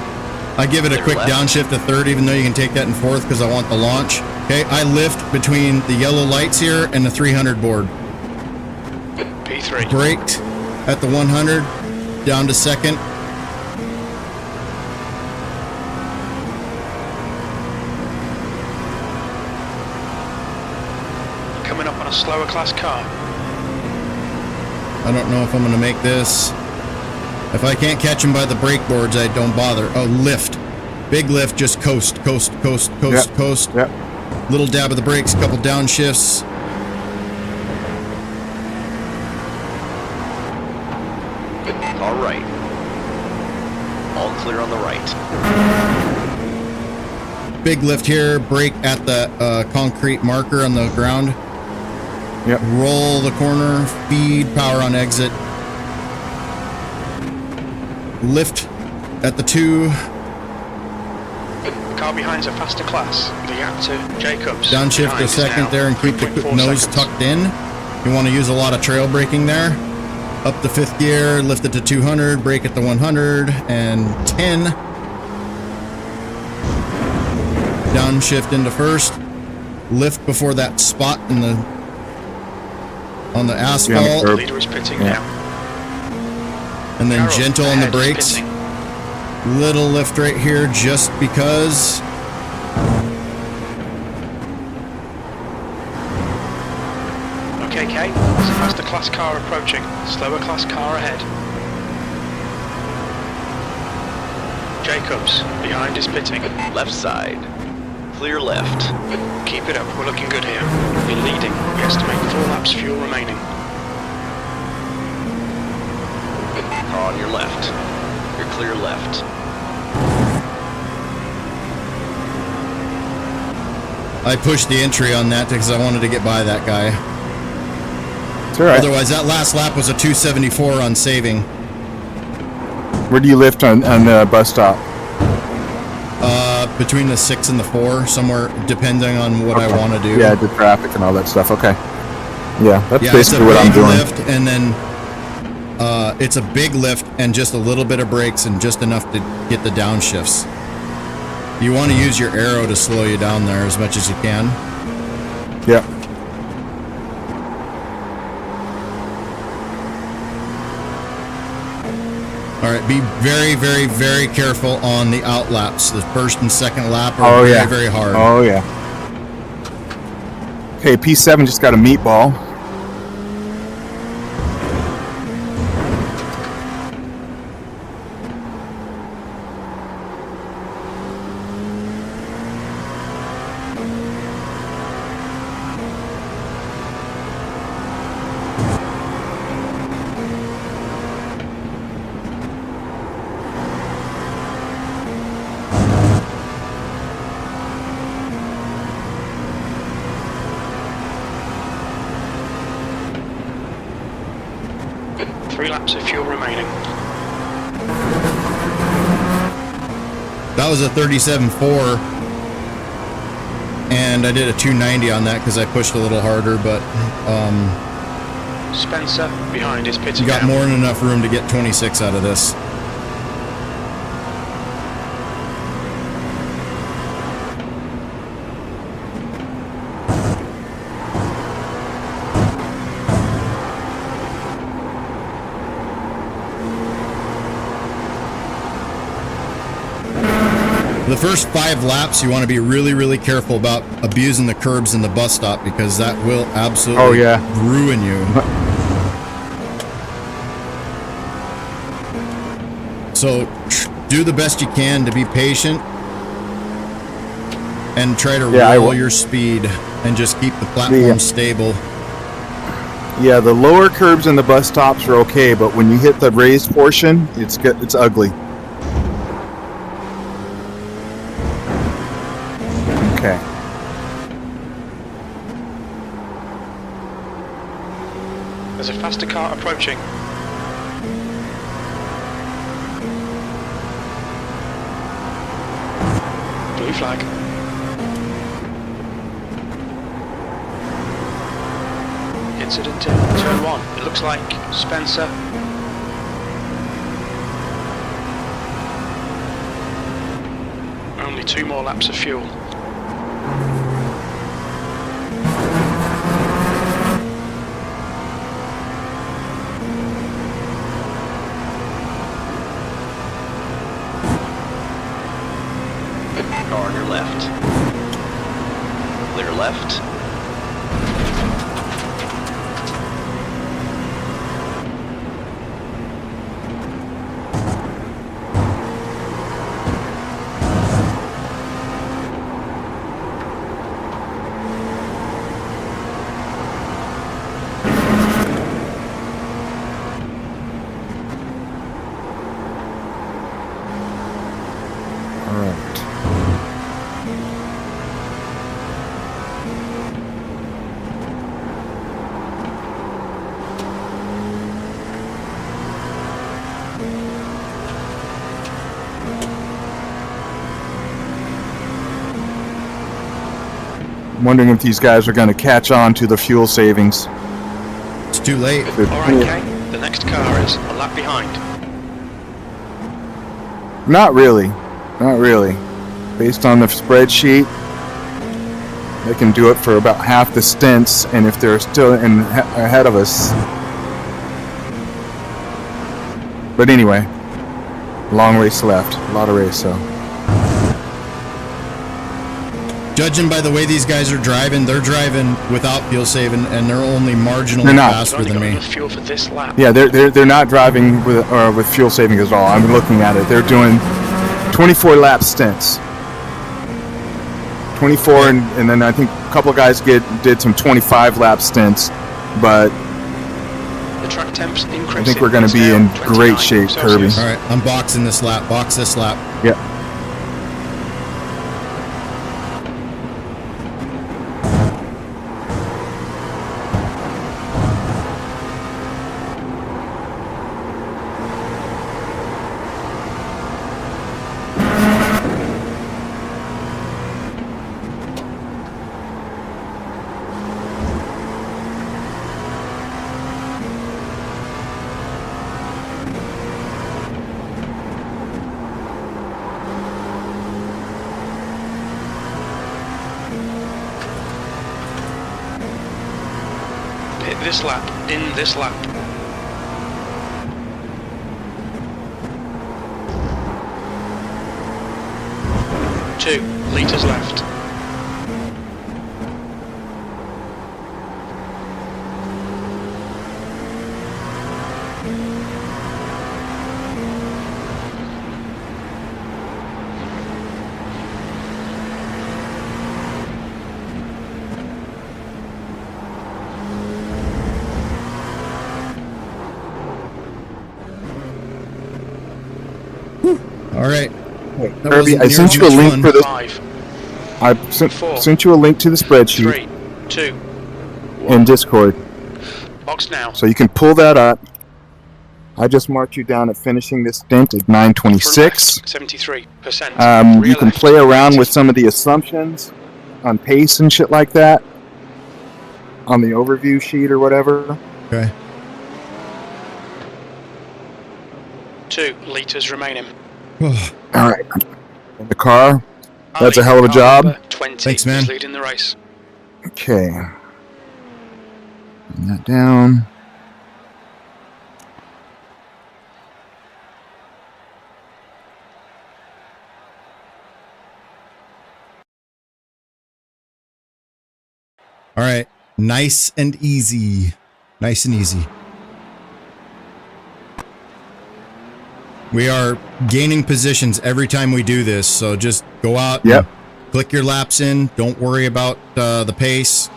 I give it a quick downshift to third, even though you can take that in fourth because I want the launch. Okay, I lift between the yellow lights here and the 300 board. P3. Braked at the 100, down to second. Coming up on a slower class car. I don't know if I'm going to make this. If I can't catch him by the brake boards, I don't bother. Oh, lift. Big lift, just coast. Yep. Yep. Little dab of the brakes, couple downshifts. Car right. All clear on the right. Big lift here, brake at the concrete marker on the ground. Yep. Roll the corner, feed, power on exit. Lift at the 2. The car behind's a faster class. The gap to Jacobs. Downshift behind a is second now there and keep the 3.4 nose seconds. tucked in. You want to use a lot of trail braking there. Up the 5th gear, lift it to 200, brake at the 110. Downshift into first. Lift before that spot in the on the asphalt. The leader is pitting now. And then Carroll gentle on the ahead is brakes. pitting. Little lift right here just because. Okay, Kay. There's a faster class car approaching. Slower class car ahead. Jacobs behind is pitting. Left side. clear left. Keep it up, we're looking good here. You're leading. We estimate 4 laps fuel remaining. Car on your left. You're clear left. I pushed the entry on that because I wanted to get by that guy. It's all right. Otherwise, that last lap was a 274 on saving. Where do you lift on the bus stop? Between the 6 and the 4, somewhere, depending on what I want to do. Yeah, the traffic and all that stuff. Okay. Yeah, that's Yeah, basically what I'm it's a doing. big lift, and then it's a big lift and just a little bit of brakes and just enough to get the downshifts. You want to use your arrow to slow you down there as much as you can. Yeah. All right, be very, very, very careful on the out laps. The first and second lap are very, very hard. Oh, yeah. Okay, P7 just got a meatball. Three laps of fuel remaining. That was a 37.4, and I did a 290 on that because I pushed a little harder, but Spencer behind is pitting you got out. more than enough room to get 26 out of this. The first 5 laps, you want to be really, really careful about abusing the curbs in the bus stop because that will absolutely ruin you. So do the best you can to be patient and try to roll your speed and just keep the platform stable. Yeah, the lower curbs in the bus stops are okay, but when you hit the raised portion, it's ugly. Okay. There's a faster car approaching. Blue flag. Incident in turn 1. It looks like Spencer. Only 2 more laps of fuel. Car on your left. Clear left. All right. I'm wondering if these guys are going to catch on to the fuel savings. It's too late. Alright, Kay. The next car is a lap behind. Not really. Not really. Based on the spreadsheet, they can do it for about half the stints, and if they're still ahead of us. But anyway, long race left. A lot of race, so. Judging by the way these guys are driving, they're driving without fuel saving, and they're only marginally They're not. faster Only than got me. enough fuel for this lap. Yeah, they're not driving with fuel saving at all. I'm looking at it. They're doing 24 lap stints. 24, and then I think a couple of guys did some 25 lap stints, but The track temp's increasing. I think we're going to be in great shape, Kirby. All right, I'm boxing this lap. Box this lap. Yep. Hit this lap, in this lap. 2 litres left. All right. Kirby, I sent you a link for this. 5, I sent you a link to the spreadsheet 3, 2, in Discord, box now. so you can pull that up. I just marked you down at finishing this stint at 9:26. 73%. You can play around with some of the assumptions on pace and shit like that on the overview sheet or whatever. Okay. 2 litres remaining. All right, in the car. That's a hell of a job. 20 Thanks, man. is leading the race. Okay. Bring that down. All right. Nice and easy. Nice and easy. We are gaining positions every time we do this, so just go out. Yep. And click your laps in. Don't worry about the pace.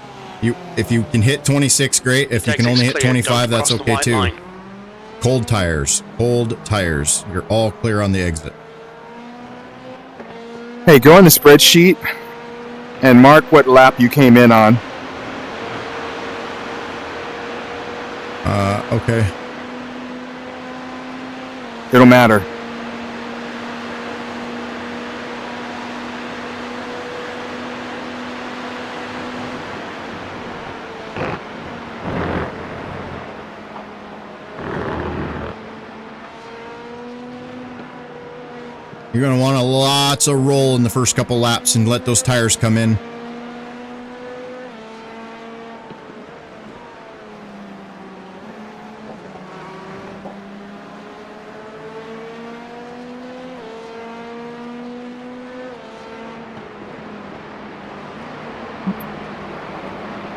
If you can hit 26, great. If you can only hit 25, that's okay too. Cold tires. Cold tires. You're all clear on the exit. Hey, go in the spreadsheet and mark what lap you came in on. Okay. It'll matter. You're going to want lots of roll in the first couple laps and let those tires come in.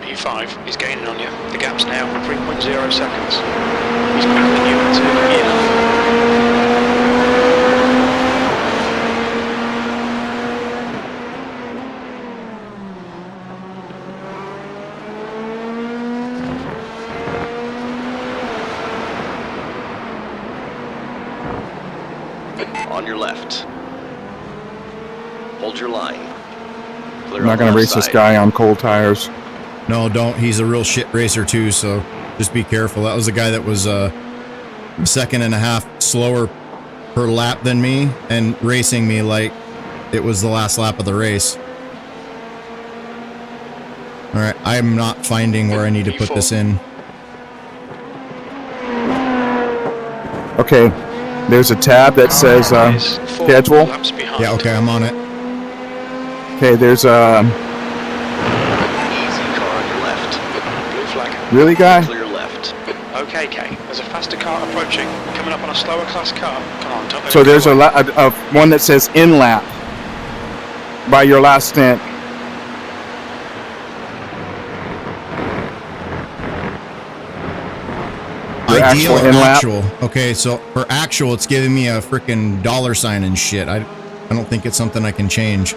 P5 is gaining on you. The gap's now 3.0 seconds. He's battling you into On your left. Hold your line. Clear I'm not going to race this guy on cold tires. No, don't. He's a real shit racer too, so just be careful. That was a guy that was a second and a half slower per lap than me and racing me like it was the last lap of the race. All right, I'm not finding where I need to put this in. Okay, there's a tab that says schedule. Yeah, okay, I'm on it. Okay, there's Easy car on your left. blue flag. really, guy? Clear left. Okay, Kay. There's a faster car approaching. Coming up on a slower class car. Come on, don't let So it go there's away. a one that says in lap by your last stint. Your Ideal actual or in-lap? actual? Okay, so for actual, it's giving me a freaking $ sign and shit. I don't think it's something I can change.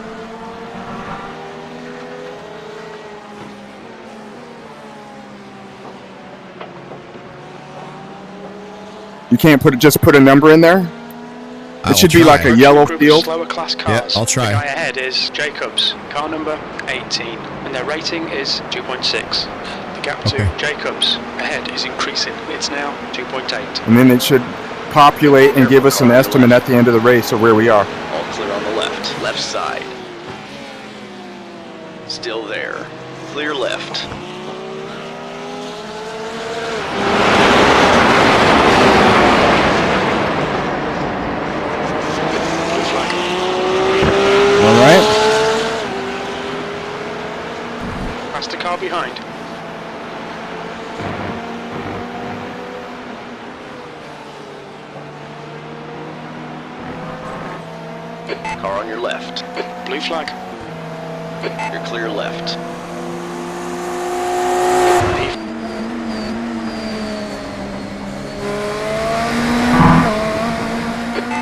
You can't just put a number in there? It should be like a yellow field. Slower class cars. Yeah, I'll try. The guy ahead is Jacobs, car number 18, and their rating is 2.6. The gap to Jacobs ahead is increasing. It's now 2.8. And then it should populate and give us an estimate at the end of the race of where we are. All clear on the left side. Still there. Clear left. All right. Past the car behind. Car on your left. Blue flag. You're clear left.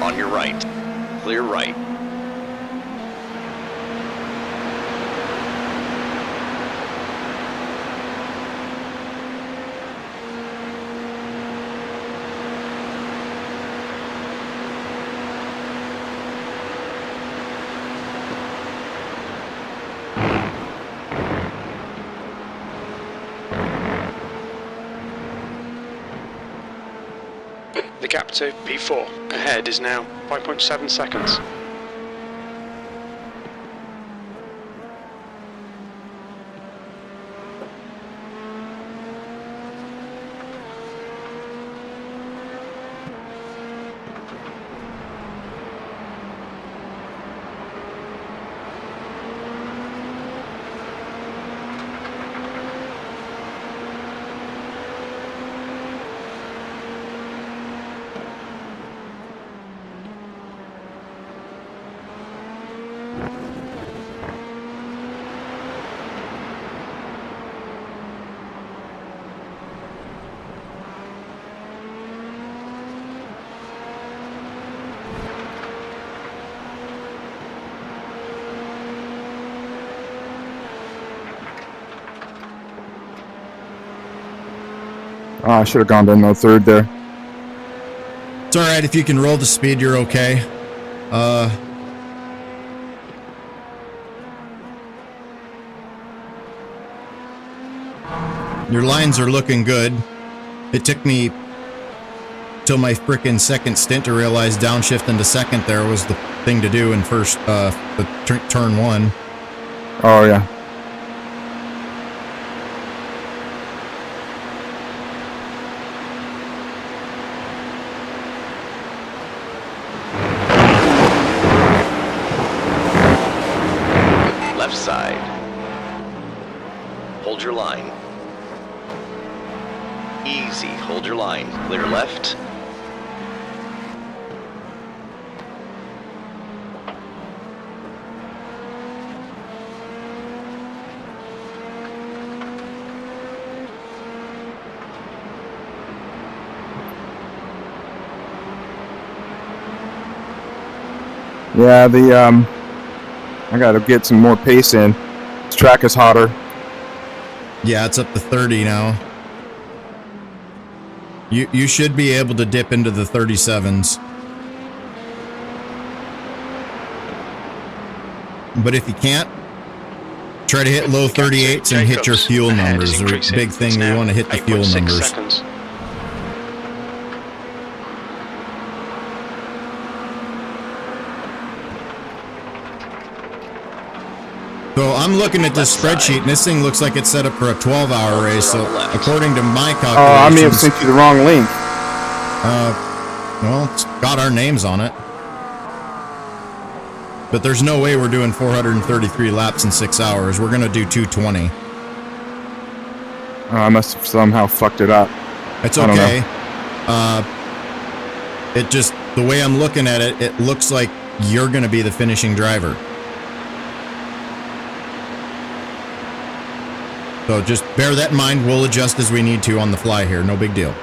On your right. Clear right. The gap to P4 ahead is now 5.7 seconds. Oh, I should have gone to no third there. It's all right if you can roll the speed. You're okay. Your lines are looking good. It took me till my frickin' second stint to realize downshift into second there was the thing to do in first, turn one. Oh, yeah. Left side. Hold your line. Easy, hold your line. Clear left. Yeah, I gotta get some more pace in. This track is hotter. Yeah, it's up to 30 now. You should be able to dip into the 37s. But if you can't, try to hit low 38s and hit your fuel numbers. The big thing, you want to hit the fuel numbers. Seconds. So I'm looking at this spreadsheet, and this thing looks like it's set up for a 12-hour race. So according to my calculations, Oh, I may have sent you the wrong link. Well, it's got our names on it. But there's no way we're doing 433 laps in 6 hours. We're gonna do 220. Oh, I must have somehow fucked it up. It's I don't okay. It just, the way I'm looking at it, it looks like you're gonna be the finishing driver. So just bear that in mind. We'll adjust as we need to on the fly here. No big deal.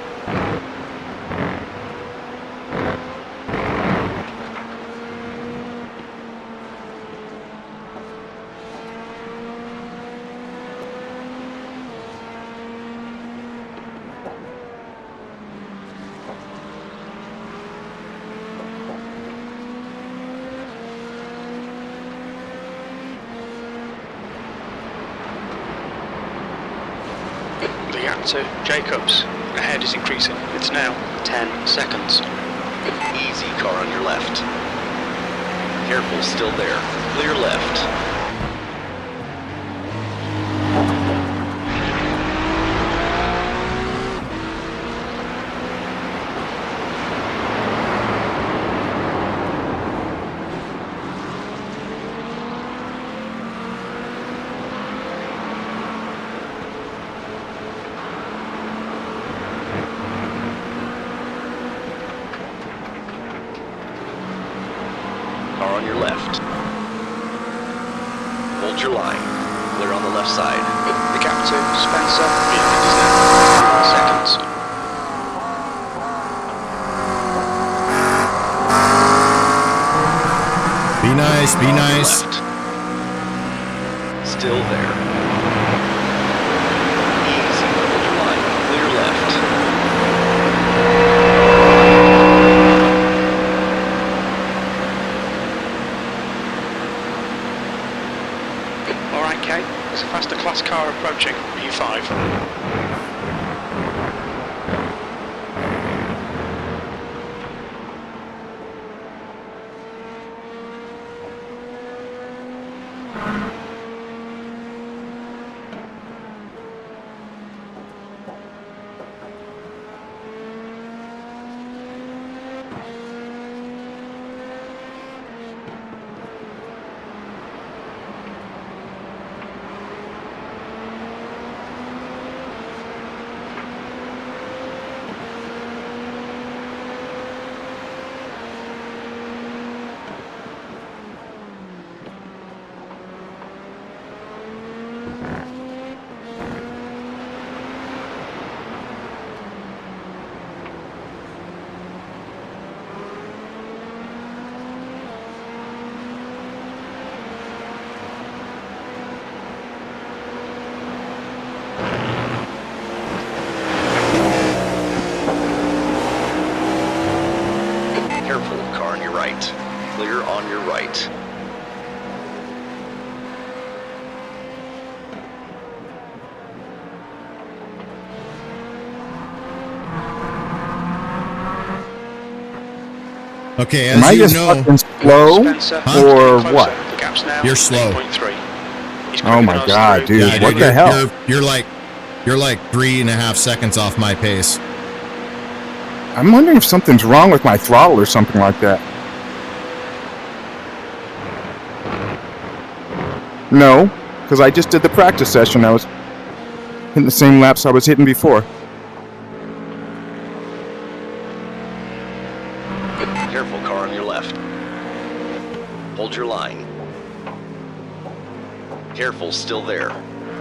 The gap to Jacobs ahead is increasing. It's now 10 seconds. Easy, car on your left. Careful, still there. Clear left. Car on your left. Hold your line. Clear on the left side. The gap to Spencer is now 10 seconds. Be nice, be nice. Left. Still there. Easy, hold your line. Clear left. Alright, Kate, there's a faster class car approaching. P5. Careful, car on your right. Clear on your right. Okay, Am as I you just know, fucking slow Spencer, or closer. what? The gap's now You're slow. 8.3. He's Oh quicker my than us God, through. dude. yeah, What dude, the hell? You're like 3.5 seconds off my pace. I'm wondering if something's wrong with my throttle or something like that. No, because I just did the practice session. I was hitting the same laps I was hitting before. Careful, car on your left. Hold your line. Careful, still there.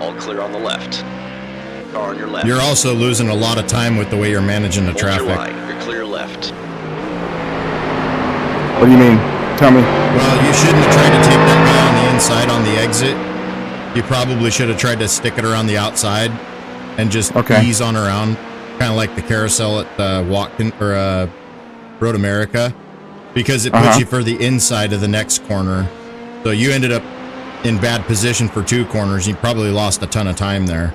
All clear on the left. Car on your left. You're also losing a lot of time with the way you're managing the Hold your traffic. line. You're clear left. What do you mean? Tell me. Well, you shouldn't have tried to take that guy on the inside on the exit. You probably should have tried to stick it around the outside and just ease on around, kind of like the carousel at Watkins or Road America, because it puts you for the inside of the next corner. So you ended up in bad position for 2 corners. You probably lost a ton of time there.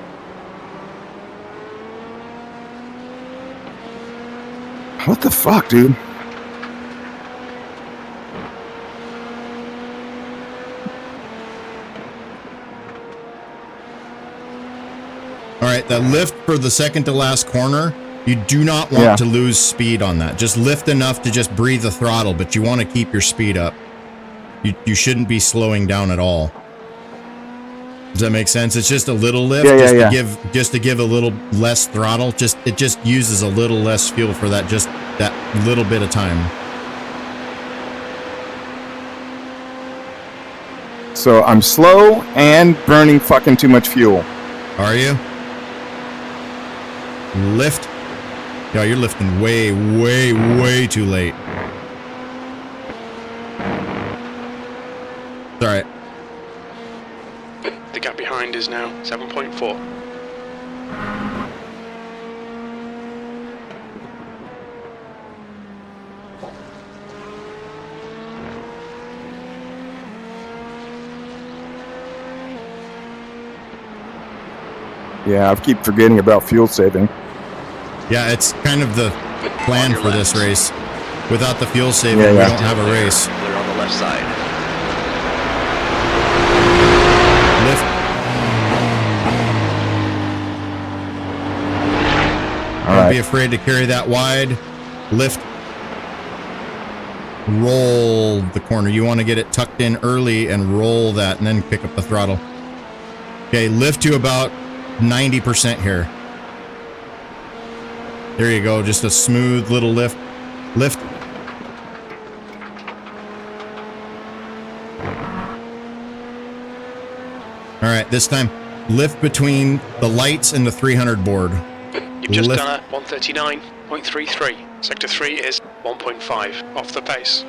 What the fuck, dude? All right, that lift for the second to last corner, you do not want to lose speed on that. Just lift enough to just breathe the throttle, but you want to keep your speed up. You shouldn't be slowing down at all. Does that make sense? It's just a little lift, just to give a little less throttle. It just uses a little less fuel for that little bit of time. So I'm slow and burning fucking too much fuel. Are you? Lift. Yeah, you're lifting way, way, way too late. It's all right. The gap behind is now 7.4. Yeah, I keep forgetting about fuel saving. Yeah, it's kind of the plan for this race. Without the fuel saving, Yeah, we yeah. don't have a race. Clear on the left side. Lift. All Don't right. be afraid to carry that wide. Lift. Roll the corner. You want to get it tucked in early and roll that and then pick up the throttle. Okay, lift to about 90% here. There you go. Just a smooth little lift. Lift. All right, this time, lift between the lights and the 300 board. You've just done a 139.33. Sector 3 is 1.5 off the pace.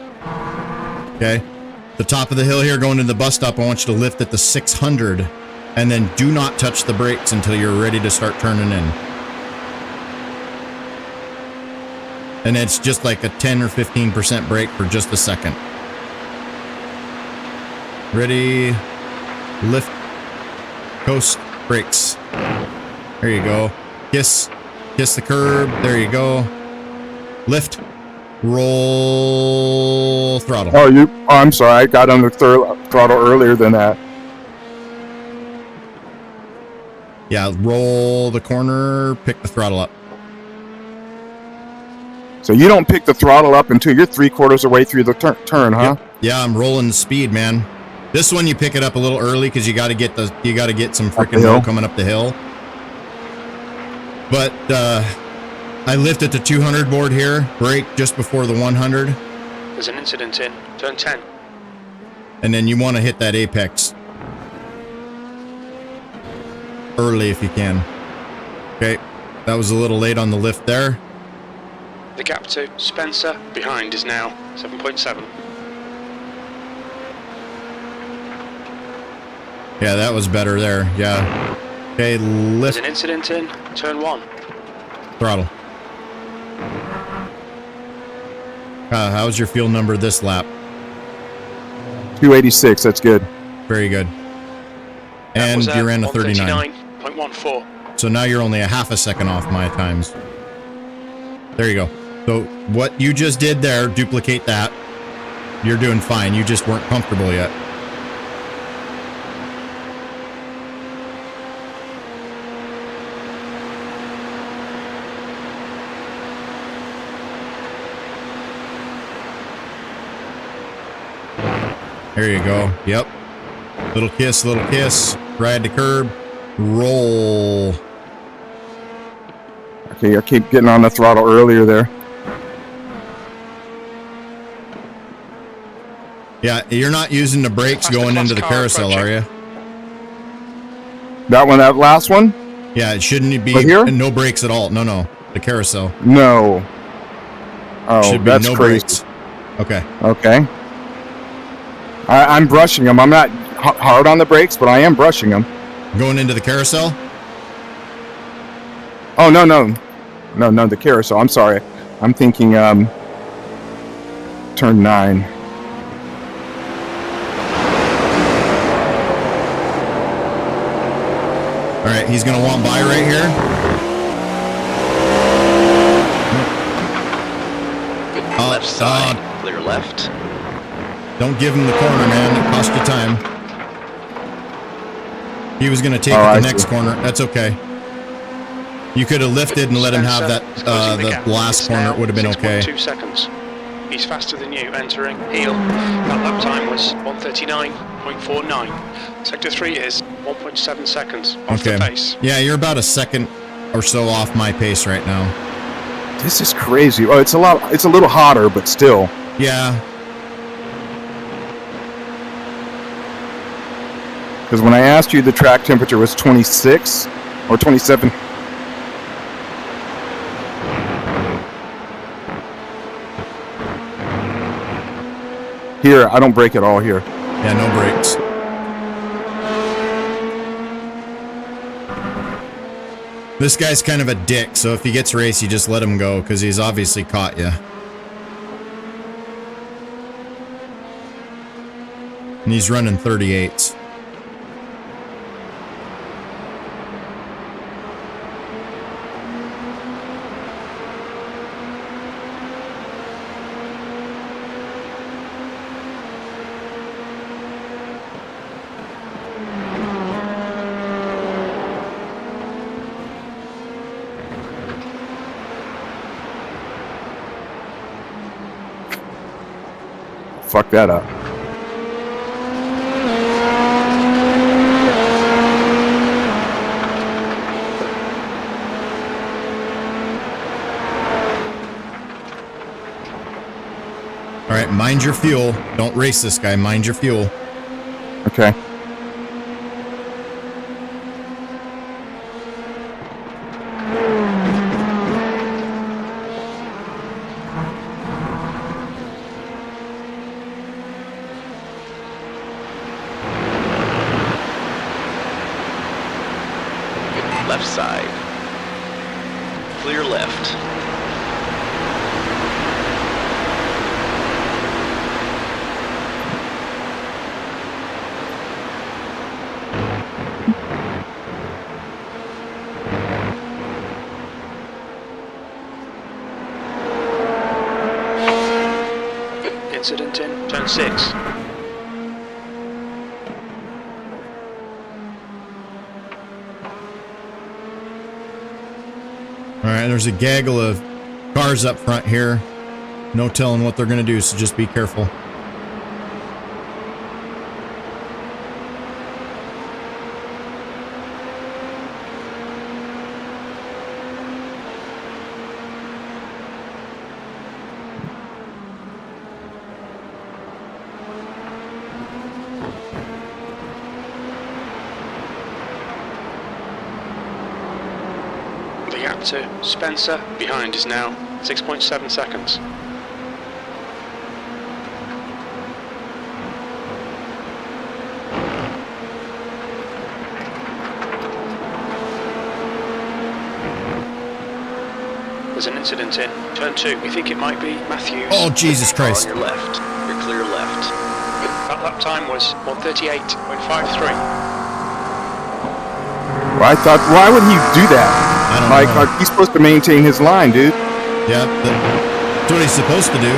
Okay. The top of the hill here going to the bus stop, I want you to lift at the 600 and then do not touch the brakes until you're ready to start turning in. And it's just like a 10 or 15% brake for just a second. Ready, lift, coast, brakes. There you go. Kiss the curb. There you go. Lift, roll, throttle. Oh, I'm sorry. I got on the throttle earlier than that. Yeah, roll the corner, pick the throttle up. So you don't pick the throttle up until you're 3/4 of the way through the turn, huh? Yep. Yeah, I'm rolling the speed, man. This one you pick it up a little early because you got to get some freaking roll coming up the hill. But I lift at the 200 board here, brake just before the 100. There's an incident in turn 10. And then you want to hit that apex early if you can. Okay, that was a little late on the lift there. The gap to Spencer behind is now 7.7. Yeah, that was better there. Yeah. Okay, There's lift. an incident in turn 1. Throttle. How's your fuel number this lap? 286. That's good. Very good. That And was, you ran a 39. 139.14. So now you're only a half a second off my times. There you go. So what you just did there, duplicate that. You're doing fine. You just weren't comfortable yet. There you go. Yep. Little kiss, ride the curb, roll. Okay, I keep getting on the throttle earlier there. Yeah, you're not using the brakes going into the carousel, are you? That last one? Yeah, it shouldn't be here? No brakes at all. No, the carousel. No. Oh, Should be that's no crazy. brakes. Okay. Okay. I'm brushing them. I'm not hard on the brakes, but I am brushing them. Going into the carousel? Oh, no, the carousel. I'm sorry. I'm thinking turn 9. All right, he's going to want by right here. Left side. Clear left. Don't give him the corner, man. It cost you time. He was going to take the next corner. That's okay. You could have lifted and let him have that the last corner. It would have been okay. 2 seconds. He's faster than you entering heel. That lap time was 139.49. Sector 3 is 1.7 seconds off the pace. Yeah, you're about a second or so off my pace right now. This is crazy. Oh, it's a little hotter, but still. Yeah. Because when I asked you, the track temperature was 26 or 27. Here, I don't brake at all here. Yeah, no brakes. This guy's kind of a dick, so if he gets raced, you just let him go, because he's obviously caught you. And he's running 38s. fucked that up. All right, mind your fuel. Don't race this guy. Mind your fuel. Okay. Left side. Clear left. Incident in turn 6. All right, there's a gaggle of cars up front here. No telling what they're going to do, so just be careful. The gap to Spencer behind is now 6.7 seconds. There's an incident in turn 2. We think it might be Matthews. Oh, Jesus Christ. On your left. You're clear left. That lap time was 1:38.53. Well, I thought, why would he do that? I don't Like, know. he's supposed to maintain his line, dude. Yeah, that's what he's supposed to do.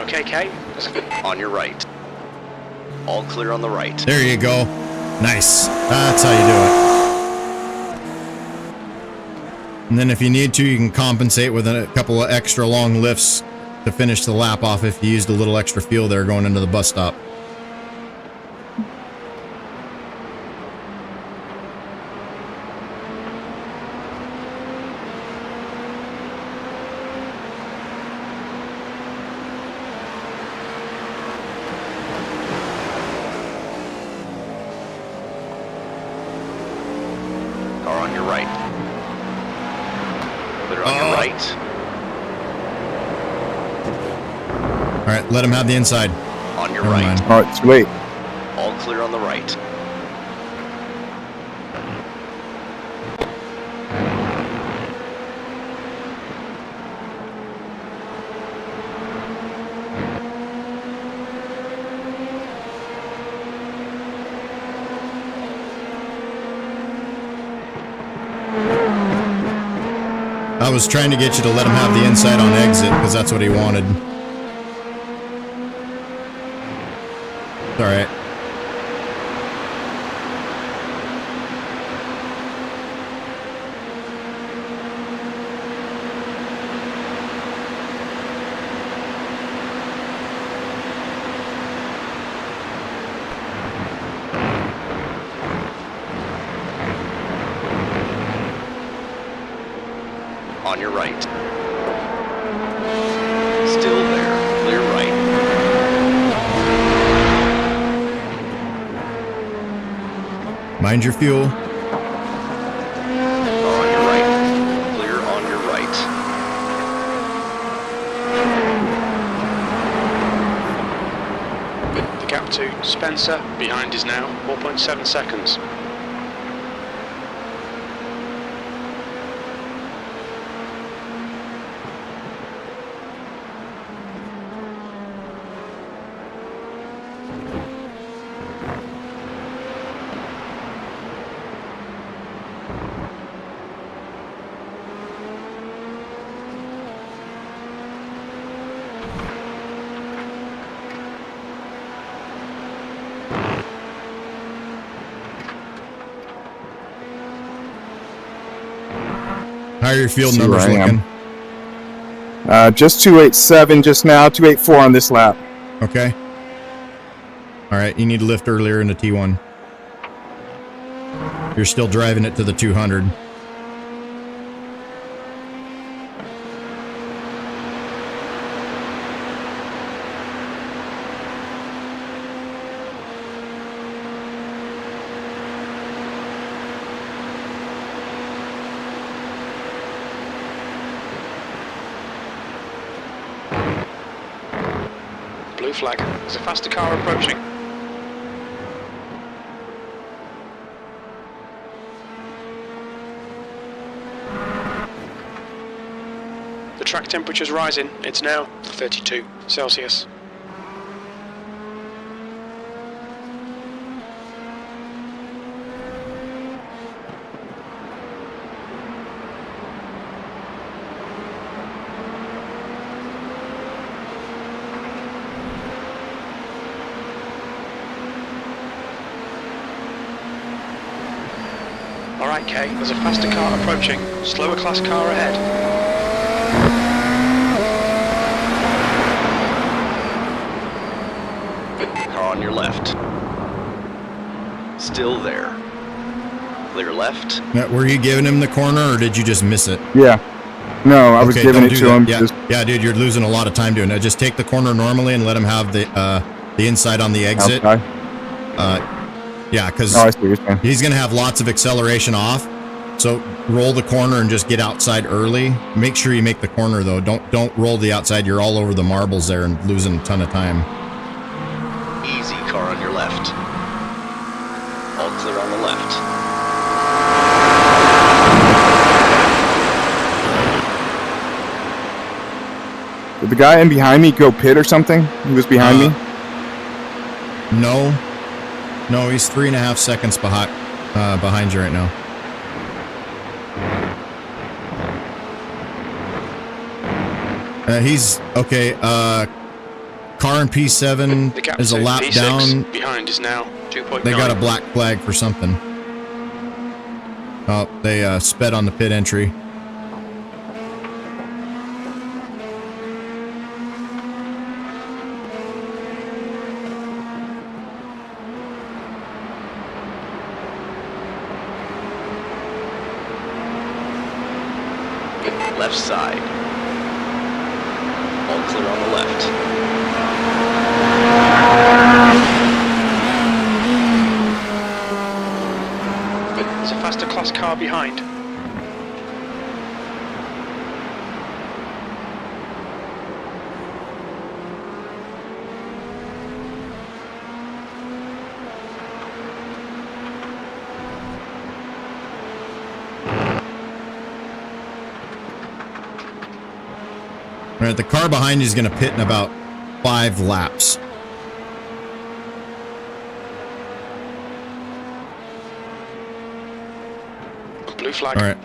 Okay, Kay. On your right. All clear on the right. There you go. Nice. That's how you do it. And then if you need to, you can compensate with a couple of extra long lifts to finish the lap off if you used a little extra fuel there going into the bus stop. Car on your right. Clear on your right. All right, let him have the inside. On your Never right. mind. Oh, it's late. All clear on the right. I was trying to get you to let him have the inside on exit because that's what he wanted. It's all right. On your right. Still there. Clear right. Mind your fuel. Car on your right. Clear on your right. The gap to Spencer behind is now 4.7 seconds. How are your field See numbers where I looking? Just 287 just now, 284 on this lap. Okay. All right, you need to lift earlier into T1. You're still driving it to the 200. Blue flag. There's a faster car approaching. The track temperature's rising. It's now 32 Celsius. Alright, Kay, there's a faster car approaching. Slower class car ahead. Car on your left. Still there. Clear left. Now, were you giving him the corner, or did you just miss it? Yeah. No, I was Okay, giving don't it do to that. him. Yeah, yeah, dude, you're losing a lot of time doing that. Just take the corner normally and let him have the inside on the exit. Okay. Yeah, because Oh, I see what you're saying. he's going to have lots of acceleration off. So roll the corner and just get outside early. Make sure you make the corner though. Don't roll the outside. You're all over the marbles there and losing a ton of time. Easy, car on your left. All clear on the left. Did the guy in behind me go pit or something? He was behind me? No, he's 3.5 seconds behind you right now. He's okay. Car in P7 The gap is a to lap P6 down. behind is now 2.9. They got a black flag for something. Oh, they sped on the pit entry. Left side. All clear on the left. There's a faster class car behind. All right, the car behind you is going to pit in about 5 laps. Blue flag. All right,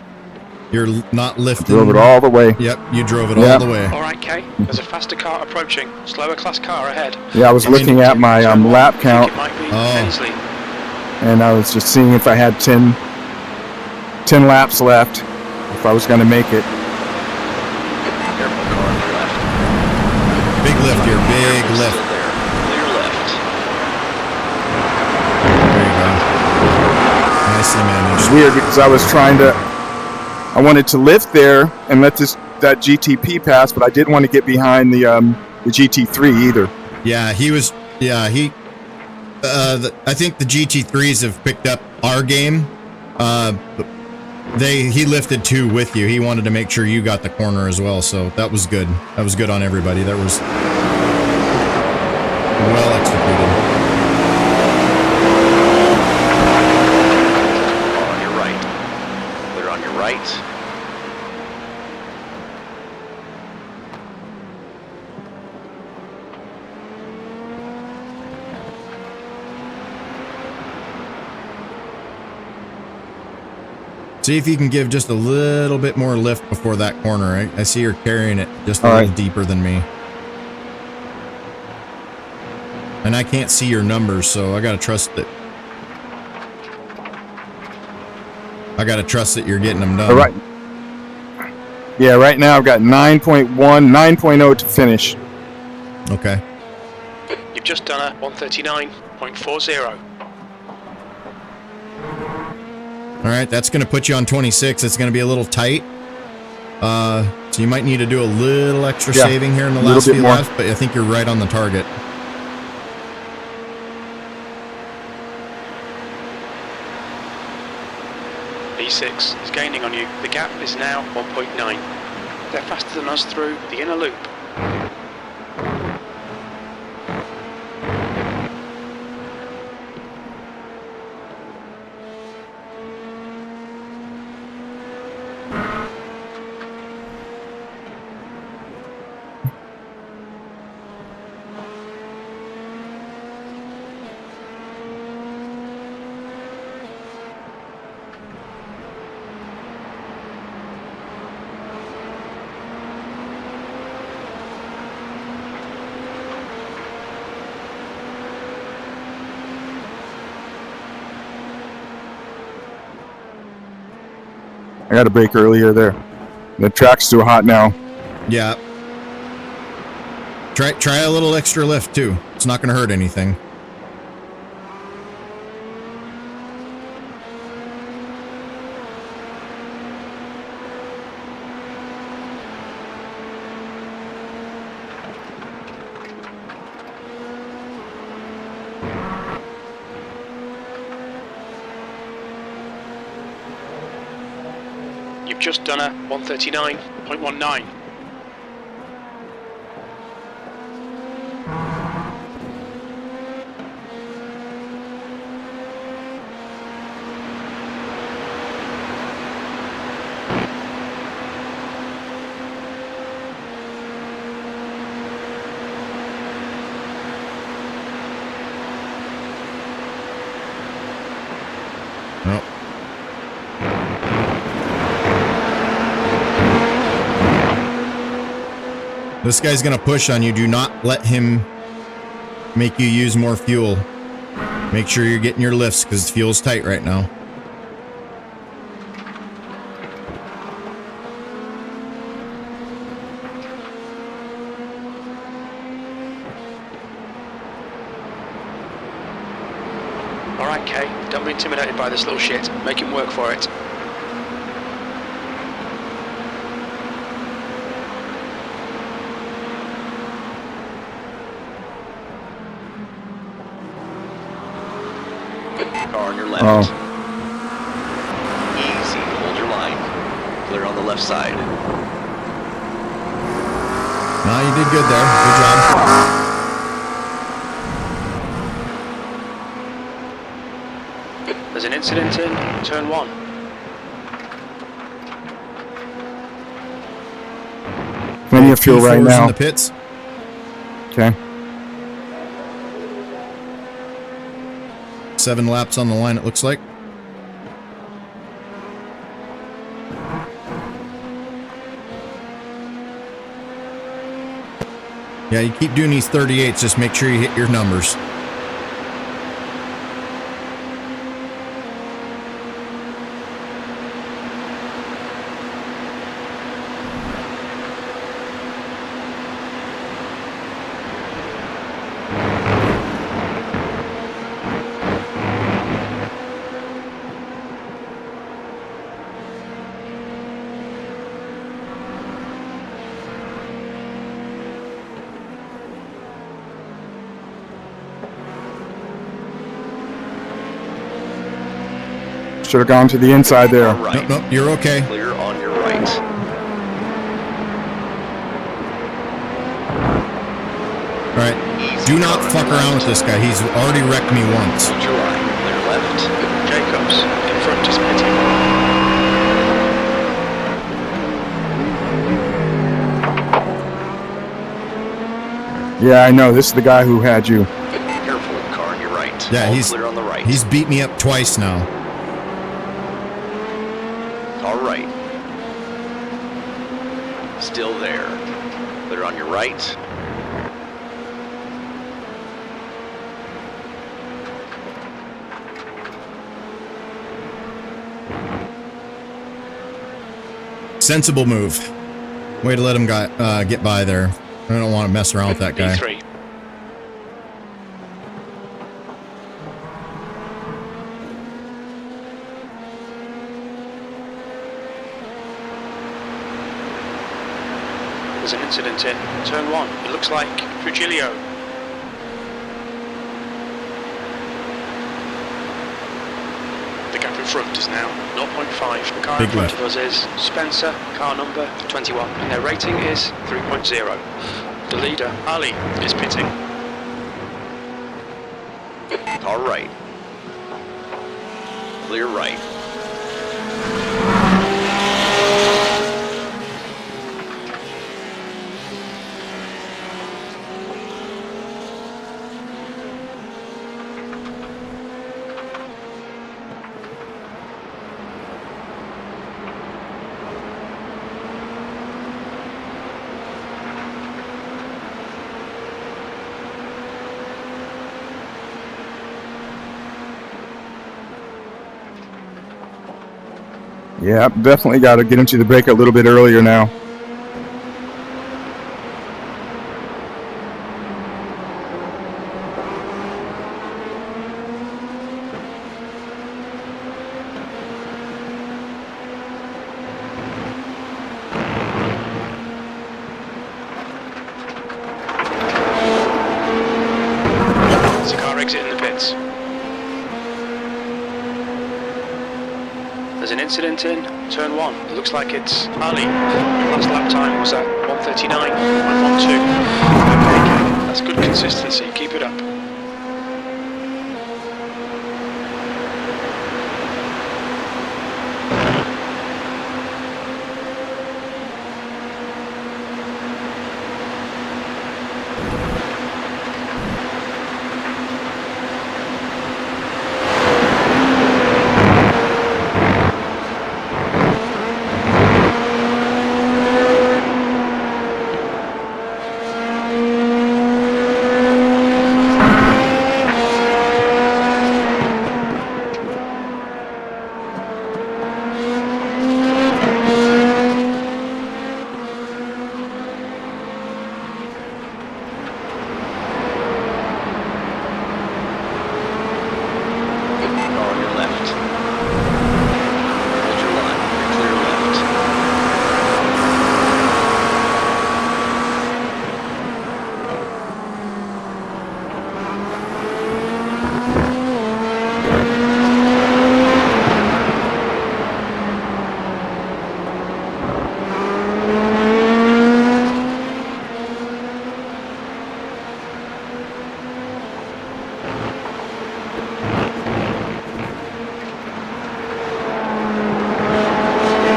you're not lifting. Drove it all the way. Yep, you drove it Yeah. all the way. Alright, Kay, there's a faster car approaching. Slower class car ahead. Yeah, I was looking at my lap count, It might be Oh. Hensley. and I was just seeing if I had 10 laps left, if I was going to make it. Careful, car on your left. Big lift here, big Still lift. there. Clear left. There you go. Nicely It's managed. weird because I wanted to lift there and let that GTP pass, but I didn't want to get behind the GT3 either. Yeah, he was. Yeah, he. I think the GT3s have picked up our game. He lifted 2 with you. He wanted to make sure you got the corner as well, so that was good. That was good on everybody. That was well executed. Car on your right. Clear on your right. See if you can give just a little bit more lift before that corner. I see you're carrying it just a All little right. deeper than me. And I can't see your numbers, so I gotta trust that. I gotta trust that you're getting them done. All right. Yeah, right now I've got 9.1, 9.0 to finish. Okay. You've just done a 139.40. All right, that's going to put you on 26. It's going to be a little tight. So you might need to do a little extra saving here in the last few laps, but I think you're right on the target. B6 is gaining on you. The gap is now 1.9. They're faster than us through the inner loop. I got a break earlier there. The track's too hot now. Yeah. Try a little extra lift too. It's not going to hurt anything. You've just done a 139.19. Nope. This guy's going to push on you. Do not let him make you use more fuel. Make sure you're getting your lifts because fuel's tight right now. Alright, Kay, don't be intimidated by this little shit. Make him work for it. Car on your left. Oh. Easy, hold your line. Clear on the left side. No, you did good there. Good job. There's an incident in turn 1. Plenty of fuel right P4's now. in the pits. Okay. 7 laps on the line, it looks like. Yeah, you keep doing these 38s, just make sure you hit your numbers. Should have gone to the inside there. Right. Nope, you're okay. Clear on your right. All right. Do not fuck around with this guy. He's already wrecked me once. Hold your line. Clear left. Jacobs, in front is pitting. Yeah, I know. This is the guy who had you. Careful, car on your right. Yeah, All he's clear on the right. He's beat me up twice now. Car right. Still there. Clear on your right. Sensible move. Way to let him get by there. I don't want to mess around with that guy. P3. There's an incident in turn 1. It looks like Trujillo. The gap in front is now 0.5. The car in front of us is Spencer, car number 21, and their rating is 3.0. The leader, Ali, is pitting. Car right. Clear right. Yeah, definitely got to get into the brake a little bit earlier now. There's a car exiting the pits. There's an incident in turn 1. It looks like it's Ali. Last lap time was at 1:39.12. Okay, that's good consistency. Keep it up.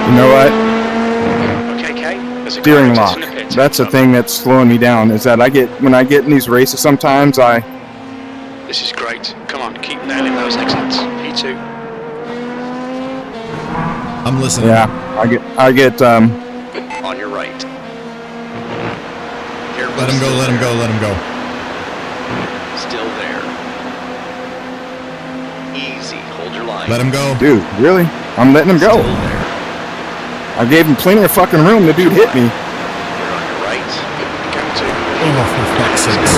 You know what? Okay, Kay. There's a Steering car lock. in the pit. That's the thing that's slowing me down. Is that when I get in these races, sometimes This is great. Come on, keep nailing those exits. P2. I'm listening. Yeah, I get On your right. Let him go, let him go, let him go. Still there. Easy. Hold your line. Let him go. dude, really? I'm letting him go. Still there. I gave him plenty of fucking room. The dude hit me. You're on your right. Go to. Oh, for fuck's sakes.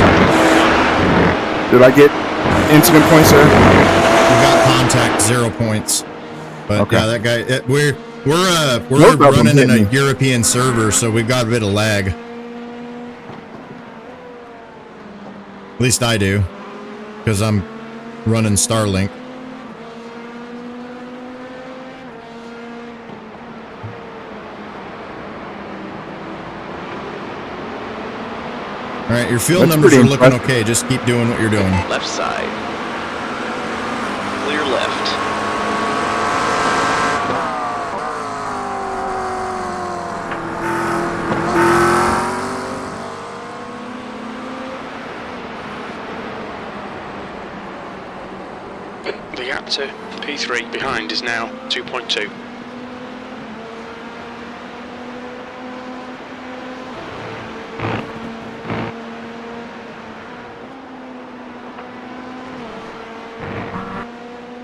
Did I get incident points there? We got contact, 0 points. But Okay. yeah, that guy. We're No problem running in a hitting me. European server, so we've got a bit of lag. At least I do, because I'm running Starlink. All right, your fuel That's numbers pretty are looking impressive. okay. Just keep doing what you're doing. Left side. Clear left. The gap to P3 behind is now 2.2.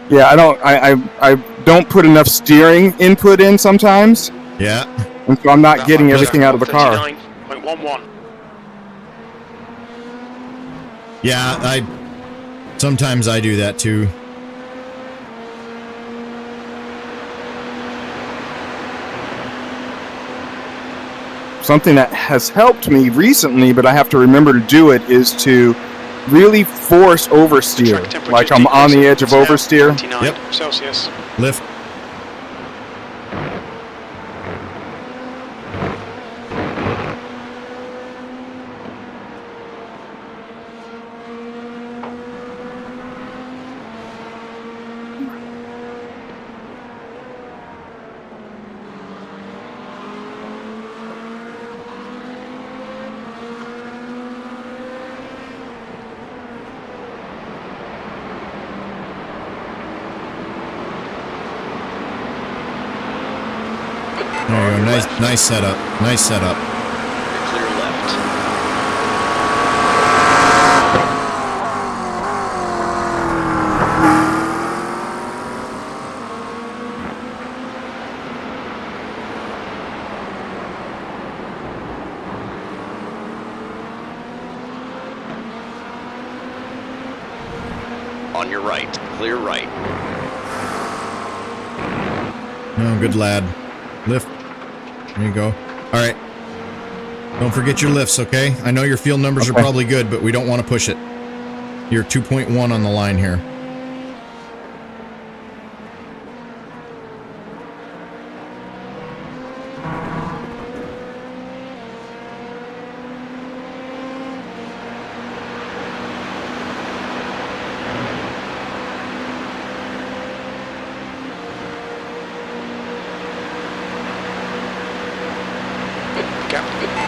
Yeah, I don't put enough steering input in sometimes. Yeah. And so I'm not That getting lap was everything at out of the car. 139.11. Yeah, sometimes I do that too. Something that has helped me recently, but I have to remember to do it, is to really force oversteer. Like I'm on the edge of oversteer. 29 Yep. Celsius. Lift. There you go. Nice setup. Nice setup. You're clear left. On your right. Clear right. No, good lad. Lift. There you go. All right. Don't forget your lifts, okay? I know your field numbers are probably good, but we don't want to push it. You're 2.1 on the line here.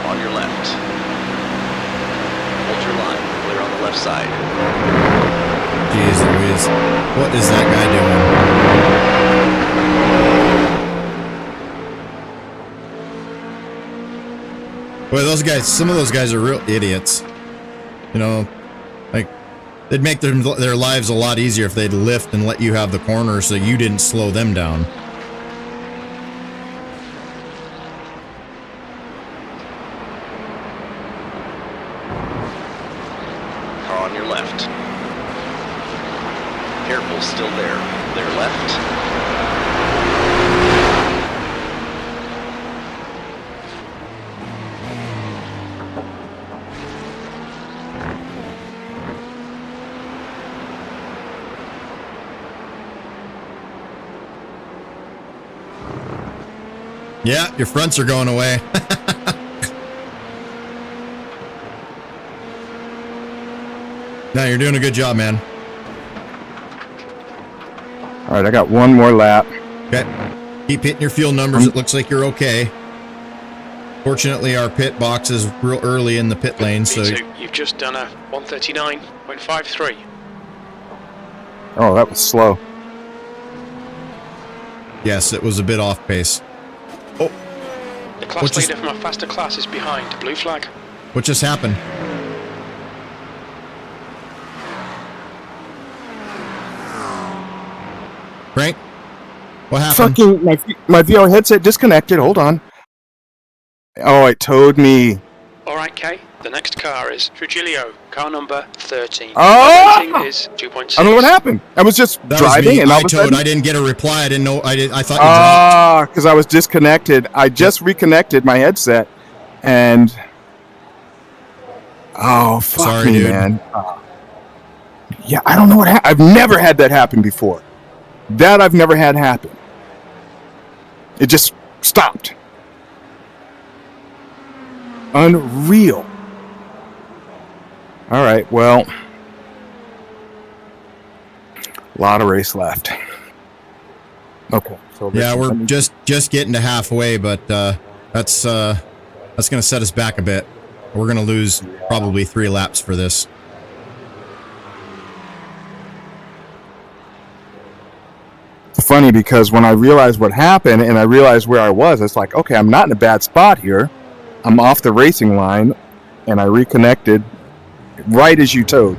On your left. Hold your line. Clear on the left side. Jeez Louise. What is that guy doing? Boy, those guys, some of those guys are real idiots. You know, like, they'd make their lives a lot easier if they'd lift and let you have the corner so you didn't slow them down. On your left. Careful, still there. Clear left. Yeah, your fronts are going away. No, you're doing a good job, man. All right, I got one more lap. Okay. Keep hitting your fuel numbers. It looks like you're okay. Fortunately, our pit box is real early in the pit lane, so... You've just done a 139.53. Oh, that was slow. Yes, it was a bit off pace. Oh, The class leader from a faster class is behind. Blue flag. what just happened? Frank? What happened? Fucking, my VR headset disconnected. Hold on. Oh, it towed me. Alright, Kay. The next car is Trujillo. Car number 13. Oh! Rating is 2.6. I don't know what happened. I was just That driving was me. and all I of a towed. sudden... I didn't get a reply. I didn't know. I thought you dropped. because I was disconnected. I just reconnected my headset, and oh, fuck Sorry, me, dude. man. Yeah, I don't know what happened. I've never had that happen before. That I've never had happen. It just stopped. Unreal. All right, well, a lot of race left. Okay. So Yeah, we're just getting to halfway, but that's going to set us back a bit. We're going to lose probably 3 laps for this. It's funny because when I realized what happened and I realized where I was, it's like, okay, I'm not in a bad spot here. I'm off the racing line, and I reconnected right as you towed.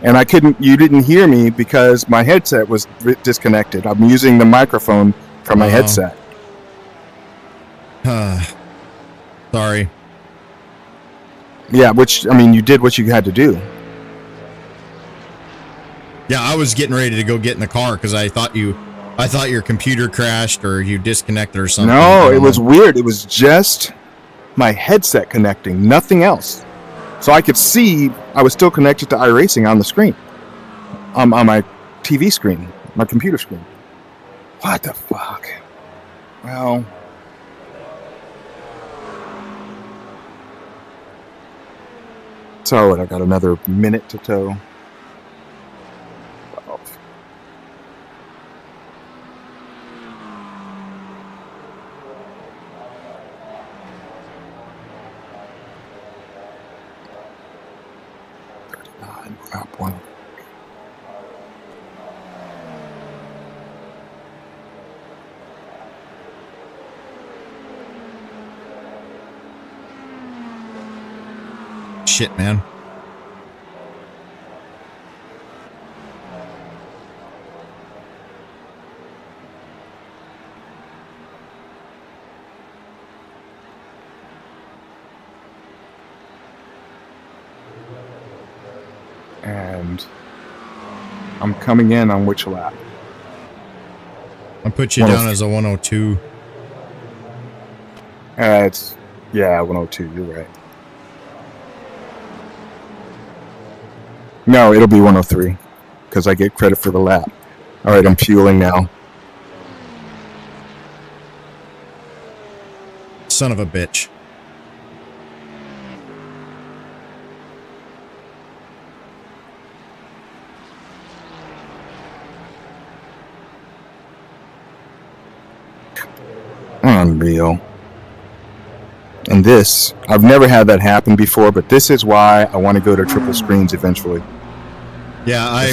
And you didn't hear me because my headset was disconnected. I'm using the microphone from my headset. Sorry. Yeah, which, I mean, you did what you had to do. Yeah, I was getting ready to go get in the car because I thought your computer crashed or you disconnected or something. No, it was weird. It was just my headset connecting, nothing else. So I could see I was still connected to iRacing on the screen, on my TV screen, my computer screen. What the fuck? Well, so I got another minute to tow. 12. Up one. Shit, man. And I'm coming in on which lap? I'll put you down as a 102. It's, yeah, 102, you're right. No, it'll be 103 because I get credit for the lap. All right, I'm fueling now. Son of a bitch. Unreal. And this, I've never had that happen before, but this is why I want to go to triple screens eventually. Yeah, I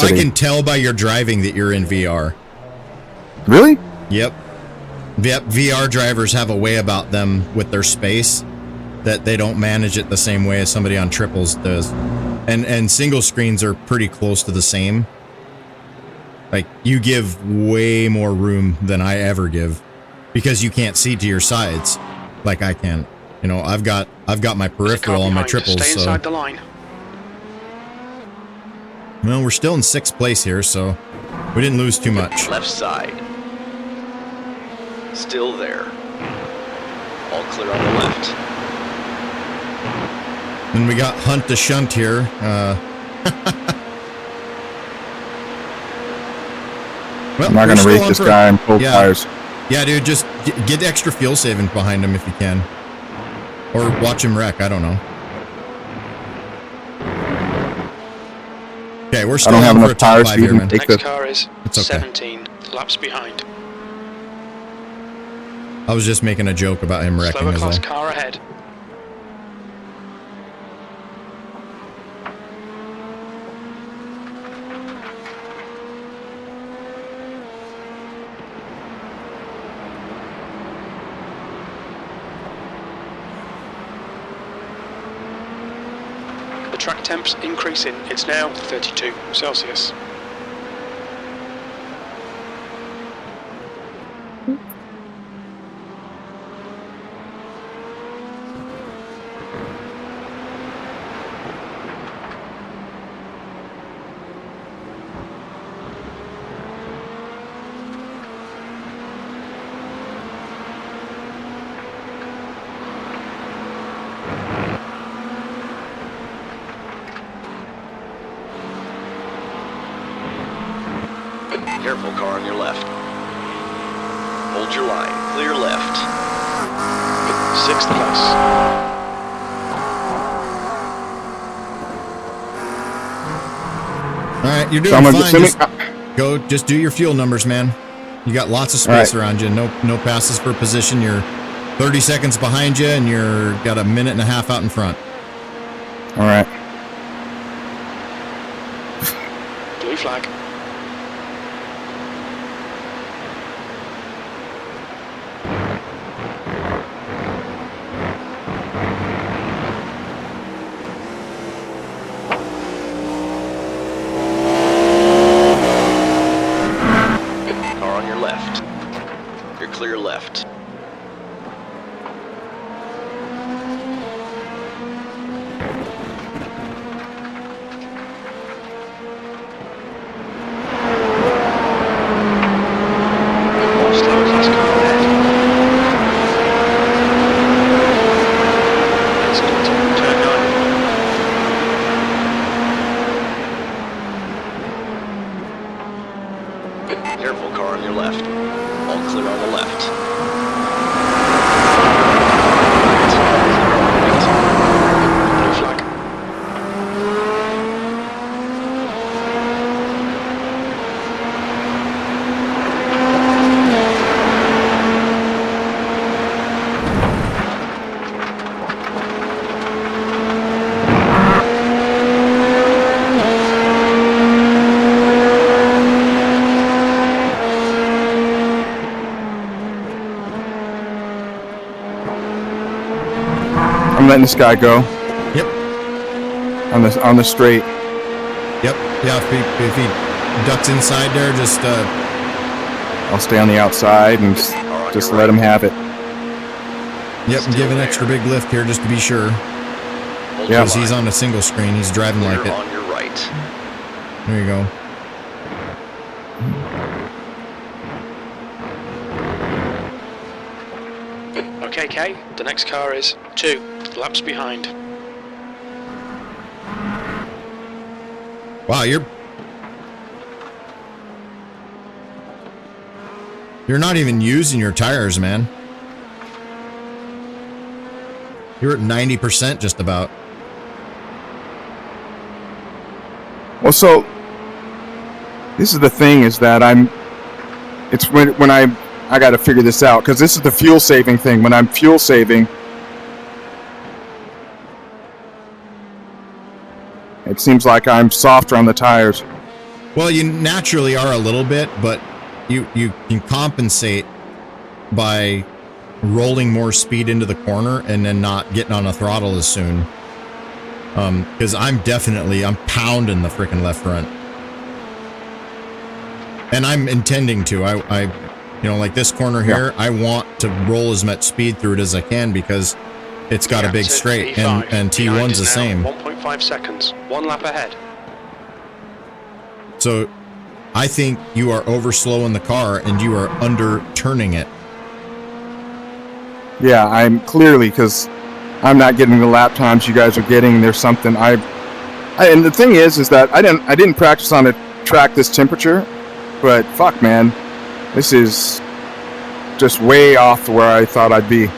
can tell by your driving that you're in VR. Really? Yep. VR drivers have a way about them with their space that they don't manage it the same way as somebody on triples does. And single screens are pretty close to the same. Like, you give way more room than I ever give because you can't see to your sides like I can. You know, I've got my peripheral on my triples. Stay inside the line. Well, we're still in 6th place here, so we didn't lose too much. Left side. Still there. All clear on the left. Then we got Hunt to Shunt here. Well, I'm not going to race this guy in full tires. Yeah, dude, just get extra fuel saving behind him if you can. Or watch him wreck, I don't know. Okay, we're still on for a top 5 here, man. Next car is okay. 17 laps behind. I was just making a joke about him wrecking Slower as well. class car ahead. The track temp's increasing. It's now 32 Celsius. Careful, car on your left. Hold your line. Clear left. 6th place. Alright, you're doing fine. Go, just do your fuel numbers, man. You got lots of space around you. No passes for position. You're 30 seconds behind you, and you're got a minute and a half out in front. All right. Blue flag. Car on your left. You're clear left. I'm letting this guy go. Yep. On the straight. Yep. Yeah. If he ducks inside there, just I'll stay on the outside and just let him have it. Yep. And give an extra big lift here just to be sure. Yeah. Because he's on a single screen. He's driving like it. On your right. There you go. Okay, Kay, the next car is 2 laps behind. Wow, you're not even using your tires, man. You're at 90% just about. Well, so this is the thing is that it's when I got to figure this out because this is the fuel saving thing. When I'm fuel saving, it seems like I'm softer on the tires. Well, you naturally are a little bit, but you can compensate by rolling more speed into the corner and then not getting on a throttle as soon. Because I'm pounding the freaking left front. And I'm intending to. I like this corner here, I want to roll as much speed through it as I can because it's got a big straight, and T1's the same. 1.5 seconds, 1 lap ahead. So I think you are over slowing the car and you are under turning it. Yeah, I'm clearly because I'm not getting the lap times you guys are getting. There's something and the thing is that I didn't practice on a track this temperature, but fuck, man, this is just way off where I thought I'd be.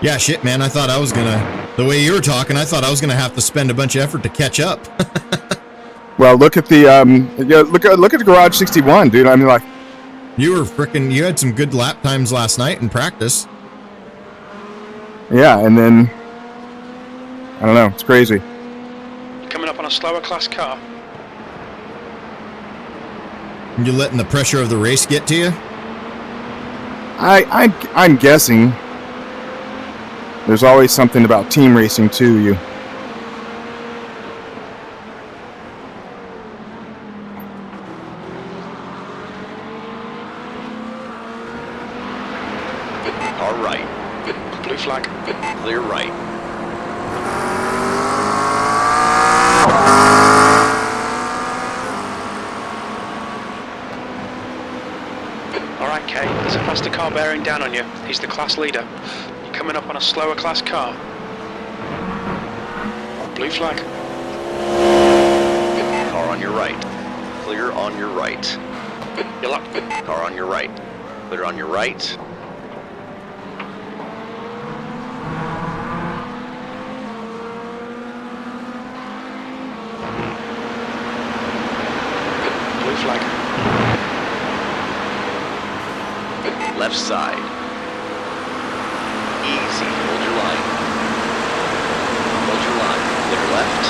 Yeah, shit, man. I thought I was the way you were talking, I thought I was gonna have to spend a bunch of effort to catch up. Well, look at the look at the Garage 61, dude. I mean, like, you had some good lap times last night in practice. Yeah, and then I don't know, it's crazy. Coming up on a slower class car. You letting the pressure of the race get to you? I'm guessing. There's always something about team racing too. You. All right. Blue flag. Clear right. Alright, Kay, there's a faster car bearing down on you. He's the class leader. You're coming up on a slower class car. Blue flag. Car on your right. Clear on your right. You're up. Car on your right. Clear on your right. Blue flag. Left side. Easy. Hold your line. Hold your line. Clear left.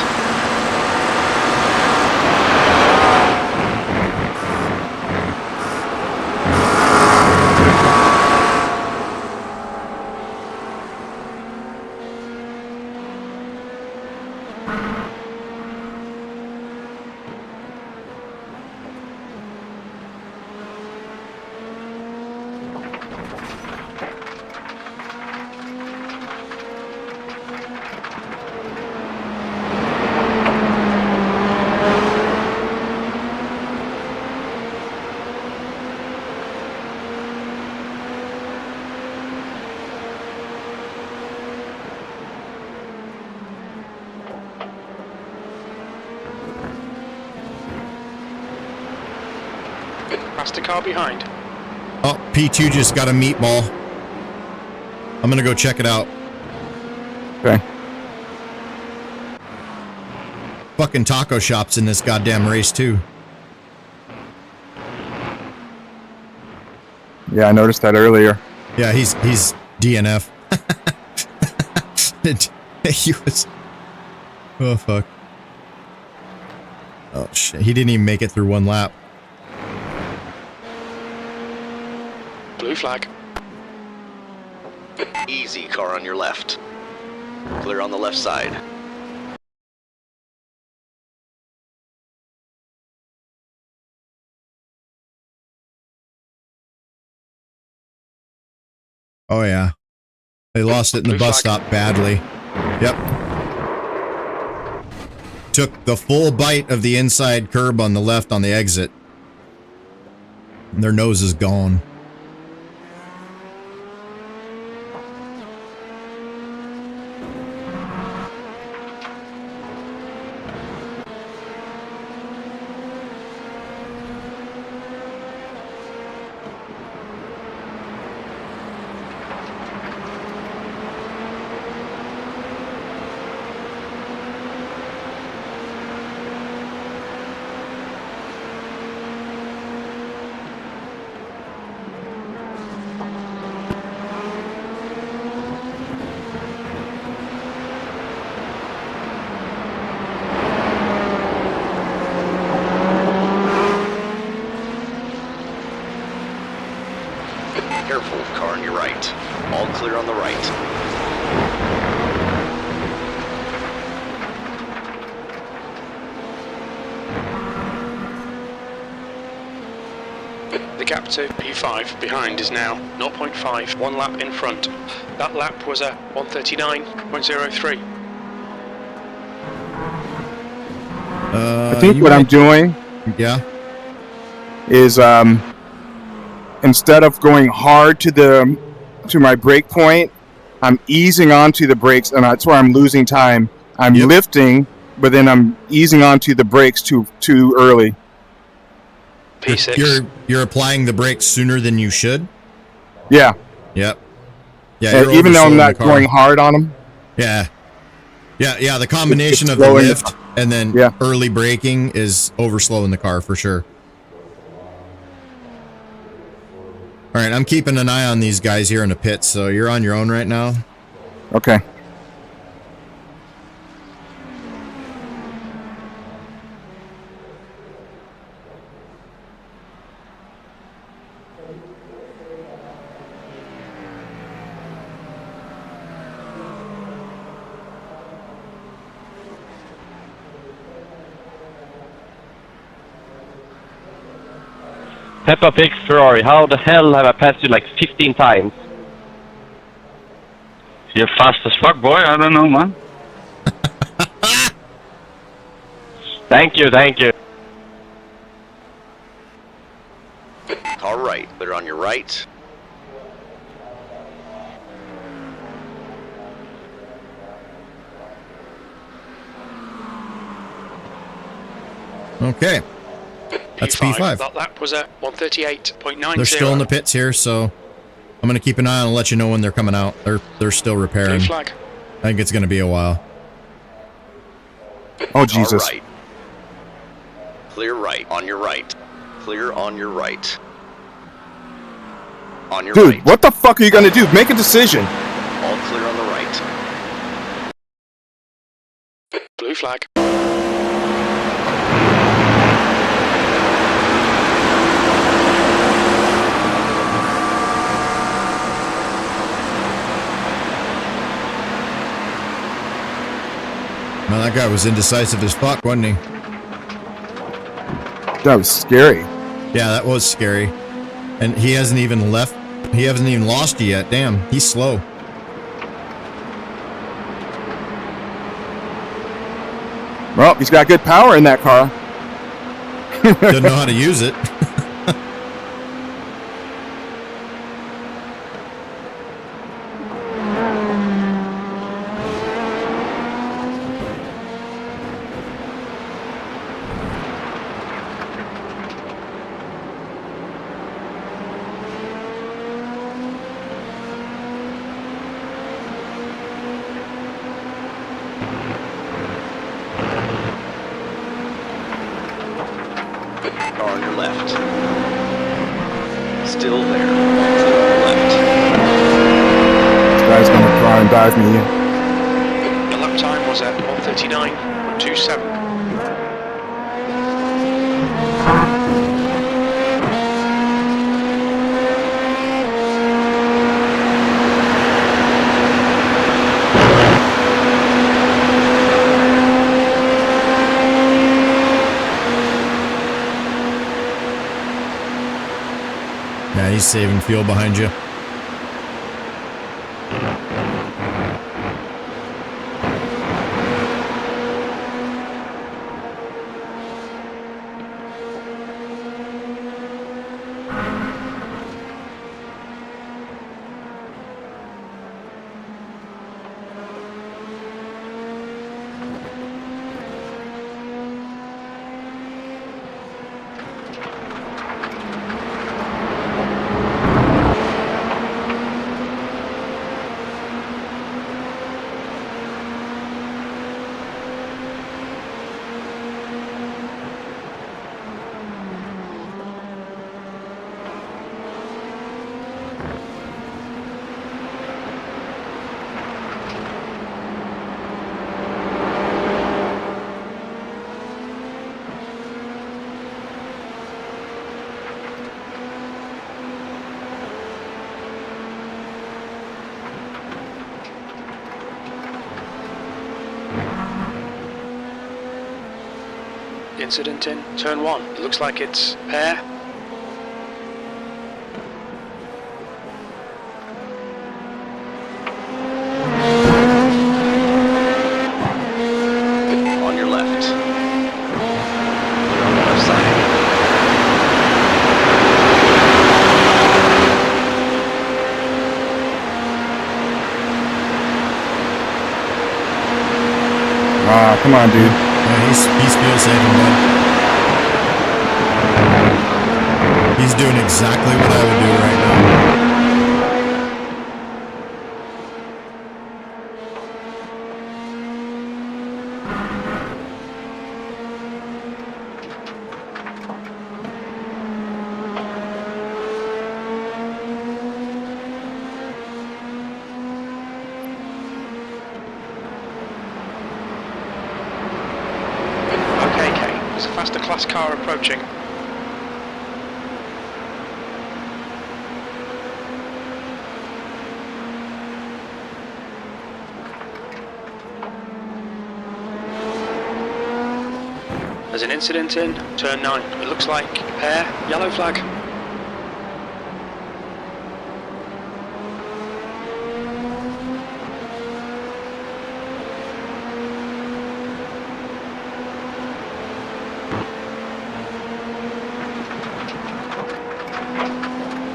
Faster car behind. Oh, P2 just got a meatball. I'm gonna go check it out. Okay. Fucking taco shops in this goddamn race too. Yeah, I noticed that earlier. Yeah, he's DNF. He was. Oh fuck. Oh shit! He didn't even make it through one lap. Blue flag. Easy, car on your left. Clear on the left side. Oh yeah. They lost it in the bus stop badly. Yep. Took the full bite of the inside curb on the left on the exit. And their nose is gone. Careful, car on your right. All clear on the right. The gap to P5 behind is now 0.5, 1 lap in front. That lap was a 139.03. I think what I'm doing is instead of going hard to my brake point, I'm easing onto the brakes, and that's where I'm losing time. I'm lifting, but then I'm easing onto the brakes too early. P6. You're applying the brakes sooner than you should. Yeah. Yep. Yeah. Even though I'm not going hard on them. Yeah. Yeah. The combination of the lift and then early braking is overslowing the car for sure. All right, I'm keeping an eye on these guys here in the pits, so you're on your own right now. Okay. Peppa Pig Ferrari, how the hell have I passed you like 15 times? You're fast as fuck, boy. I don't know, man. Thank you. Car right, clear on your right. Okay. That's P5. That lap was a 138.90. They're still in the pits here, so I'm going to keep an eye on and let you know when they're coming out. They're still repairing. Blue flag. I think it's going to be a while. Oh, Jesus. Right. Clear right, on your right. Clear on your right. On your right. Dude, what the fuck are you going to do? Make a decision. All clear on the right. Blue flag. Man, that guy was indecisive as fuck, wasn't he? That was scary. Yeah, that was scary. And he hasn't even left. He hasn't even lost you yet. Damn, he's slow. Well, he's got good power in that car. Doesn't know how to use it. Car on your left. Still there. Clear on your left. This guy's going to try and dive me in. The lap time was at 139.27. Yeah, he's saving fuel behind you. Incident in turn 1. It looks like it's pair. On your left. Clear on the left side. Ah, come on, dude. Yeah, he's fuel saving, bud. He's doing exactly what I would do right now. Okay, Kay. There's a faster class car approaching. There's an incident in turn 9. It looks like pair, yellow flag.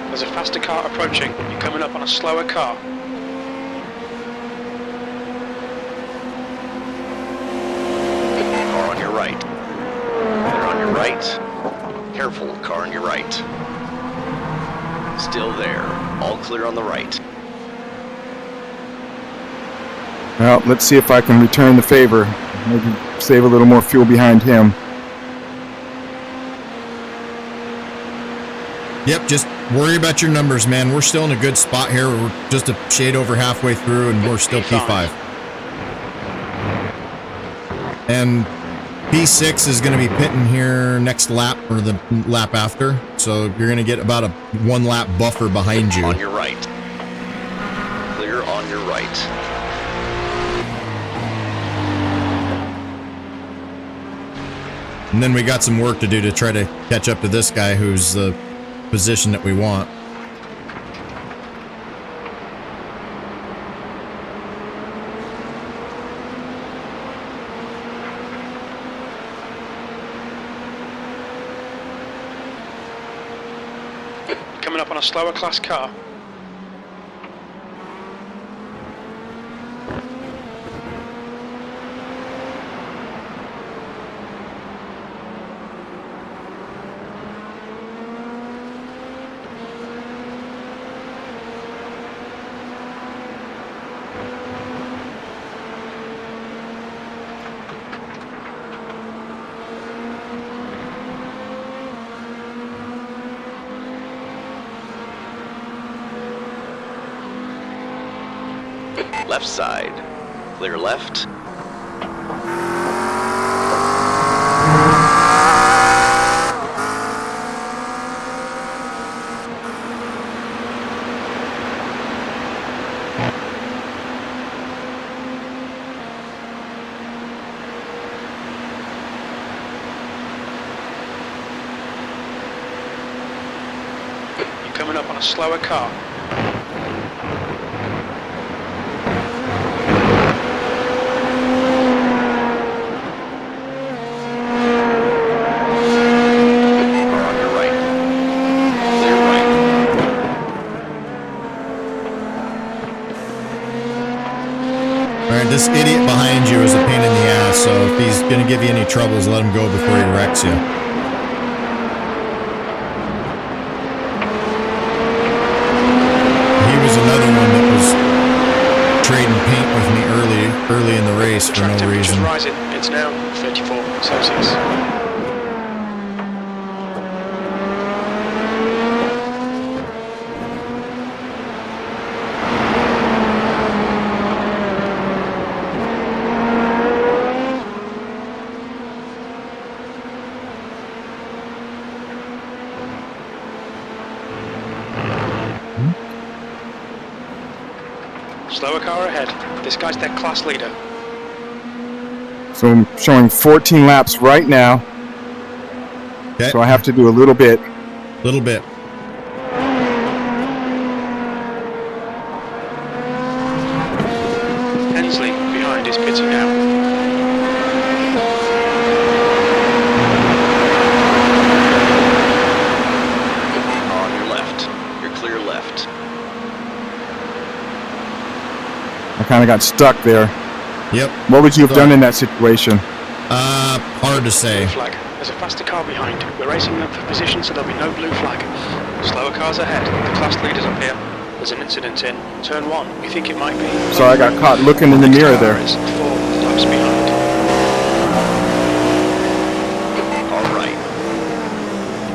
There's a faster car approaching. You're coming up on a slower car. Car on your right. Clear on your right. Careful, car on your right. Still there. All clear on the right. Well, let's see if I can return the favor. Maybe save a little more fuel behind him. Yep, just worry about your numbers, man. We're still in a good spot here. We're just a shade over halfway through, and we're still P5. And P6 is going to be pitting here next lap, or the lap after. So you're going to get about a 1 lap buffer behind you. On your right. Clear on your right. And then we got some work to do to try to catch up to this guy who's the position that we want. Coming up on a slower class car. Left side. Clear left. coming up on a slower car. Car on your right. Clear right. Alright, this idiot behind you is a pain in the ass, so if he's gonna give you any troubles, let him go before he wrecks you. He was another one that was trading paint with me early in the race for Track no temperature's reason. rising. It's now 34 Celsius. Slower car ahead. This guy's their class leader. So I'm showing 14 laps right now. Okay, So I have to do a little bit. little bit. Hensley behind is pitting out. Car on your left. You're clear left. I kind of got stuck there. Yep. What would you have done in that situation? Hard to say. Blue flag. There's a faster car behind. We're racing them for position, so there'll be no blue flag. Slower cars ahead. The class leader's up here. There's an incident in turn 1. We think it might be. So I got caught looking in the Next mirror car there. is 4 laps behind. All right.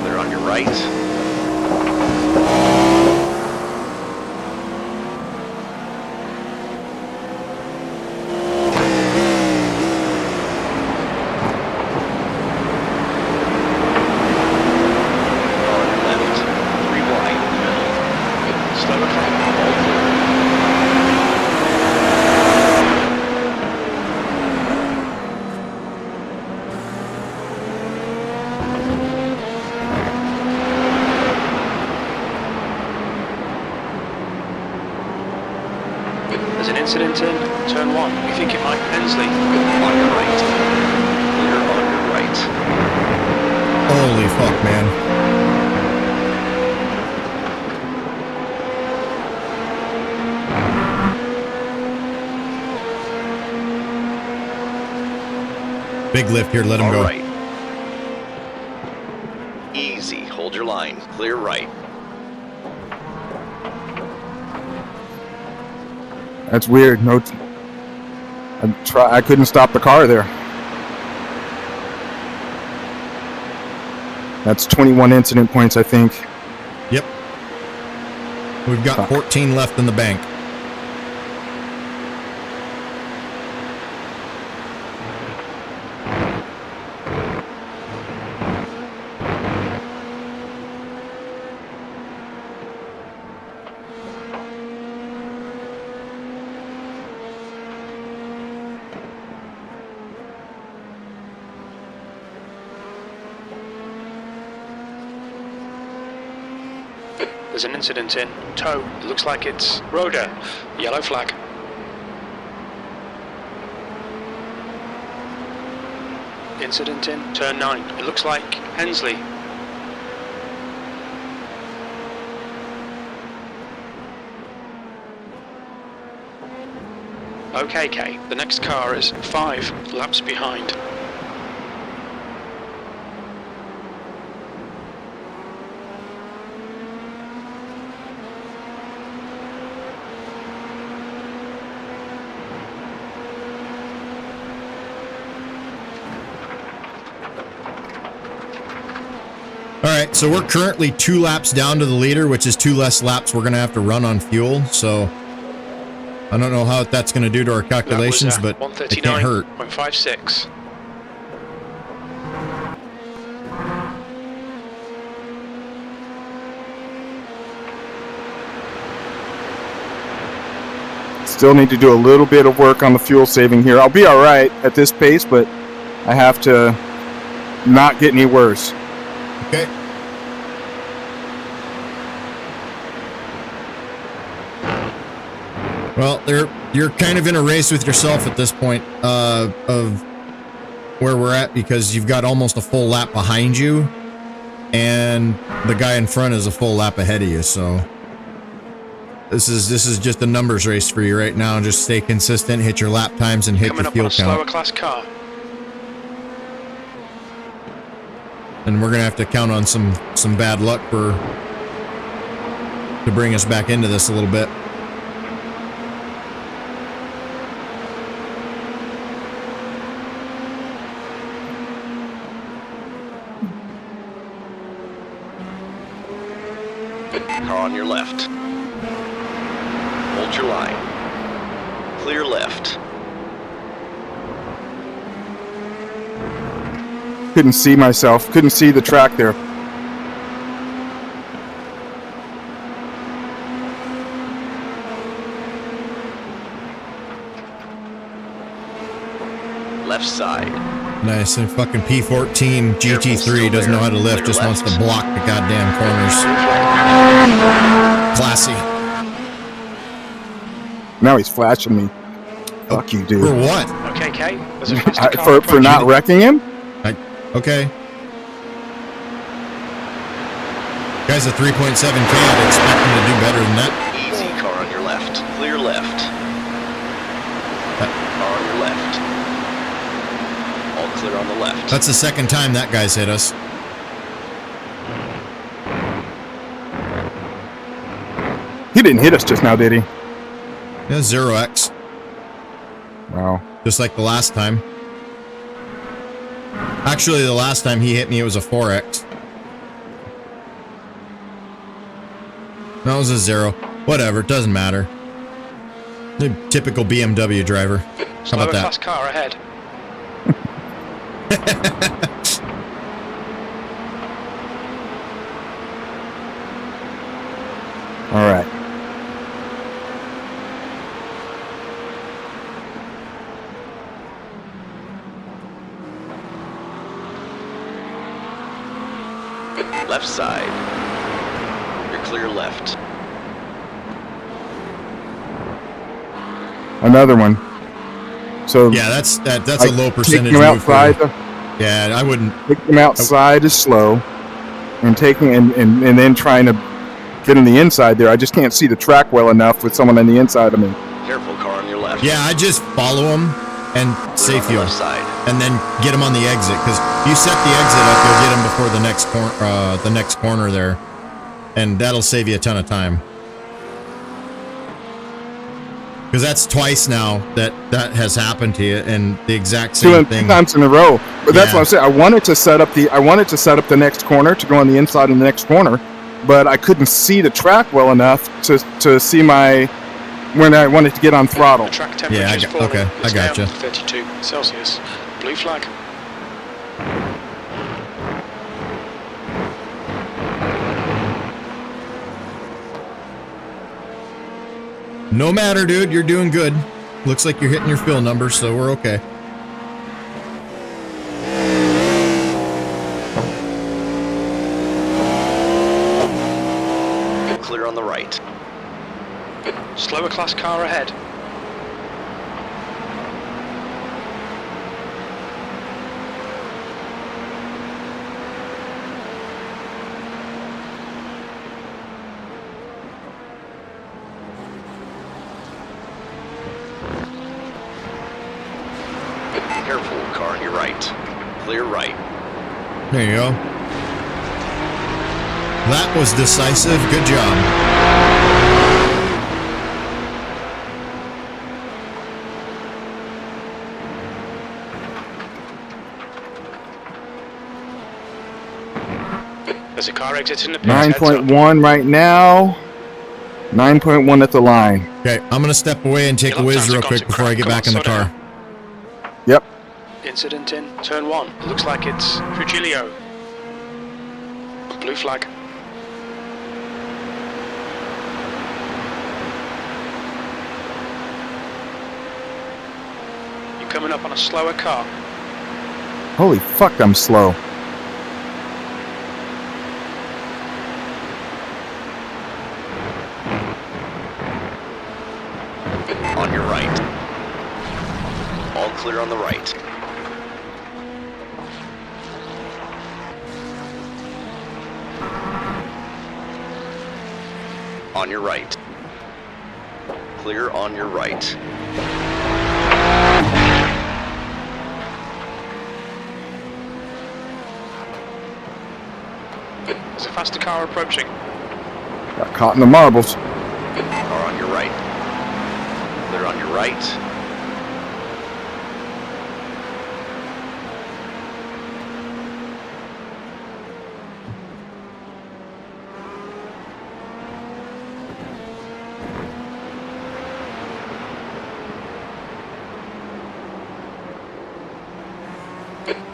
Clear on your right. Car on your left. 3 wide. Slower car. All clear. There's an incident in turn 1. We think it might be Hensley. On your right. Clear on your right. Holy fuck, man. Big lift here, let him All go. right. Easy. Hold your line. Clear right. That's weird. No, I couldn't stop the car there. That's 21 incident points, I think. Yep. We've got Fuck. 14 left in the bank. There's an incident in tow. It looks like it's Rhoda. Yellow flag. Incident in turn 9. It looks like Hensley. Okay, Kay. The next car is 5 laps behind. Alright, so we're currently 2 laps down to the leader, which is 2 less laps we're going to have to run on fuel, so I don't know how that's going to do to our calculations, but it can't hurt. 139.56. Still need to do a little bit of work on the fuel saving here. I'll be all right at this pace, but I have to not get any worse. Okay. Well, you're kind of in a race with yourself at this point of where we're at, because you've got almost a full lap behind you, and the guy in front is a full lap ahead of you. So this is just a numbers race for you right now. Just stay consistent, hit your lap times, and hit Coming your up on a fuel slower count. class car. And we're gonna have to count on some bad luck to bring us back into this a little bit. Car on your left. Hold your line. Clear left. Couldn't see myself. Couldn't see the track there. Left side. Nice. And fucking P14 GT3 doesn't know how to lift, just wants to block the goddamn corners. Classy. Now he's flashing me. Fuck you, dude. For what? Okay, Kay. There's a faster car For approaching. not wrecking him? Okay. Guy's a 3.7K. I'd expect him to do better than that. Easy. Car on your left. Clear left. Car on your left. All clear on the left. That's the second time that guy's hit us. He didn't hit us just now, did he? Yeah, 0x. Wow. Just like the last time. Actually, the last time he hit me, it was a 4x. That was a 0. Whatever, it doesn't matter. The typical BMW driver. How Slower about class that? car ahead. All right. Left side. You're clear left. Another one. So Yeah, that's like, a low percentage taking him move for you. outside. Yeah, I wouldn't. Taking him outside is slow, and taking and then trying to get on the inside there. I just can't see the track well enough with someone on the inside of me. Careful, car on your left. Yeah, I just follow him and Clear safe on the fuel, left side. and then get him on the exit. Because you set the exit up, you'll get him before the next corner there, and that'll save you a ton of time. Because that's twice now that has happened to you, and the exact same thing. 2 times in a row. But that's Yeah. what I'm saying. I wanted to set up the next corner to go on the inside of the next corner, but I couldn't see the track well enough to see when I wanted to get on throttle. The track temperature Yeah, is falling. okay, I It's now gotcha. 32 Celsius. Blue flag. No matter, dude, you're doing good. Looks like you're hitting your fill numbers, so we're okay. Clear on the right. Slower class car ahead. Careful, car on your right. Clear right. There you go. That was decisive. Good job. There's a car exiting the pits. Heads up. 9.1 right now. 9.1 at the line. Okay, I'm gonna step away and take a Your lap whiz times real have quick gone to before I get crap. back in the Come on, car. Yep. Incident in turn 1. Looks like it's Frugilio. Blue flag. You're coming up on a slower car. Holy fuck, I'm slow. right. All clear on the right. On your right. Clear on your right. There's a faster car approaching. Got caught in the marbles. Car on your right. Clear on your right.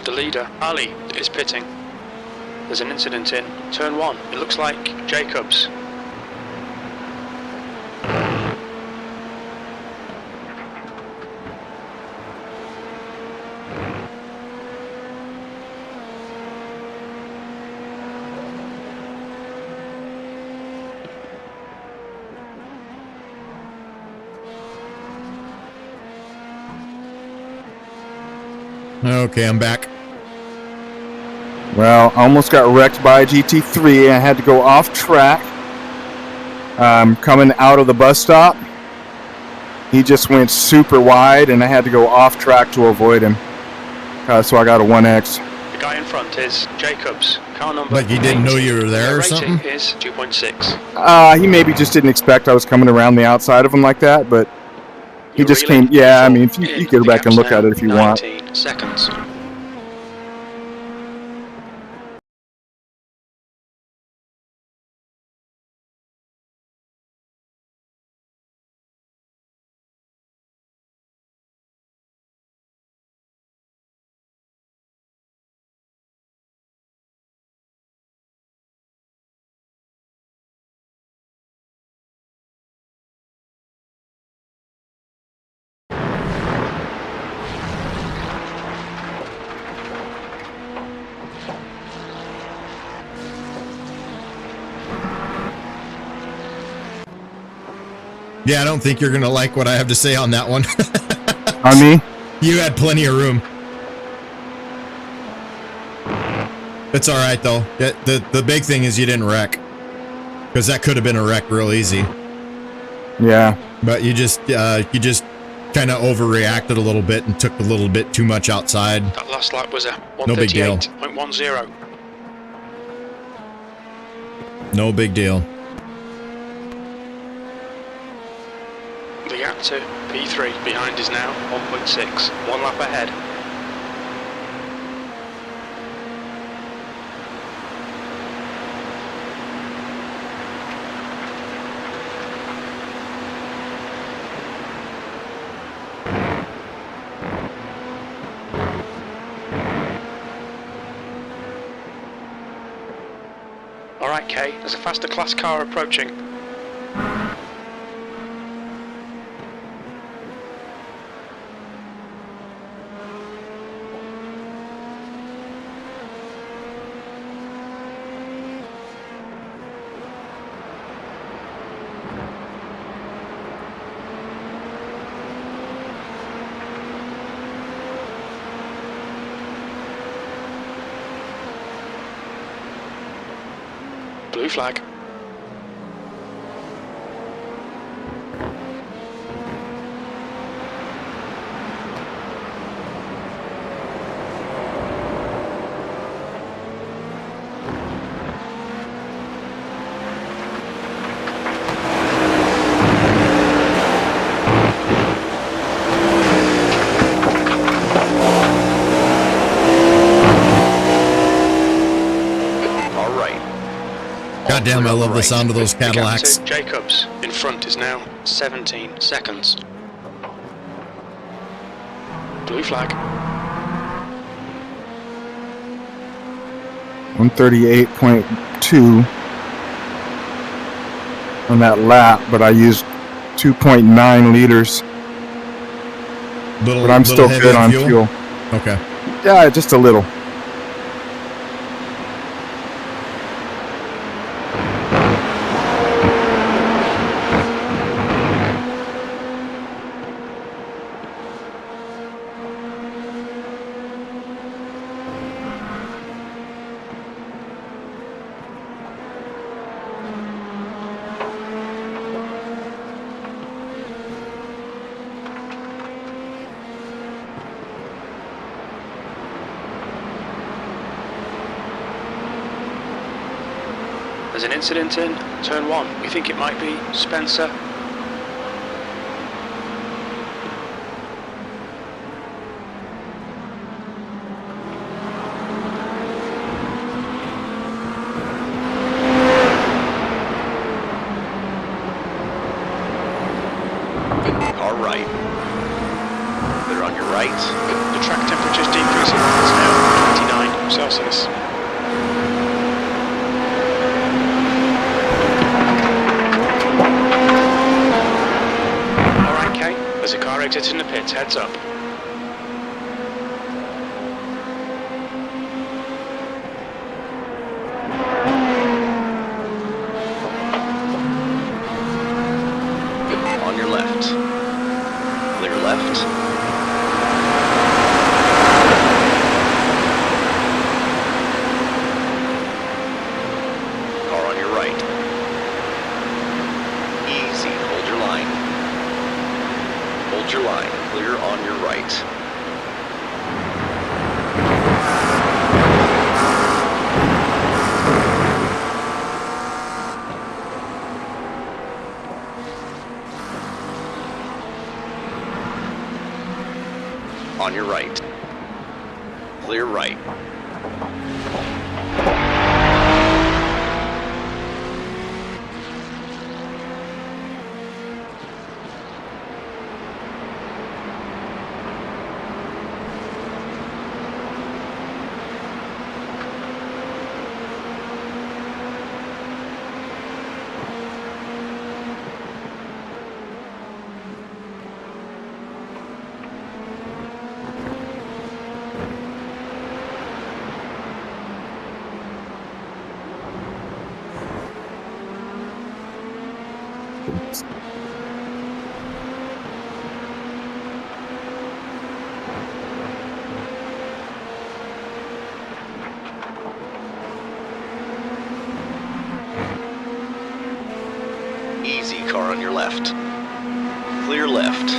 The leader, Ali, is pitting. There's an incident in turn 1. It looks like Jacobs. Okay, I'm back. Well, I almost got wrecked by a GT3. I had to go off track. Coming out of the bus stop, he just went super wide, and I had to go off track to avoid him. So I got a 1X. The guy in front is Jacobs. Car number Like he didn't 8. know you were there Their or rating something? is 2.6. He maybe just didn't expect I was coming around the outside of him like that, but he You're just really came. Yeah, I full mean, if you in. go The back and gap's look at now it if you want. 19 seconds. Yeah, I don't think you're gonna like what I have to say on that one. On me? You had plenty of room. It's all right though. The big thing is you didn't wreck, because that could have been a wreck real easy. Yeah. But you just kind of overreacted a little bit and took a little bit too much outside. That last lap was a No big deal. 138.10. No big deal. The gap to P3 behind is now 1.6. 1 lap ahead. Alright, Kay, there's a faster class car approaching. Blue flag. God damn, I love the sound of those The gap Cadillacs. to Jacobs in front is now 17 seconds. Blue flag. 138.2 on that lap, but I used 2.9 liters. But I'm still heavy good on fuel? fuel. Okay. Yeah, just a little. an incident in turn 1. We think it might be Spencer. Car right. Clear on your right. The track temperature's decreasing. It's now 29 Celsius. Alright, Kate. There's a car exiting the pits. Heads up. On your left. Clear left. Car on your right. Easy. Hold your line. Hold your line. Clear on your right. On your right. Clear right. Easy. Car on your left. Clear left.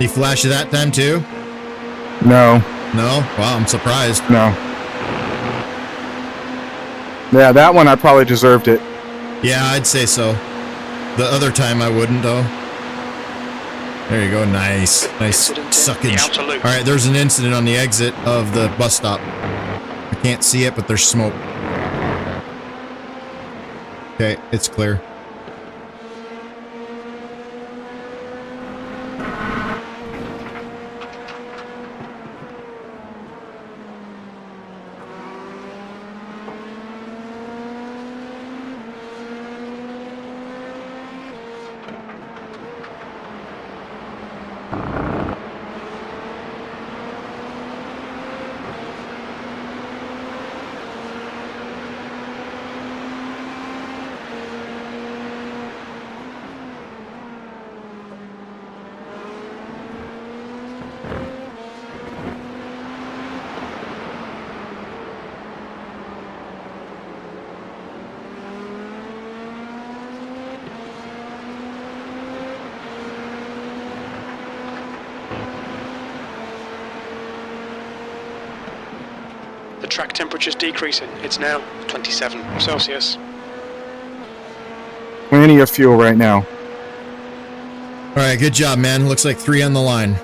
He flashed you that time too? No, No? Wow, I'm surprised. no. Yeah, that one I probably deserved it. Yeah, I'd say so. The other time I wouldn't though. There you go. Nice. Nice Incident in the suckage. outer loop. Alright, there's an incident on the exit of the bus stop. I can't see it, but there's smoke. Okay, it's clear. The track temperature's decreasing. It's now 27 Celsius. Plenty of fuel right now. Alright, good job, man. Looks like 3 on the line.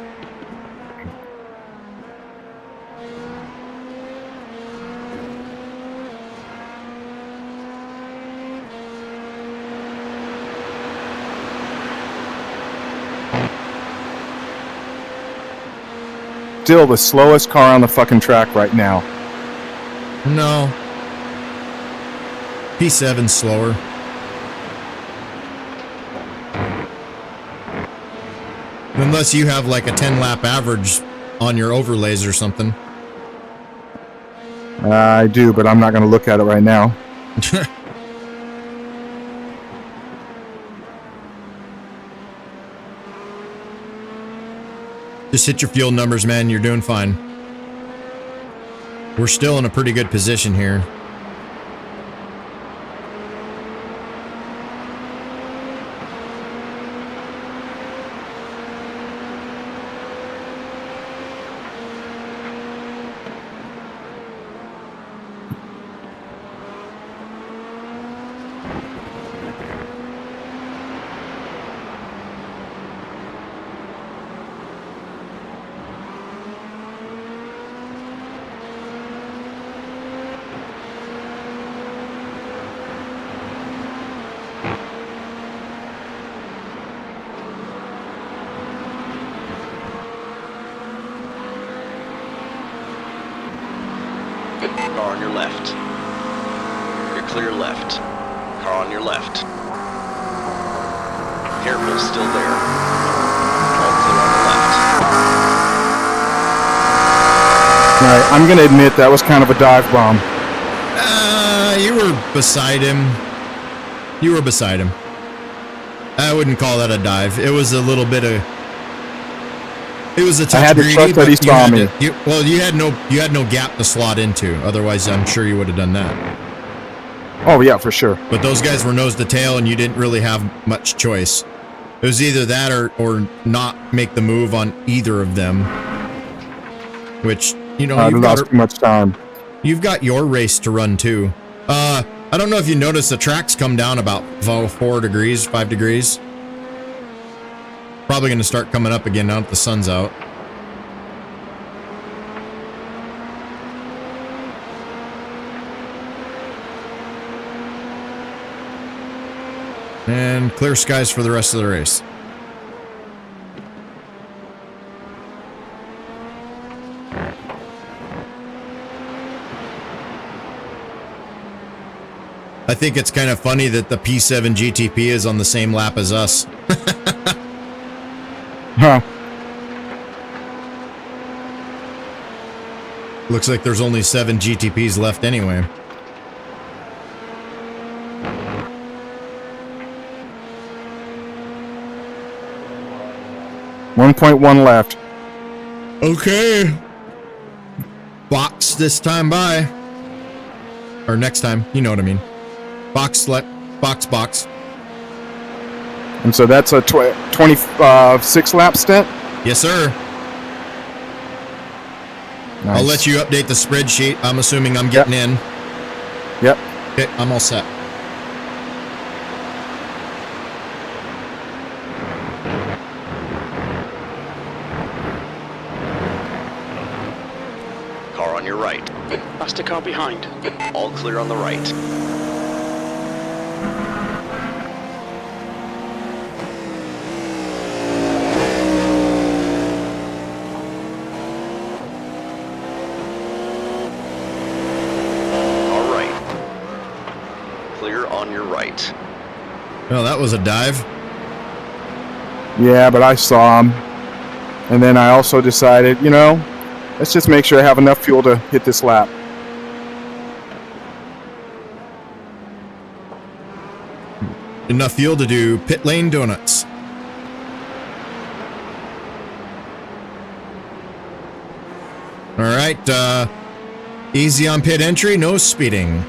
Still the slowest car on the fucking track right now. No. P7's slower. Unless you have like a 10-lap average on your overlays or something. I do, but I'm not going to look at it right now. Just hit your fuel numbers, man. You're doing fine. We're still in a pretty good position here. Car on your left. You're clear left. Car on your left. Careful, still there. All clear on the left. Right, I'm going to admit that was kind of a dive bomb. You were beside him. You were beside him. I wouldn't call that a dive. It was a little bit of. It was a touch I had to greedy, trust that he but you saw had me. you had no gap to slot into. Otherwise, I'm sure you would have done that. Oh, yeah, for sure. But those guys were nose to tail, and you didn't really have much choice. It was either that or not make the move on either of them. Which, you know, I lost too much time. You've got your race to run too. I don't know if you noticed the tracks come down about 4 degrees, 5 degrees. Probably going to start coming up again now that the sun's out. And clear skies for the rest of the race. I think it's kind of funny that the P7 GTP is on the same lap as us. Huh. Looks like there's only 7 GTPs left anyway. .1 left. Okay. Box this time by. Or next time, you know what I mean. Box. And so that's a 26 lap stint? Yes, sir. Nice. I'll let you update the spreadsheet. I'm assuming I'm getting in. Yep. Okay, I'm all set. Car on your right. Faster car behind. All clear on the right. All right. Clear on your right. Well, that was a dive. Yeah, but I saw him. And then I also decided, you know, let's just make sure I have enough fuel to hit this lap. Enough fuel to do pit lane donuts. All right, easy on pit entry, no speeding.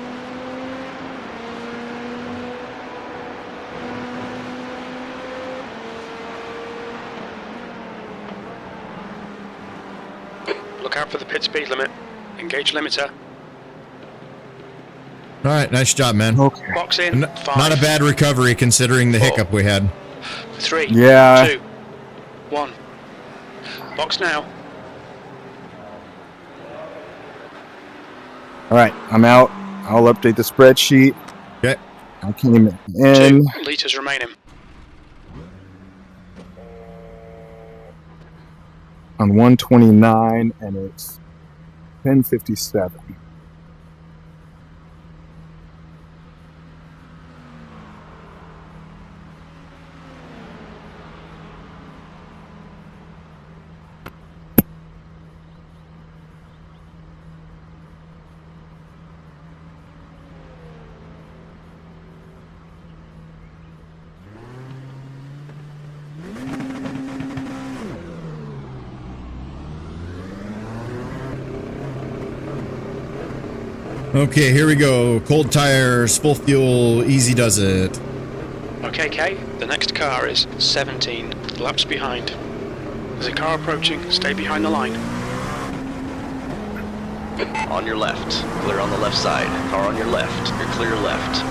Look out for the pit speed limit. Engage limiter. All right, nice job, man. Okay. Box in. 5, Not a bad recovery considering the 4, hiccup we had. 3, Yeah. 2, 1. Box now. All right, I'm out. I'll update the spreadsheet. Okay. I came in. 2 litres remaining. On 129, and it's 10:57. Okay, here we go. Cold tires, full fuel, easy does it. Okay, Kay, the next car is 17 laps behind. There's a car approaching. Stay behind the line. On your left. Clear on the left side. Car on your left. You're clear left.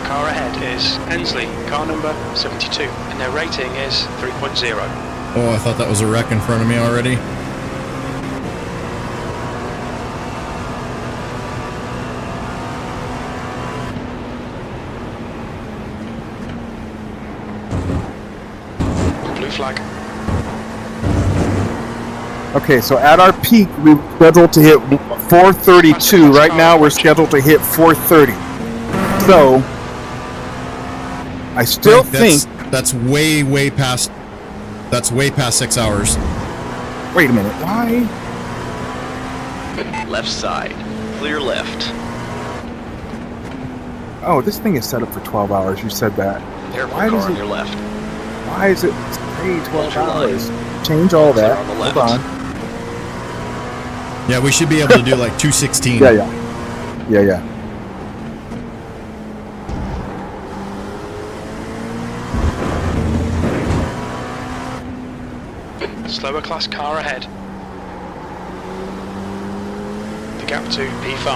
Car ahead is Ensley, car number 72, and their rating is 3.0. Oh, I thought that was a wreck in front of me already. Blue flag. Okay, so at our peak, we were scheduled to hit 432. Right now, we're scheduled to hit 430. So, I still think that's way past. That's way past 6 hours. Wait a minute. Why? Left side. Clear left. Oh, this thing is set up for 12 hours. You said that. Airport Why car does on it? your left. Why is it say 12 Ultra line. hours? Change all Clear that. on the Hold left. on. Yeah, we should be able to do like 216. Yeah. Slower class car ahead. The gap to P5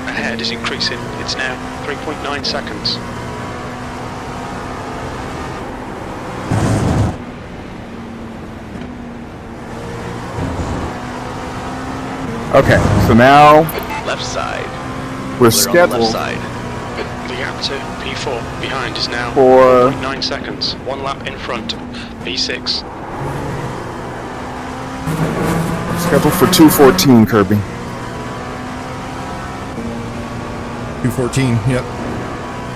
ahead is increasing. It's now 3.9 seconds. Okay, so now Left side. we're Clear on the left scheduled side. The gap to P4 behind is now for 4.9 seconds. One lap in front. P6. scheduled for 214, Kirby. 214. Yep.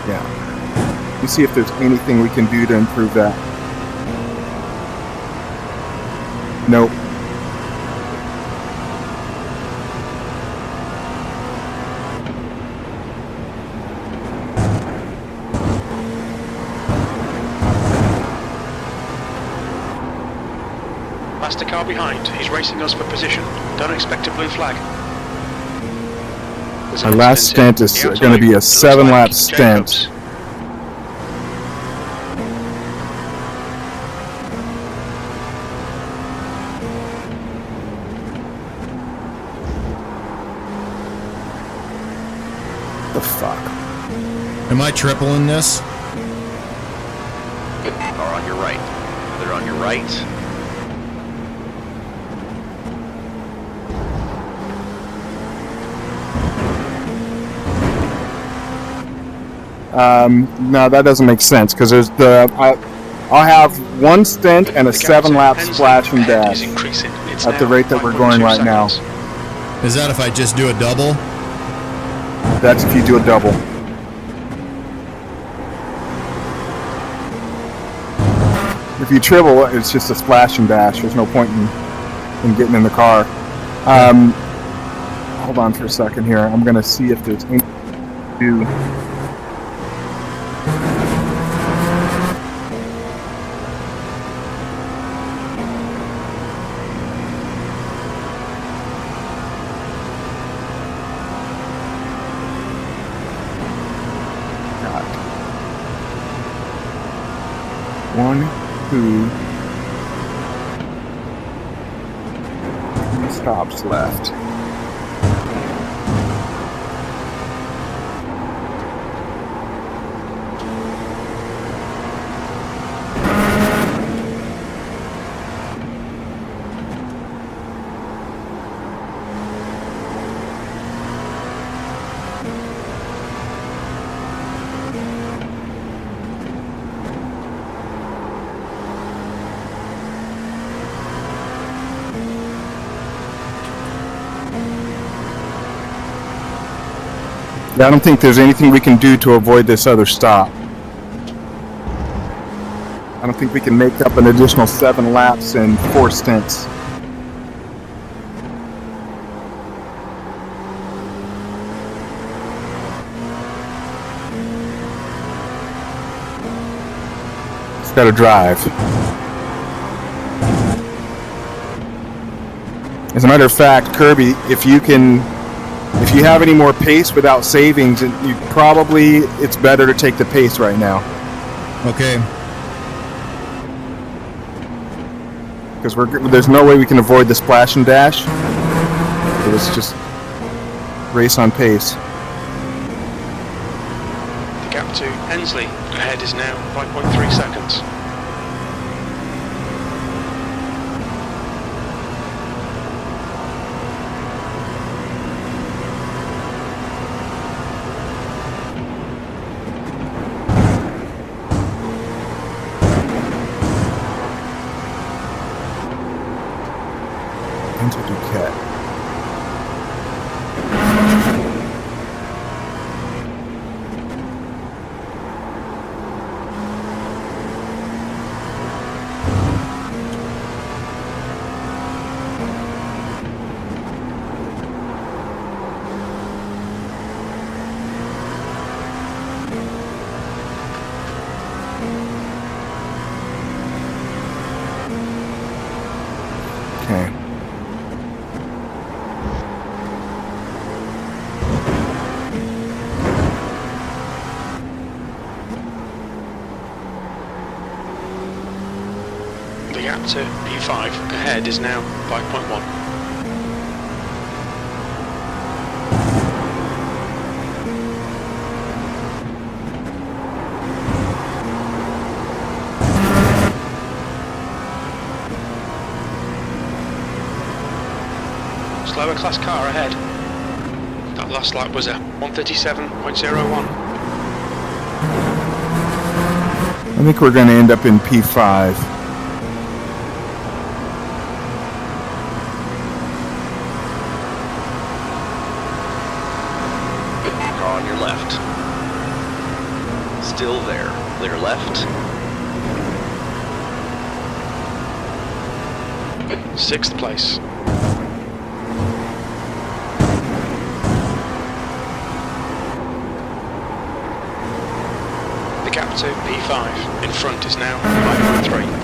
Yeah. You see if there's anything we can do to improve that. Nope. Faster car behind. He's racing us for position. Don't expect a blue flag. There's Our an last incident stint is here. The going to be a outside looks 7-lap like stint. Jacobs. The fuck? Am I tripling this? Car on your right. Clear on your right. No, that doesn't make sense because there's I'll have one stint and a The gap to 7-lap Hensley splash and ahead dash is increasing. It's at the now rate that we're 5.2 going right now. seconds. Is that if I just do a double? That's if you do a double. If you triple, it's just a splash and dash. There's no point in getting in the car. Hold on for a second here. I'm going to see if there's anything to do. God. 1, 2, 3 stops left. Yeah, I don't think there's anything we can do to avoid this other stop. I don't think we can make up an additional 7 laps in 4 stints. It's got to drive. As a matter of fact, Kirby, if you have any more pace without savings, it's better to take the pace right now. Okay. Because there's no way we can avoid the splash and dash. So let's just race on pace. The gap to Hensley ahead is now 5.3 seconds. Into Duquette. Okay. The gap to P5 ahead is now 5.1. Slower class car ahead. That last lap was a 137.01. I think we're going to end up in P5. Car on your left. Still there. Clear left. 6th place. The gap to P5 in front is now 5.3.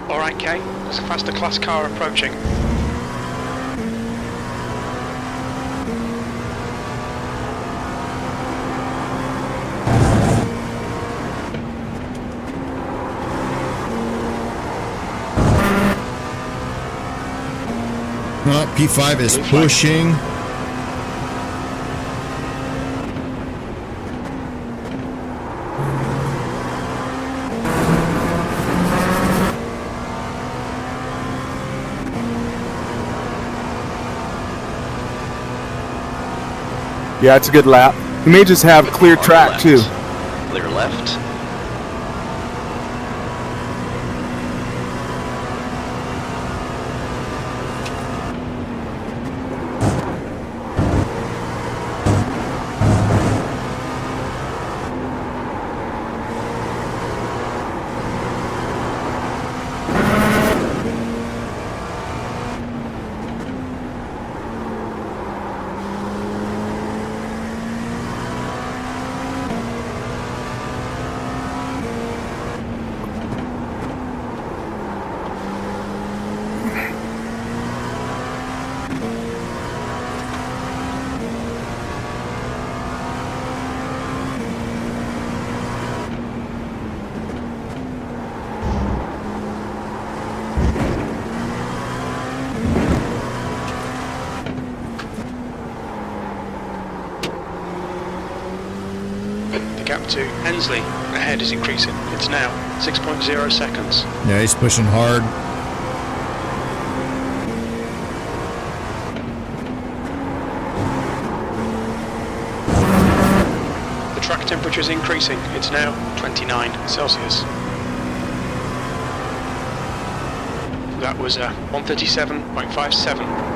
Alright, Kay, there's a faster class car approaching. P5 is pushing. Yeah, it's a good lap. He may just have clear track too. Clear left. The gap to Hensley ahead is increasing. It's now 6.0 seconds. Yeah, he's pushing hard. The track temperature is increasing. It's now 29 Celsius. That was a 137.57.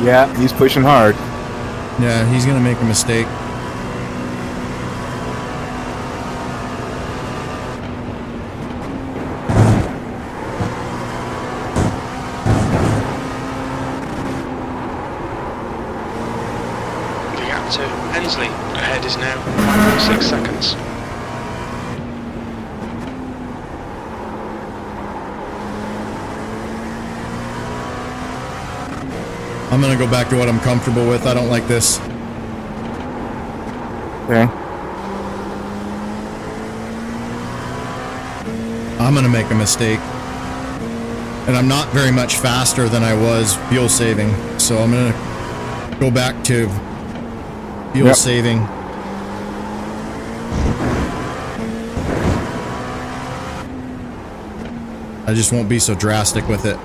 Yeah, he's pushing hard. Yeah, he's gonna make a mistake. The gap to Hensley ahead is now 5.6 seconds. I'm gonna go back to what I'm comfortable with. I don't like this. Okay. I'm gonna make a mistake. And I'm not very much faster than I was fuel saving. So I'm gonna go back to fuel saving. I just won't be so drastic with it.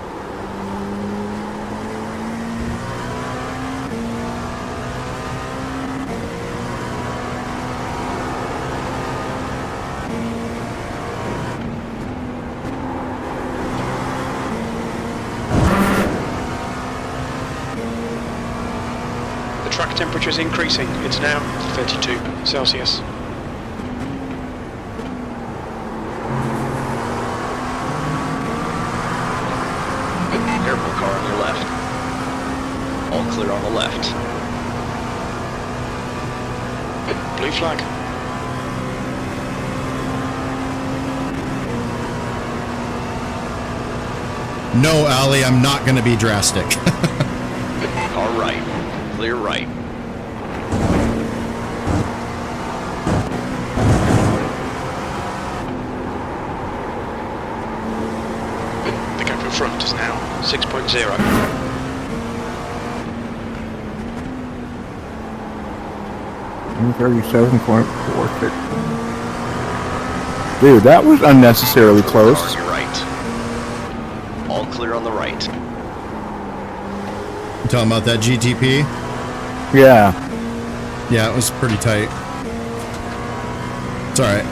The track temperature is increasing. It's now 32 Celsius. Careful, car on your left. All clear on the left. Blue flag. No, Ali, I'm not gonna be drastic. Car right. Clear right. The gap in front is now 6.0. And 37.46. Dude, that was unnecessarily close. Car on your right. All clear on the right. You talking about that GTP? Yeah. Yeah, it was pretty tight. It's alright.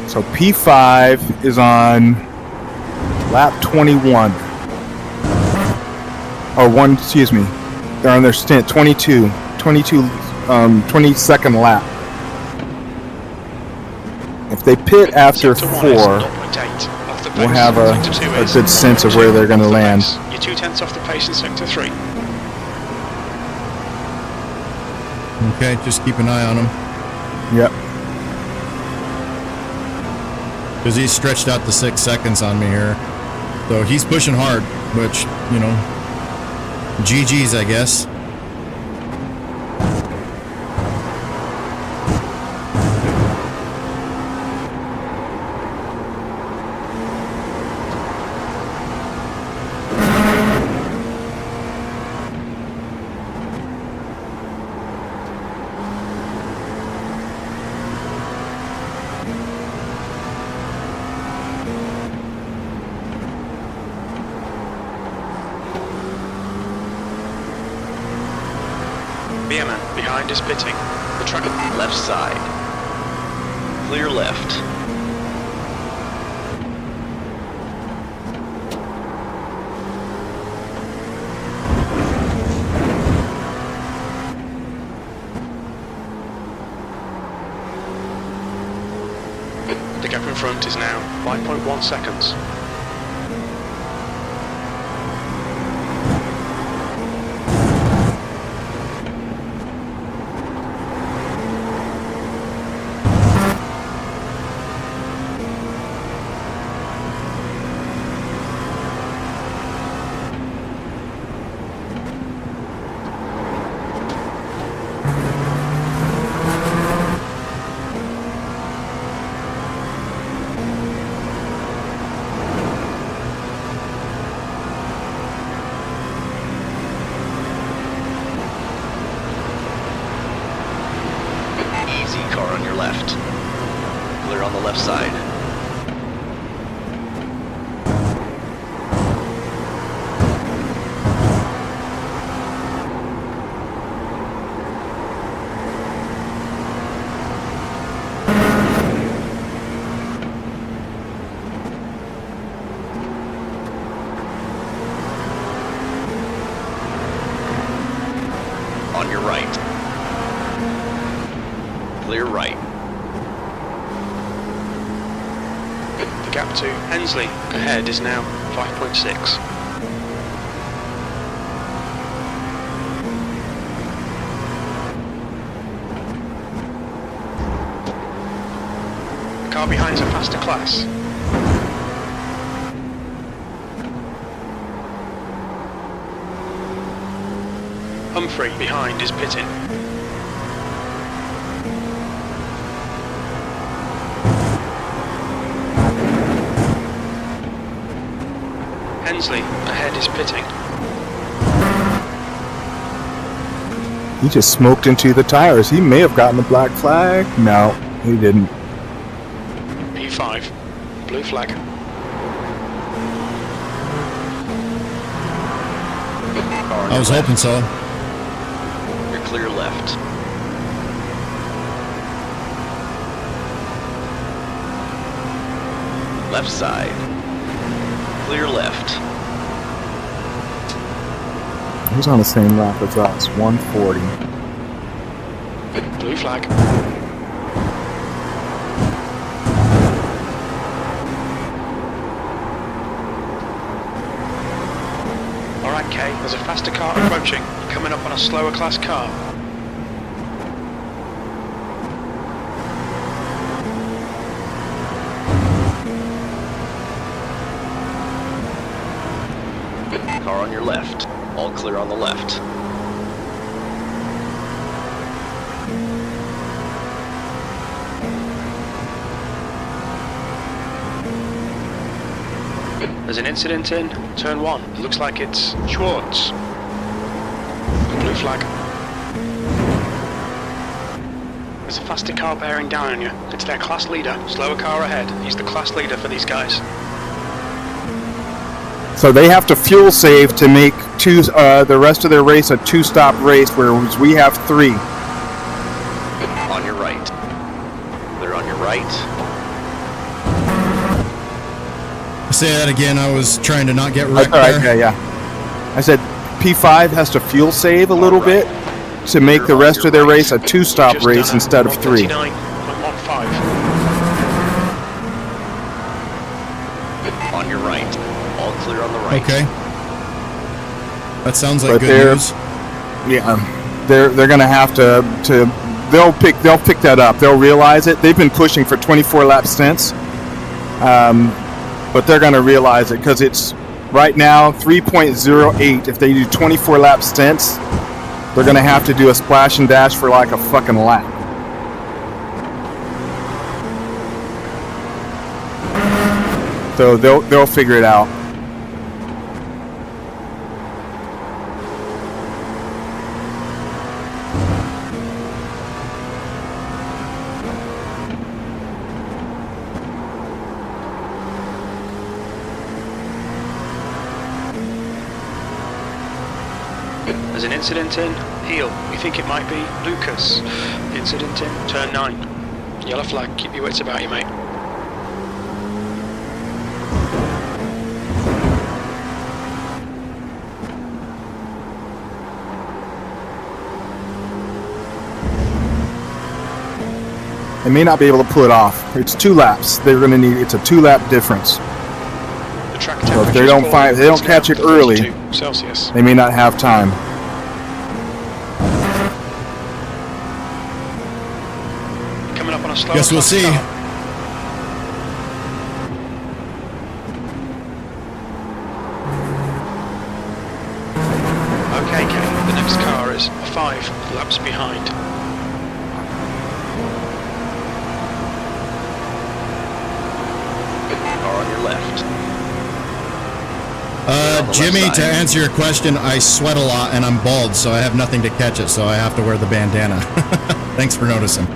So P5 is on lap 21. Or one, excuse me. They're on their stint, 22nd lap. If they pit after Sector 4, one is 0.8 off the pace. we'll have Sector two a is good sense of where they're going to off the land. pace. You're 2/10 off the pace in sector 3. Okay, just keep an eye on him. Yep. Because he's stretched out to 6 seconds on me here. So he's pushing hard, which, you know, GG's, I guess. Beerman behind is pitting. The track Left side. Clear left. The gap in front is now 5.1 seconds. Easy, car on your left. Clear on the left side. On your right. Clear right. The gap to Hensley ahead is now 5.6. The car behind's a faster class. Humphrey behind is pitting. Hensley ahead is pitting. He just smoked into the tires. He may have gotten a black flag. No, he didn't. P5, blue flag. I was hoping so. You're clear left. Left side. Clear left. He's on the same lap as us, 140. Blue flag. Alright Kay, there's a faster car approaching. You're coming up on a slower class car. Car on your left. All clear on the left. There's an incident in turn 1. It looks like it's Schwartz. Blue flag. There's a faster car bearing down on you. It's their class leader. Slower car ahead. He's the class leader for these guys. So they have to fuel save to make the rest of their race a two-stop race, whereas we have 3. On your right. They're on your right. Say that again. I was trying to not get wrecked That's all right. there. Yeah. I said P5 has to fuel save a little bit to make the rest of their race a two-stop Just race done instead of 3. 139.15. On your right. All clear on the right. Okay. That sounds like But good news. Yeah, they're gonna have to they'll pick that up. They'll realize it. They've been pushing for 24 lap stints, but they're gonna realize it because it's right now 3.08. If they do 24 lap stints, they're gonna have to do a splash and dash for like a fucking lap. So they'll figure it out. There's an incident in heel. We think it might be Lucas. Incident in turn 9. Yellow flag. Keep your wits about you, mate. They may not be able to pull it off. It's 2 laps. They're going to need. It's a 2-lap difference. The track So if they temperature's don't falling. they don't It's catch now it early, 32 Celsius. they may not have time. Coming up on a slower Guess we'll class see. car. Okay, Kay. The next car is 5 laps behind. Car on your left. On the Jimmy, left to side. answer your question, I sweat a lot and I'm bald, so I have nothing to catch it, so I have to wear the bandana. Thanks for noticing.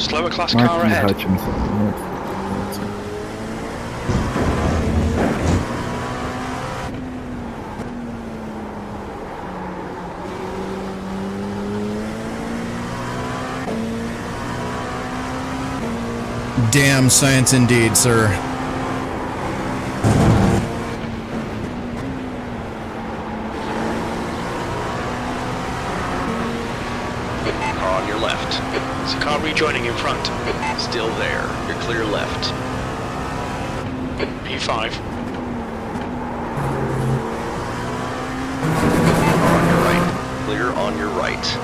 Slower class car Marky ahead. Hutchinson. Damn science indeed, sir. Car on your left. There's a car rejoining in front. Still there. You're clear left. P5. Car on your right. Clear on your right.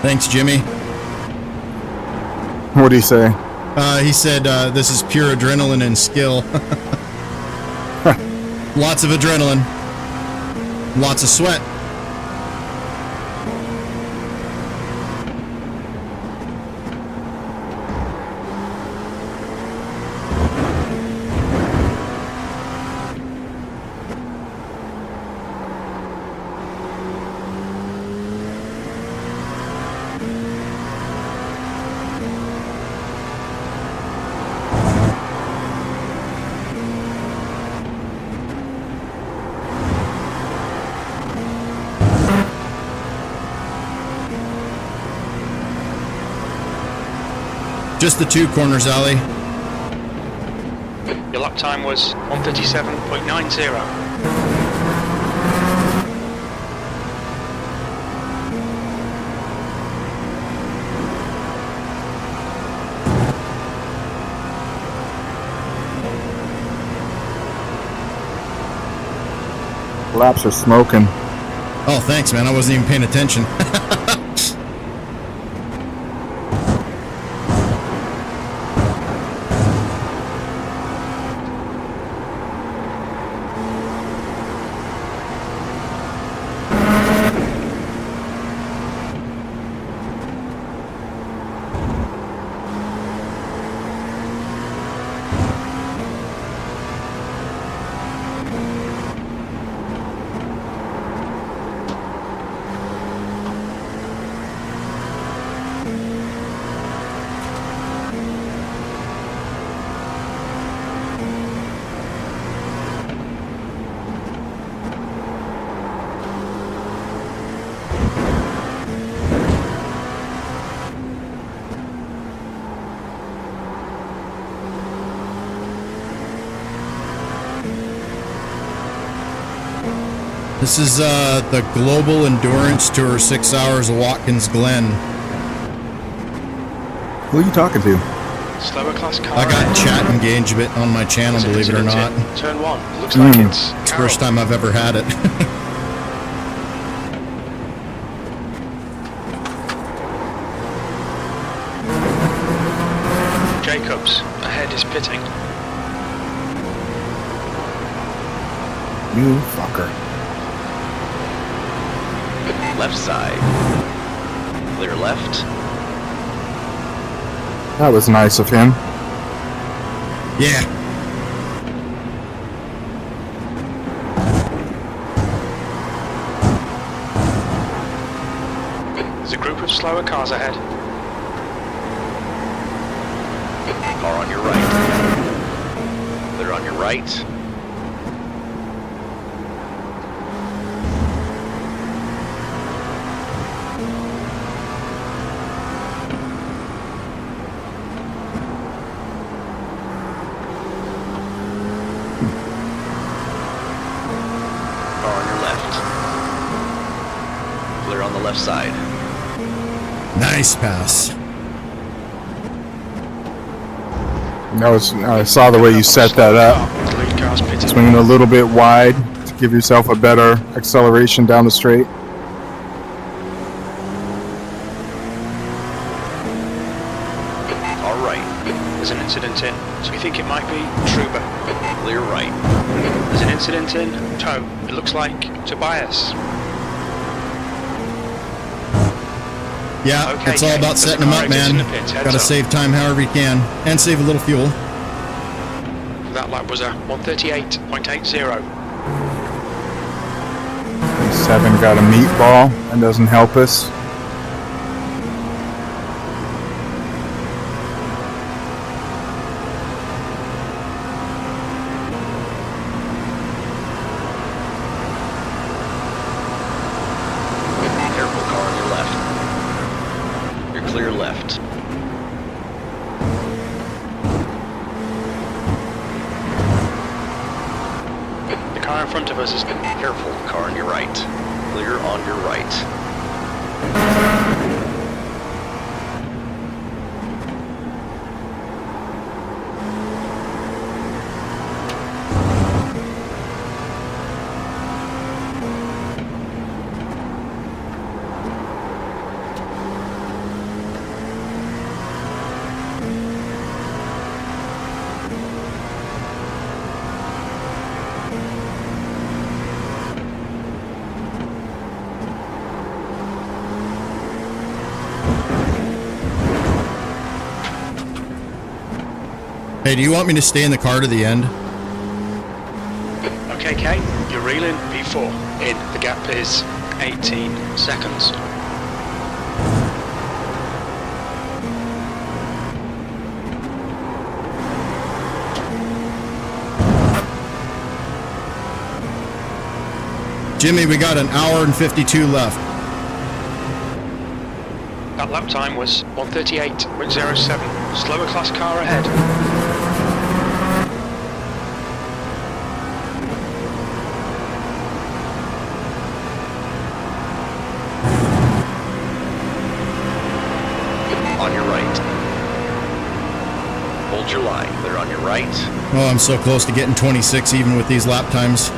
Thanks, Jimmy. What do you say? He said this is pure adrenaline and skill. Lots of adrenaline. Lots of sweat. Just the two corners, Ali. Your lap time was 1:37.90. Laps are smoking. Oh, thanks, man. I wasn't even paying attention. This is the Global Endurance Tour, 6 hours of Watkins, Glen. Who are you talking to? Slower class car I got ahead. chat engagement on my channel, believe it or not. Turn 1. Looks like it's It's the first time I've ever had it. Jacobs. Ahead is pitting. You fucker. Left side. Clear left. That was nice of him. Yeah. There's a group of slower cars ahead. Car on your right. Clear on your right. Car on your left. Clear on the left side. Nice pass. I saw the way you set that up. The lead car's pitting. Right. Swinging a little bit wide to give yourself a better acceleration down the straight. All right. There's an incident in, so we think it might be Truber. Clear right. There's an incident in tow. It looks like Tobias. Yeah, Okay, it's all about there's a setting them car up, man. exits in the pits, heads Gotta up. save time however you can. And save a little fuel. That lap was a 138.80. 7 got a meatball. That doesn't help us. Careful, car on your left. You're clear left. The car in front of us is Careful, car on your right. Clear on your right. Hey, do you want me to stay in the car to the end? okay, Kay. You're reeling P4 in. The gap is 18 seconds. Jimmy, we got an hour and 52 left. That lap time was 138.07. Slower class car ahead. On your right. Hold your line. Clear on your right. Oh, I'm so close to getting 26 even with these lap times.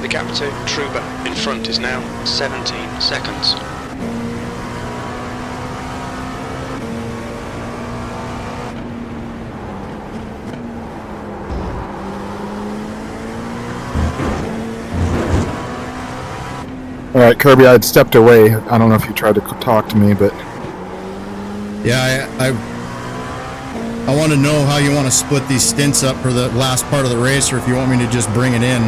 The gap to Truber in front is now 17 seconds. All right, Kirby, I had stepped away. I don't know if you tried to talk to me, but Yeah, I want to know how you want to split these stints up for the last part of the race, or if you want me to just bring it in.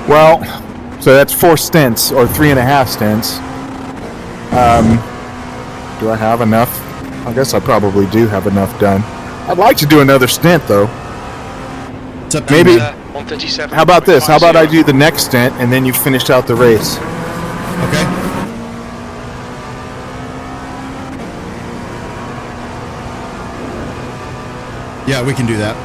well, so that's 4 stints or 3.5 stints. Do I have enough? I guess I probably do have enough done. I'd like to do another stint though. It's up to Maybe- you. 137. How about this? How about I do the next stint and then you finish out the race? Okay. Yeah, we can do that.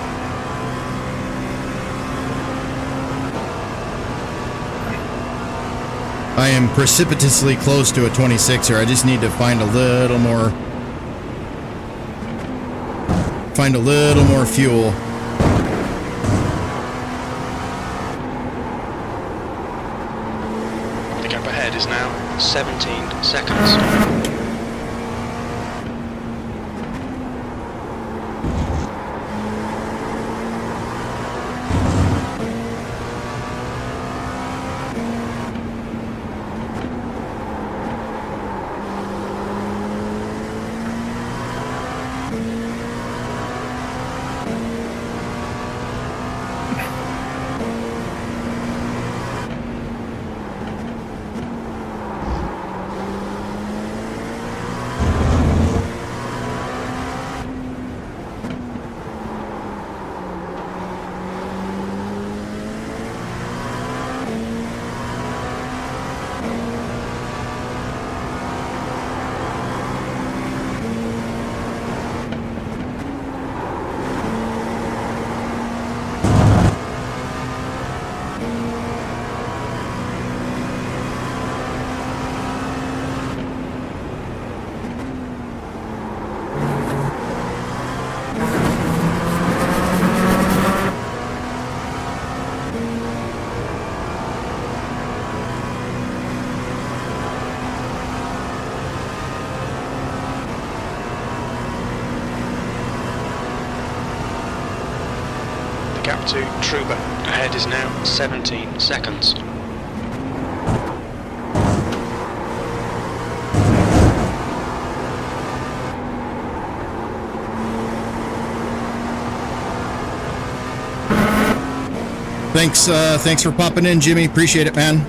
I am precipitously close to a 26 here. I just need to find a little more fuel. The gap ahead is now 17 seconds. to Truba. Ahead is now 17 seconds. Thanks for popping in, Jimmy. Appreciate it, man.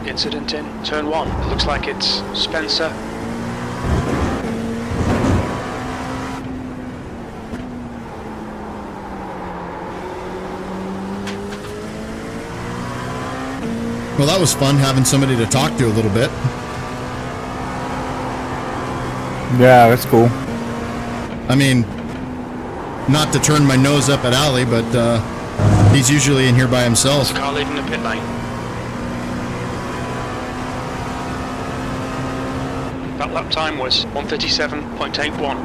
Incident in turn 1. It looks like it's Spencer. Well, that was fun having somebody to talk to a little bit. Yeah, that's cool. I mean, not to turn my nose up at Ali, but he's usually in here by himself. Car leaving the pit lane. That lap time was 1:37.81.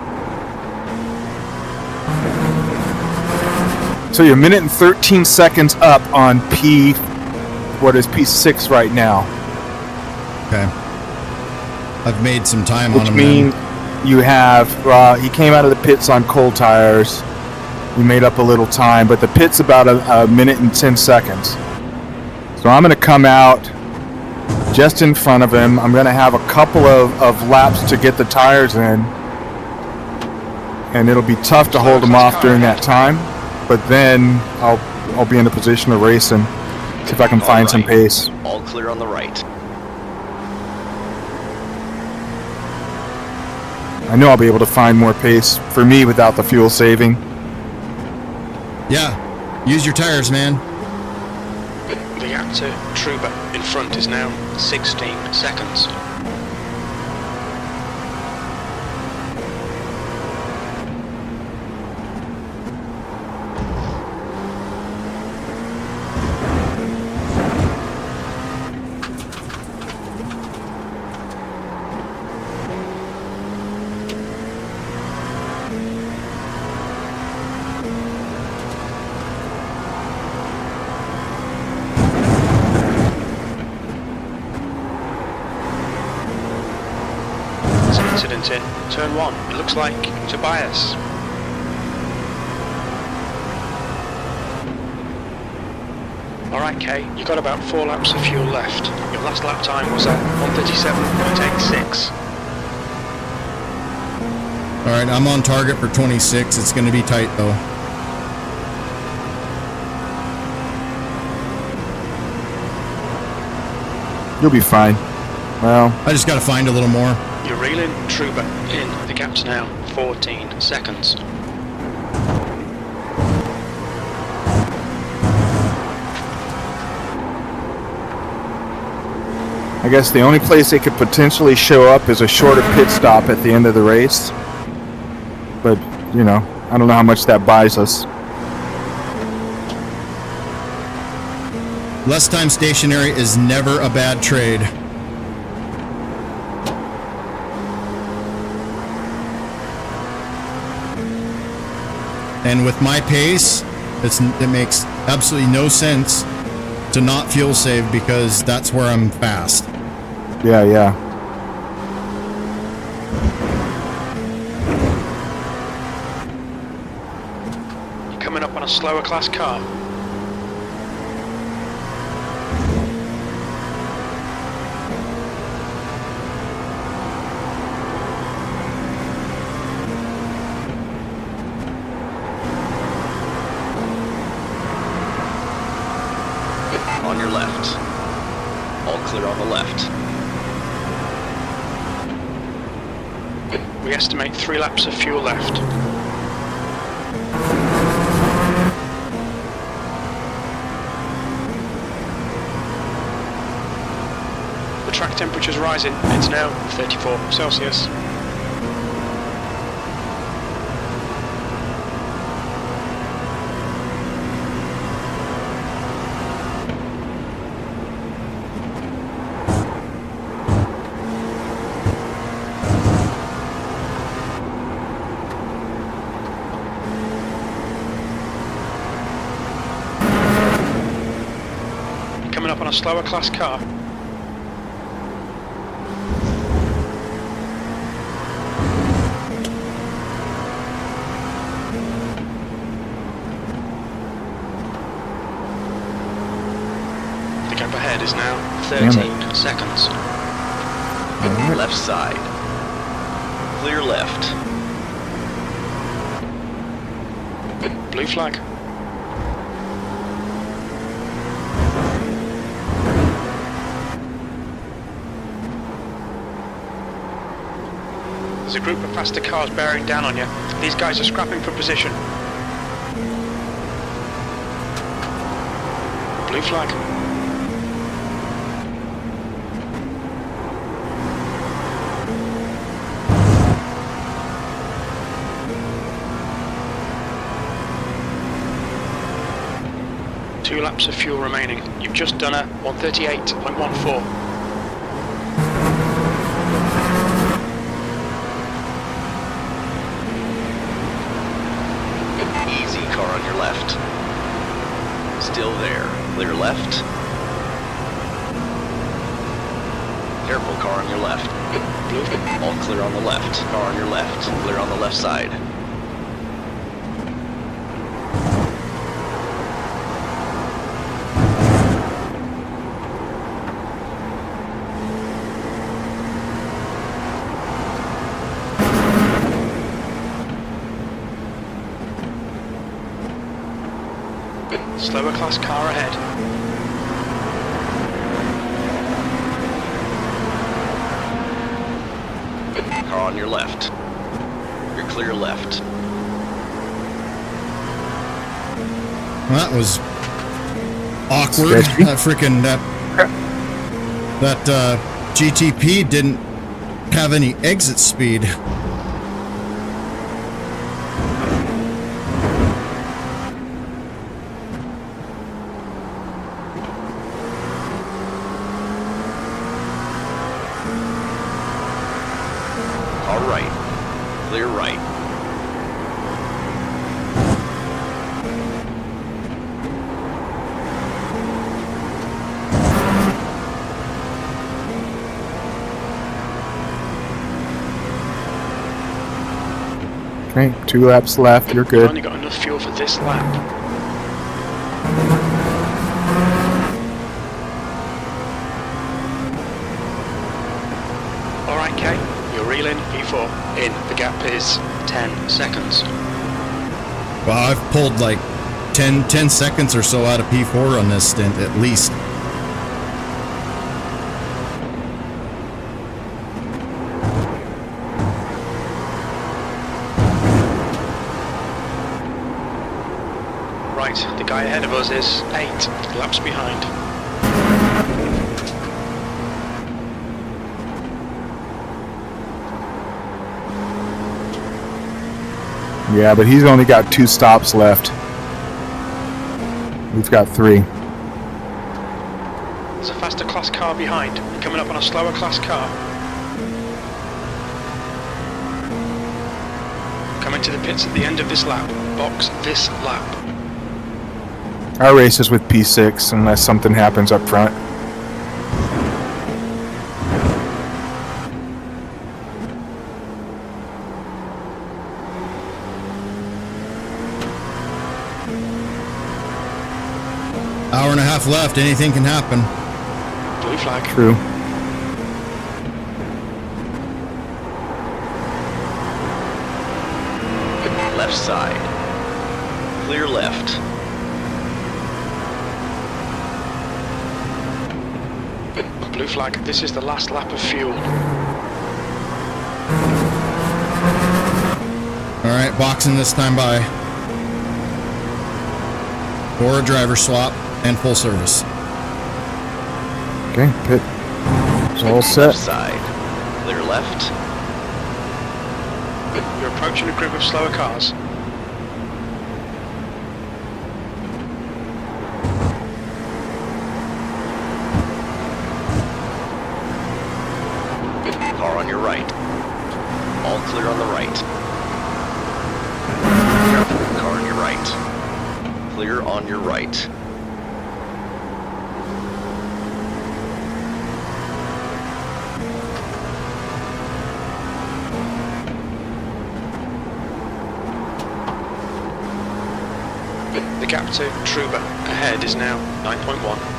So you're a minute and 13 seconds up on P6 right now. Okay. I've made some time Which on him. means you have, he came out of the pits on cold tires. You made up a little time, but the pit's about a minute and 10 seconds. So I'm going to come out just in front of him. I'm going to have a couple of laps to get the tires in. And it'll be tough to hold him off during that time. But then I'll be in a position to race him. See if I can find some pace. All clear on the right. I know I'll be able to find more pace for me without the fuel saving. Yeah, use your tires, man. The gap to Truba in front is now 16 seconds. Incident in turn 1. It looks like Tobias. Alright Kay, you got about 4 laps of fuel left. Your last lap time was at 1:37.86. Alright, I'm on target for 26. It's going to be tight, though. You'll be fine. Well, I just got to find a little more. You're reeling Truba in. The gap's now 14 seconds. I guess the only place they could potentially show up is a shorter pit stop at the end of the race. But, you know, I don't know how much that buys us. Less time stationary is never a bad trade. And with my pace, it makes absolutely no sense to not fuel save because that's where I'm fast. Yeah, yeah. You're coming up on a slower class car. On your left. All clear on the left. We estimate 3 laps of fuel left. The track temperature's rising. It's now 34 Celsius. a slower class car. The gap ahead is now 13 seconds. Left side. Clear left. Blue flag. There's a group of faster cars bearing down on you. These guys are scrapping for position. Blue flag. Two laps of fuel remaining. You've just done a 138.14. Easy, car on your left. Still there. Clear left. Careful, car on your left. Blue. All clear on the left. Car on your left. Clear on the left side. Slower class car ahead. Car on your left. You're clear left. Well, that was awkward. Sketchy. That GTP didn't have any exit speed. All right. Clear right. Okay, 2 laps left. You're You've good. only got enough fuel for this lap. Alright, Kay, you're reeling P4 in. The gap is 10 seconds. Well, I've pulled like 10 seconds or so out of P4 on this stint, at least. Right, the guy ahead of us is 8 laps behind. Yeah, but he's only got 2 stops left. We've got 3. There's a faster class car behind. You're coming up on a slower class car. Coming to the pits at the end of this lap. Box this lap. Our race is with P6 unless something happens up front. Hour and a half left. Anything can happen. Blue flag. True. Left side. Clear left. Blue flag. This is the last lap of fuel. All right, boxing this time by. Or a driver swap and full service. Okay, pit. It's all set. Left side. Clear left. You're approaching a group of slower cars. Car on your right. All clear on the right. Careful, car on your right. Clear on your right. gap to Truber ahead is now 9.1.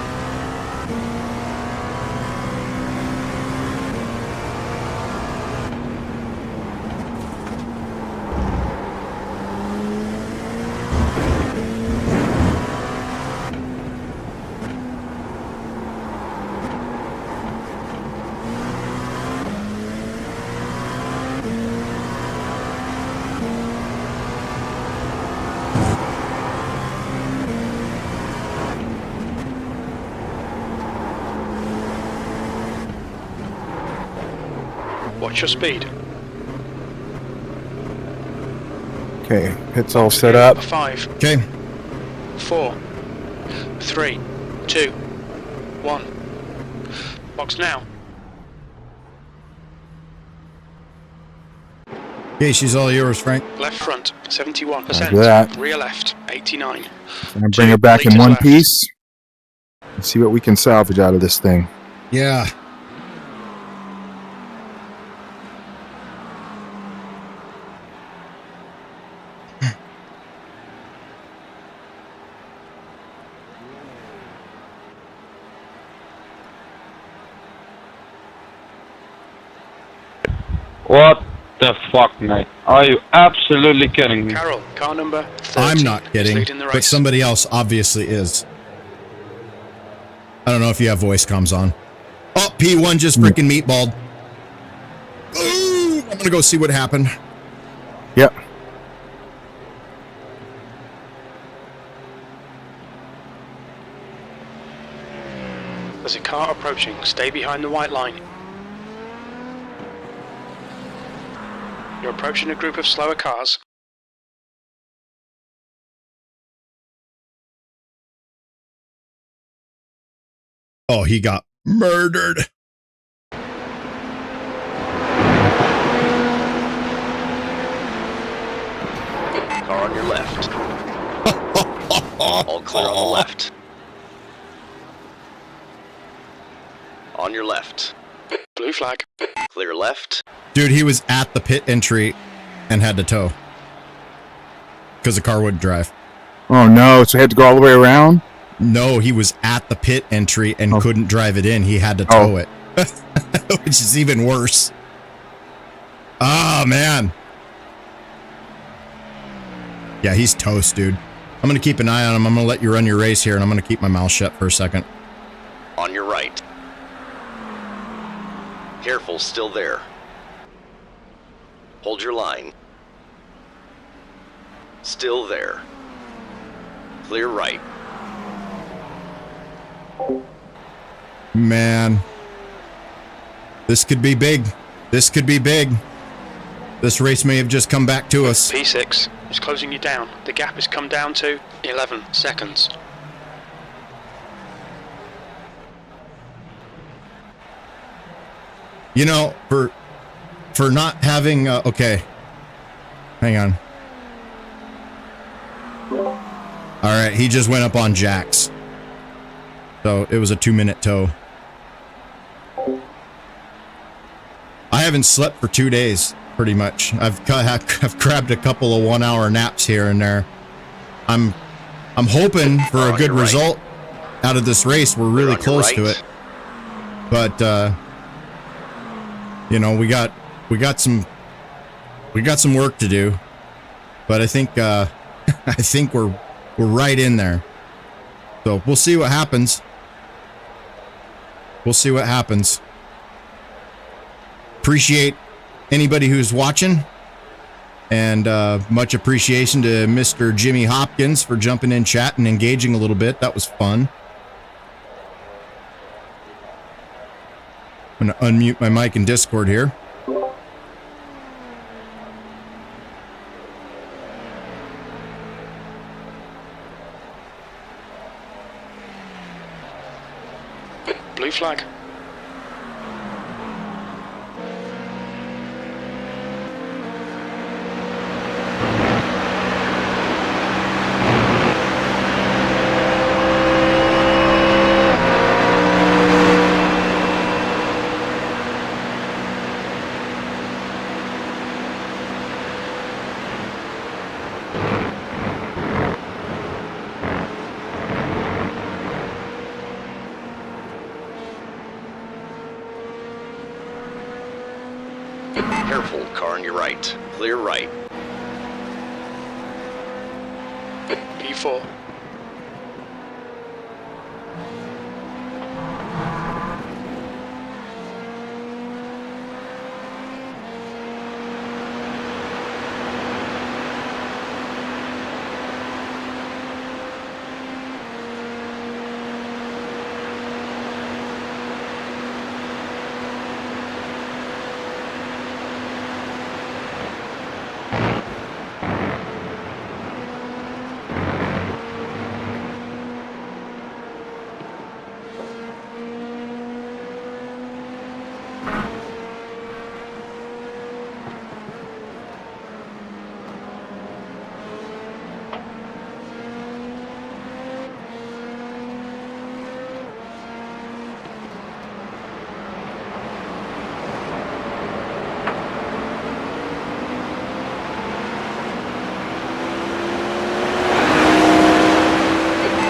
What's your speed? Okay, it's all set up. 5, Okay. 4, 3, 2, 1. Box now. Okay, she's all yours, Frank. Left front, 71%. Roger that. Rear left, 89. I'm gonna bring her back in liters one left. piece. And see what we can salvage out of this thing. Yeah. What the fuck, mate? Are you absolutely kidding me? Carroll, car number 30. I'm not is kidding, leading the race. but somebody else obviously is. I don't know if you have voice comms on. Oh, P1 just freaking meatballed. Ooh, I'm gonna go see what happened. Yep. There's a car approaching. Stay behind the white line. You're approaching a group of slower cars. Oh, he got murdered. Car on your left. All clear on the left. On your left. Blue flag. Clear left. Dude, he was at the pit entry and had to tow. Because the car wouldn't drive. Oh no, so he had to go all the way around? No, he was at the pit entry and couldn't drive it in. He had to tow it. Which is even worse. Oh, man. Yeah, he's toast, dude. I'm going to keep an eye on him. I'm going to let you run your race here, and I'm going to keep my mouth shut for a second. On your right. Careful, still there. Hold your line. Still there. Clear right. Man. This could be big. This could be big. This race may have just come back to us. P6 is closing you down. The gap has come down to 11 seconds. You know, for not having okay. Hang on. All right, he just went up on jacks. So it was a 2-minute tow. I haven't slept for 2 days, pretty much. I've grabbed a couple of 1-hour naps here and there. I'm hoping for a good result out of this race. We're really close to it. But you know, we got some work to do. But I think I think we're right in there. So we'll see what happens. We'll see what happens. Appreciate anybody who's watching. And much appreciation to Mr. Jimmy Hopkins for jumping in chat and engaging a little bit. That was fun. I'm going to unmute my mic in Discord here. Blue flag. Careful, car on your right. Clear right. P4.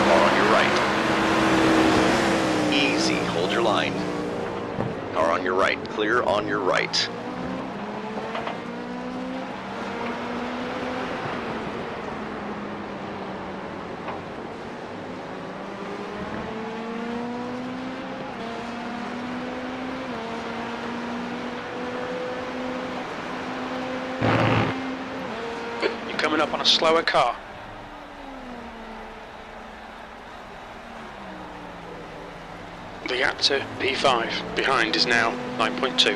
Car on your right. Easy, hold your line. Car on your right. Clear on your right. You're coming up on a slower car. The gap to P5 behind is now 9.2.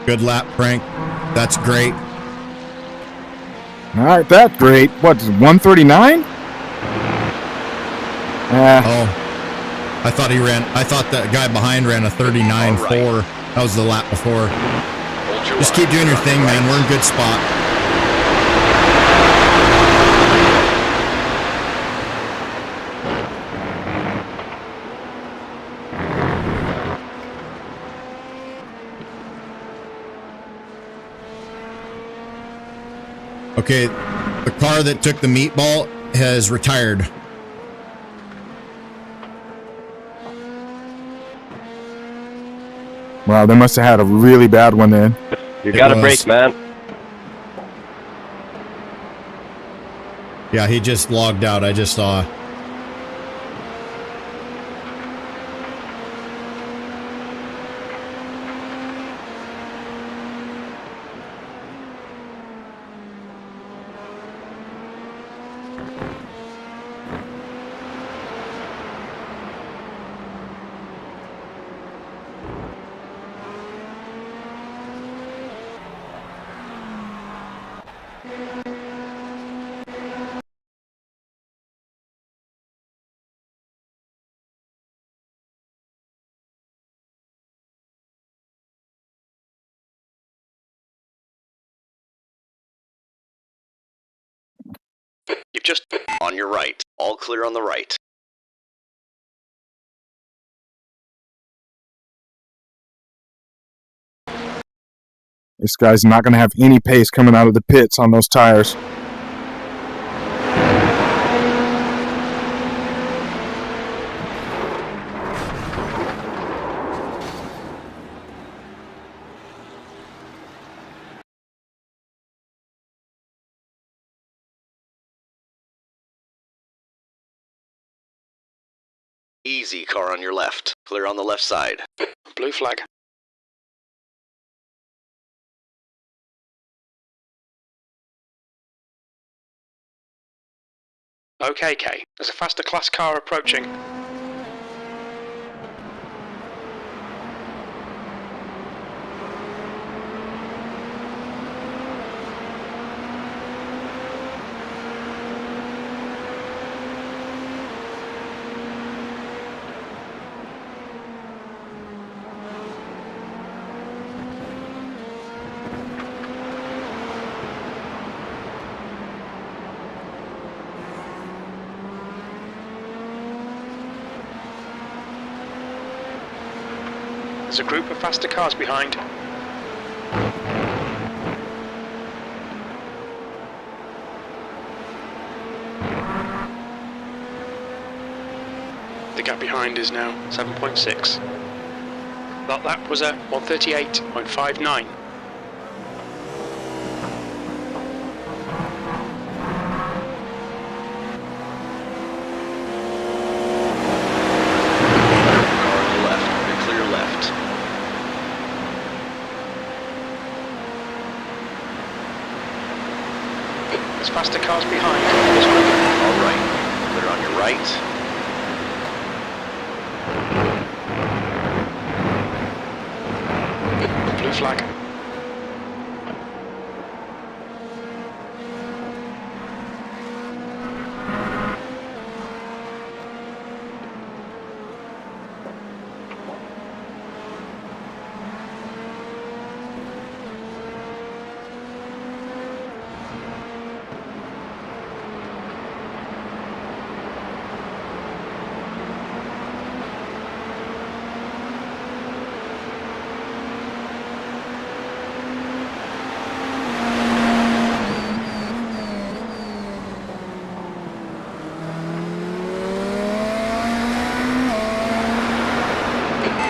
Good lap, Frank. That's great. All right, that's great. What, 139? I thought that guy behind ran a 39.4. That was the lap before. Just keep doing your thing, man. We're in a good spot. Okay, the car that took the meatball has retired. Wow, they must have had a really bad one then. You gotta brake, man. Yeah, he just logged out. I just saw. You've just... On your right. All clear on the right. This guy's not going to have any pace coming out of the pits on those tires. Easy, car on your left. Clear on the left side. Blue flag. Okay, Kay. There's a faster class car approaching. There's a group of faster cars behind. The the gap behind is now 7.6. That lap was at 138.59. There's faster cars behind. This one. All right. Clear on your right. Blue flag.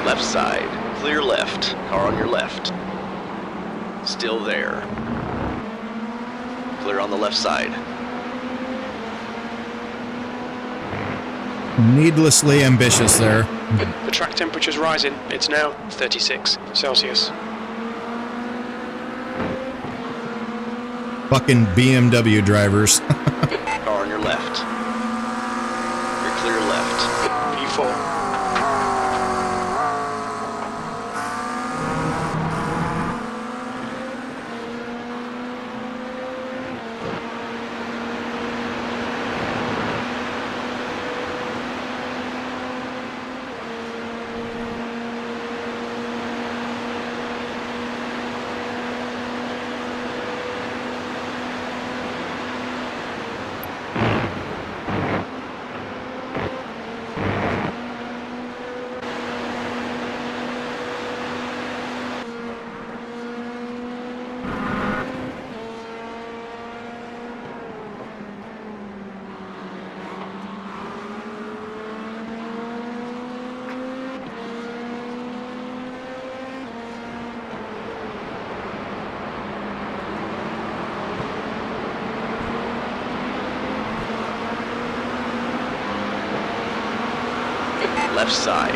Left side. Clear left. Car on your left. Still there. Clear on the left side. Needlessly ambitious there. The track temperature's rising. It's now 36 Celsius. Fucking BMW drivers. Car on your left. You're clear left. P4. Left side.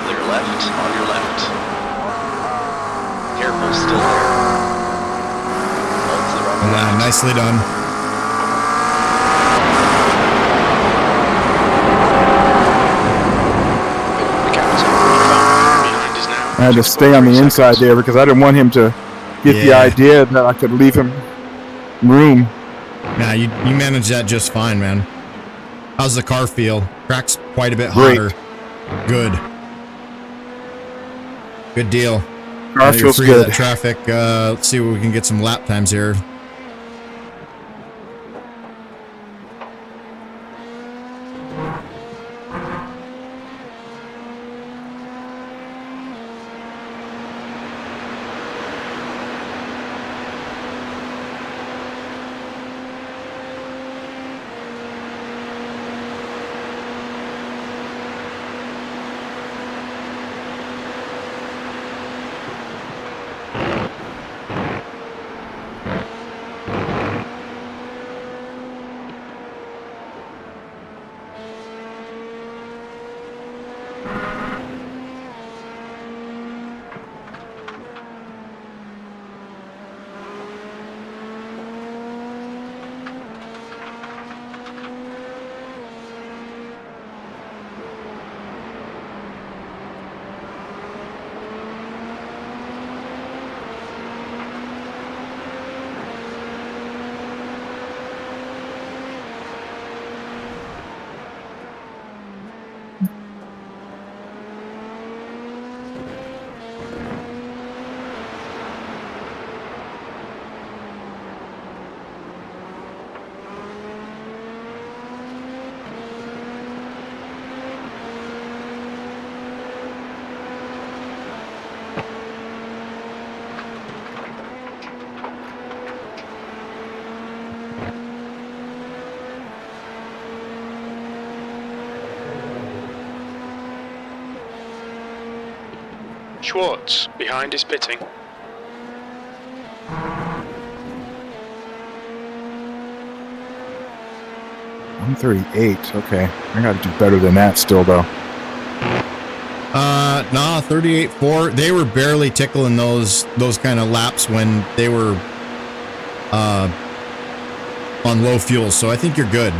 Clear left on your left. Careful, still there. All clear on the left. Nicely done. The captain behind is now. I had to stay on the inside there because I didn't want him to get the idea that I could leave him room. Nah, you managed that just fine, man. How's the car feel? Track's quite a bit Great. hotter. Good. Good deal. Car You're feels free of good. that traffic. Let's see if we can get some lap times here. Schwartz, behind is pitting. 138. Okay, I got to do better than that still, though. Nah, 38.4. They were barely tickling those kind of laps when they were on low fuel. So I think you're good.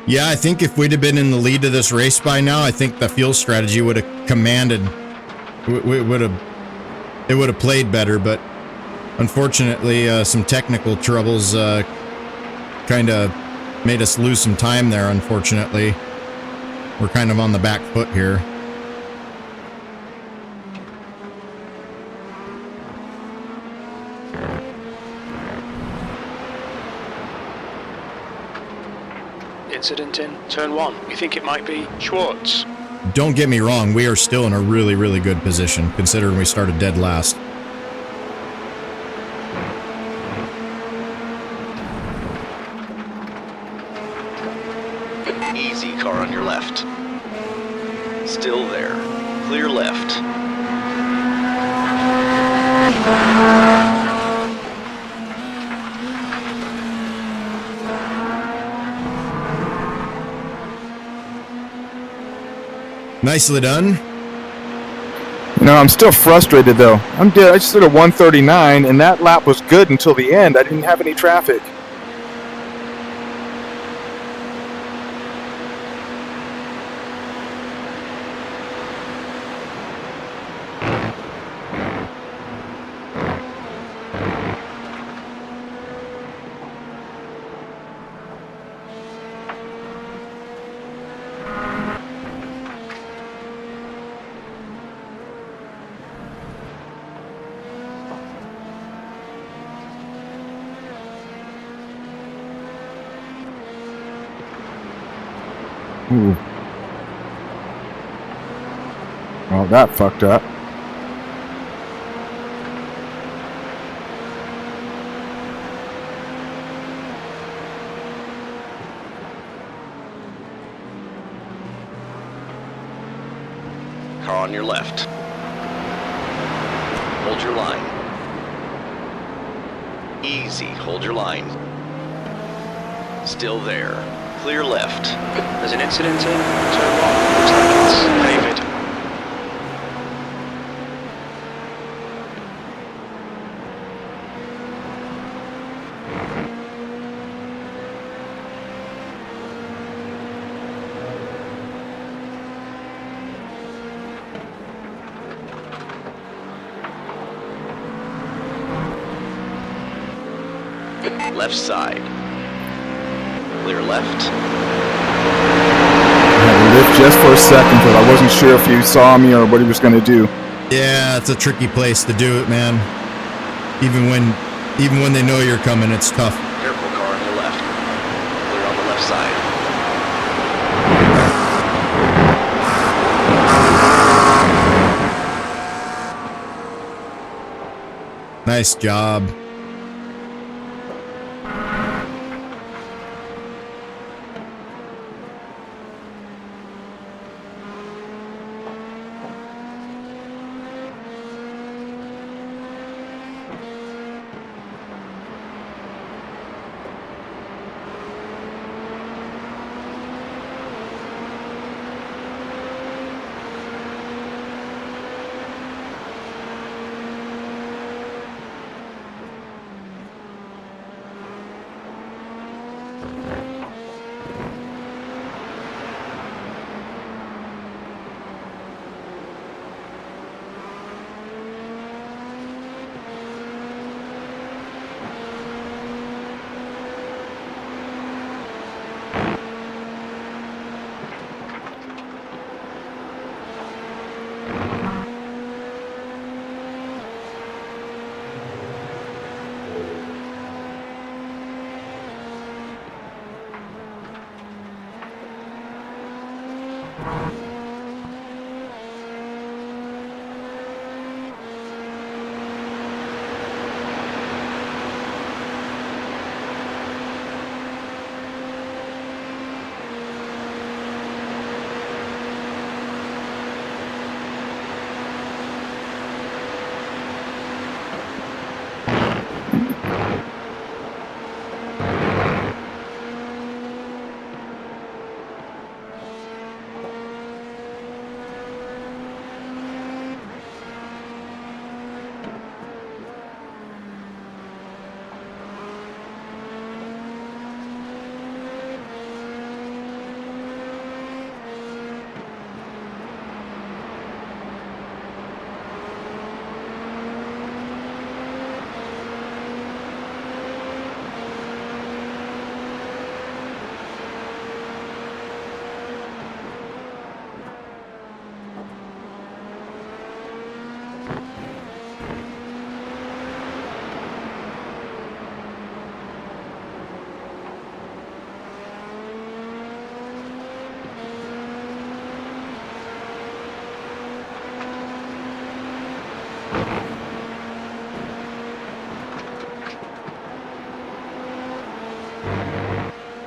Yeah, I think if we'd have been in the lead of this race by now, I think the fuel strategy would have commanded. It would have played better, but unfortunately, some technical troubles kind of made us lose some time there. Unfortunately, we're kind of on the back foot here. Incident in turn 1. You think it might be Schwartz? Don't get me wrong, we are still in a really, really good position, considering we started dead last. Easy car on your left. Still there. Clear left. Nicely done. You know, I'm still frustrated though. I just did a 139, and that lap was good until the end. I didn't have any traffic. Ooh. Well, that fucked up. Car on your left. Hold your line. Easy, hold your line. Still there. Clear left. There's an incident in turn 1. Looks like it's David. Left side. Clear left. I had to lift just for a second because I wasn't sure if he saw me or what he was going to do. Yeah, it's a tricky place to do it, man. Even when they know you're coming, it's tough. Careful, car on your left. Clear on the left side. Nice job.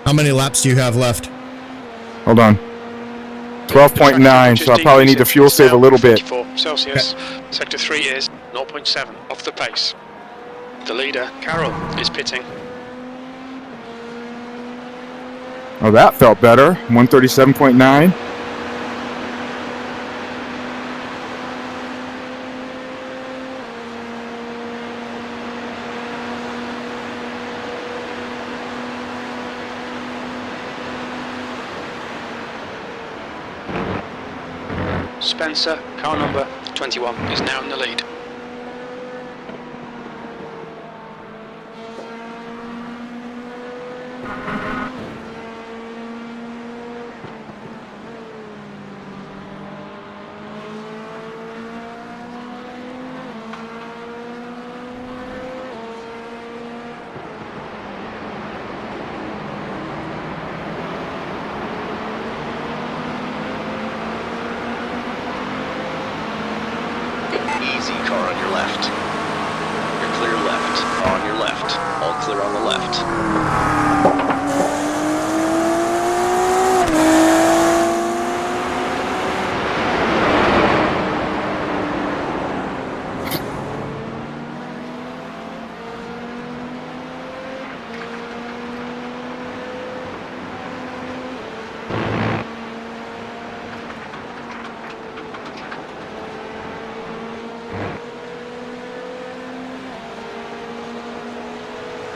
How many laps do you have left? Hold on. 12.9, so I probably need to fuel save a little bit. 54 Celsius. Sector 3 is 0.7 off the pace. The leader, Carroll, is pitting. Oh, that felt better. 137.9. Spencer, car number 21, is now in the lead. Easy, car on your left. You're clear left. Car on your left. All clear on the left.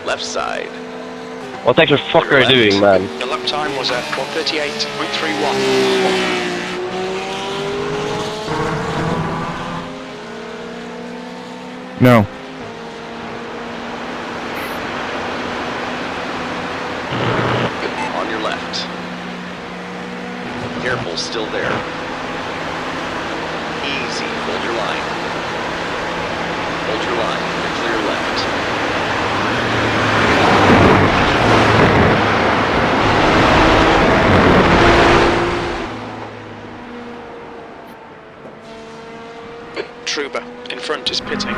Left side. What the fuck are you doing, man? The lap time was at 1:38.31. No. On your left. Careful, still there. Easy, hold your line. Hold your line, you're clear left. Truba in front is pitting.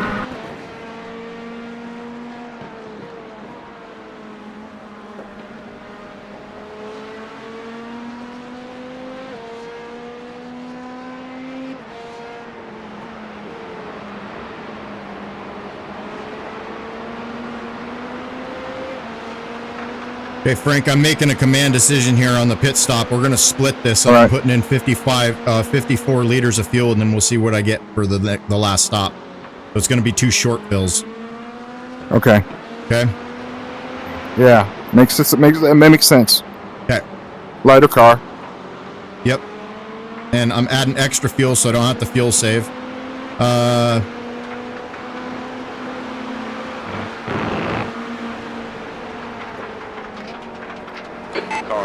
Okay, Frank, I'm making a command decision here on the pit stop. We're going to split this. I'm All right. putting in 54 liters of fuel, and then we'll see what I get for the last stop. So it's going to be 2 short fills. Okay. Okay? Yeah. Makes sense. Okay. Lighter car. Yep. And I'm adding extra fuel so I don't have to fuel save. Car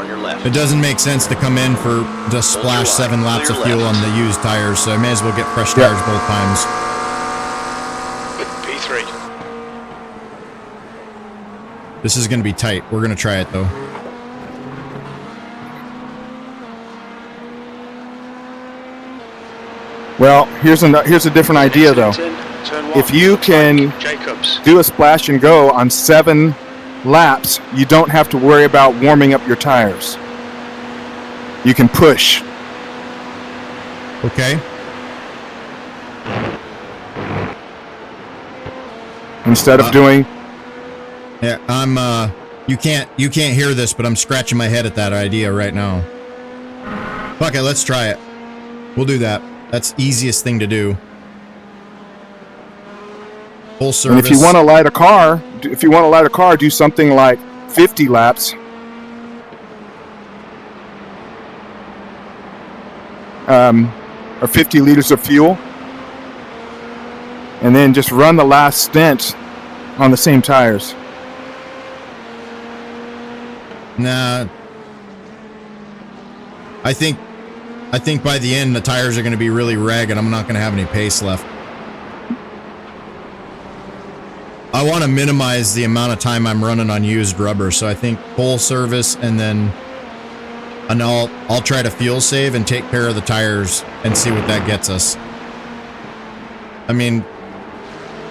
on your left. It doesn't make sense to come in for just splash 7 laps of fuel on the used tires, so I may as well get fresh tires both times. P3. This is going to be tight. We're going to try it, though. Well, here's a different idea though. Turn one. If you can Jacobs. do a splash and go on 7 laps, you don't have to worry about warming up your tires. You can push. Okay. Instead of doing. Yeah, I'm. You can't hear this, but I'm scratching my head at that idea right now. Fuck it, let's try it. We'll do that. That's the easiest thing to do. Full service. And if you want to light a car, do something like 50 laps. Or 50 liters of fuel. And then just run the last stint on the same tires. Nah. I think by the end the tires are going to be really ragged. I'm not going to have any pace left. I want to minimize the amount of time I'm running on used rubber, so I think full service and I'll try to fuel save and take care of the tires and see what that gets us. I mean,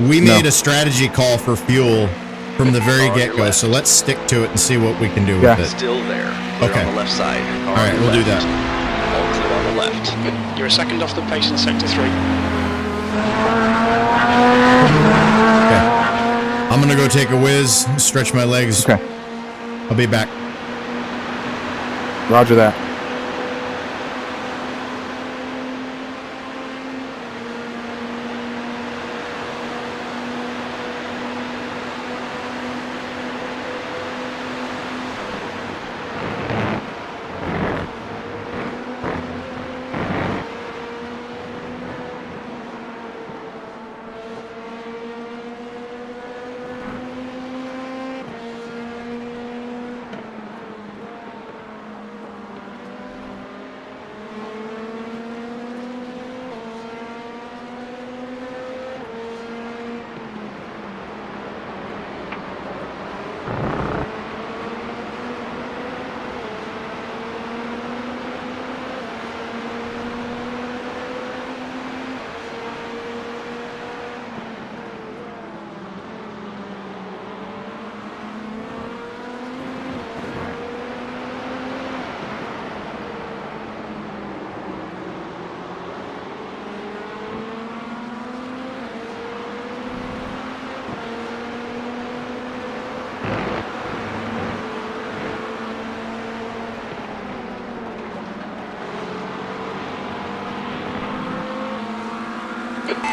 we made a strategy call for fuel from the very get-go, so let's stick to it and see what we can do with it. Still there. Clear Okay. on the left side. All right, we'll do that. All clear on the left. You're a second off the pace in sector 3. Okay. I'm gonna go take a whiz, stretch my legs. Okay. I'll be back. Roger that.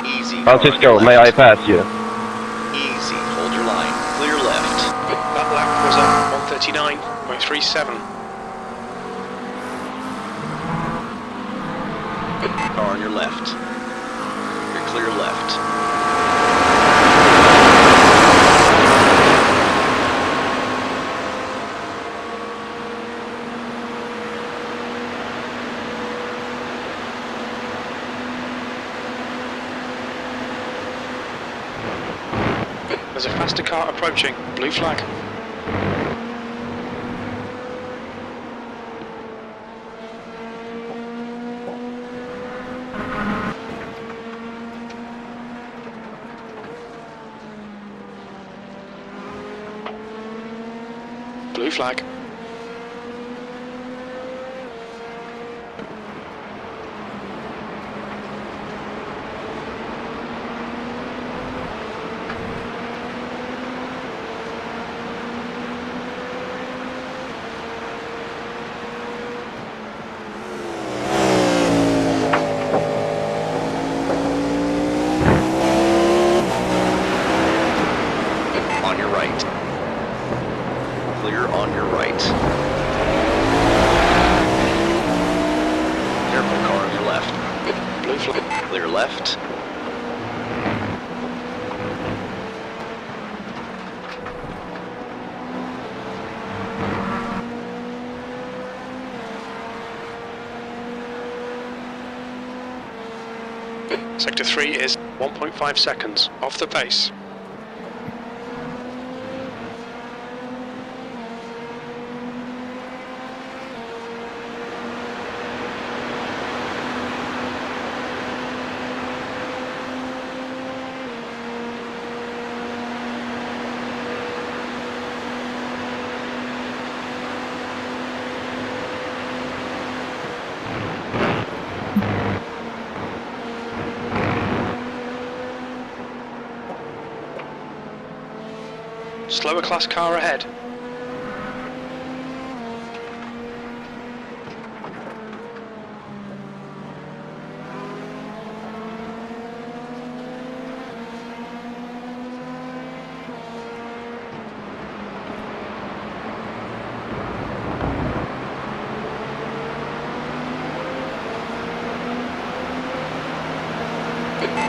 Easy. Francisco, may I pass you? Easy. Hold your line. Clear left. That lap was at 139.37. Car on your left. You're clear left. There's a faster car approaching. Blue flag. Blue flag. On your right. Clear on your right. Careful, car on your left. Blue flag. Clear left. Sector 3 is 1.5 seconds off the pace. Slower class car ahead.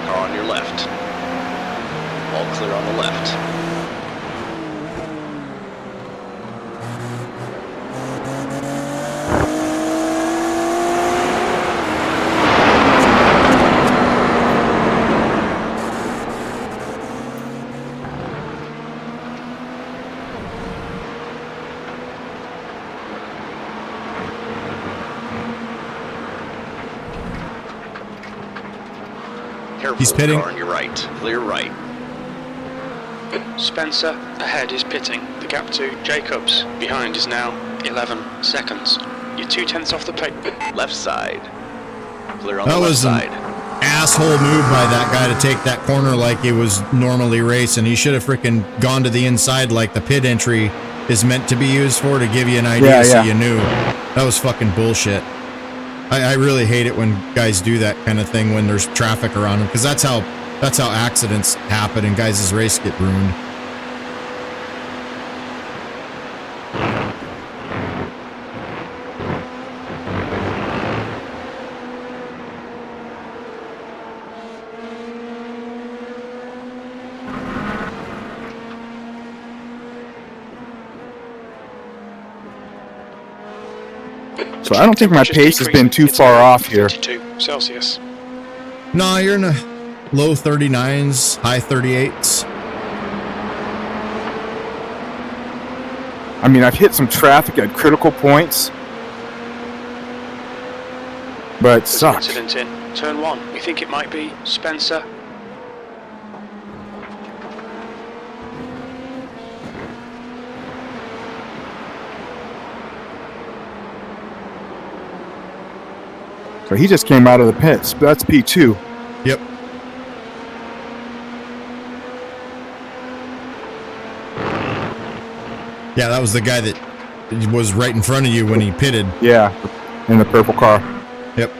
Car on your left. All clear on the left. Careful, He's pitting. car on your right. Clear right. Spencer ahead is pitting. The gap to Jacobs behind is now 11 seconds. You're 2/10 off the pace. Left side. Clear on That the left was an side. asshole move by that guy to take that corner like it was normally racing. He should have freaking gone to the inside like the pit entry is meant to be used for, to give you an idea so you knew. That was fucking bullshit. I really hate it when guys do that kind of thing when there's traffic around them, because that's how accidents happen and guys' race get ruined. So I don't think my pace has been too far off here. 32 Celsius. No, you're in the low 39s, high 38s. I mean, I've hit some traffic at critical points, but it There's sucks. an incident in turn 1. We think it might be Spencer. So he just came out of the pits. That's P2. Yep. Yeah, that was the guy that was right in front of you when he pitted. Yeah, in the purple car. Yep.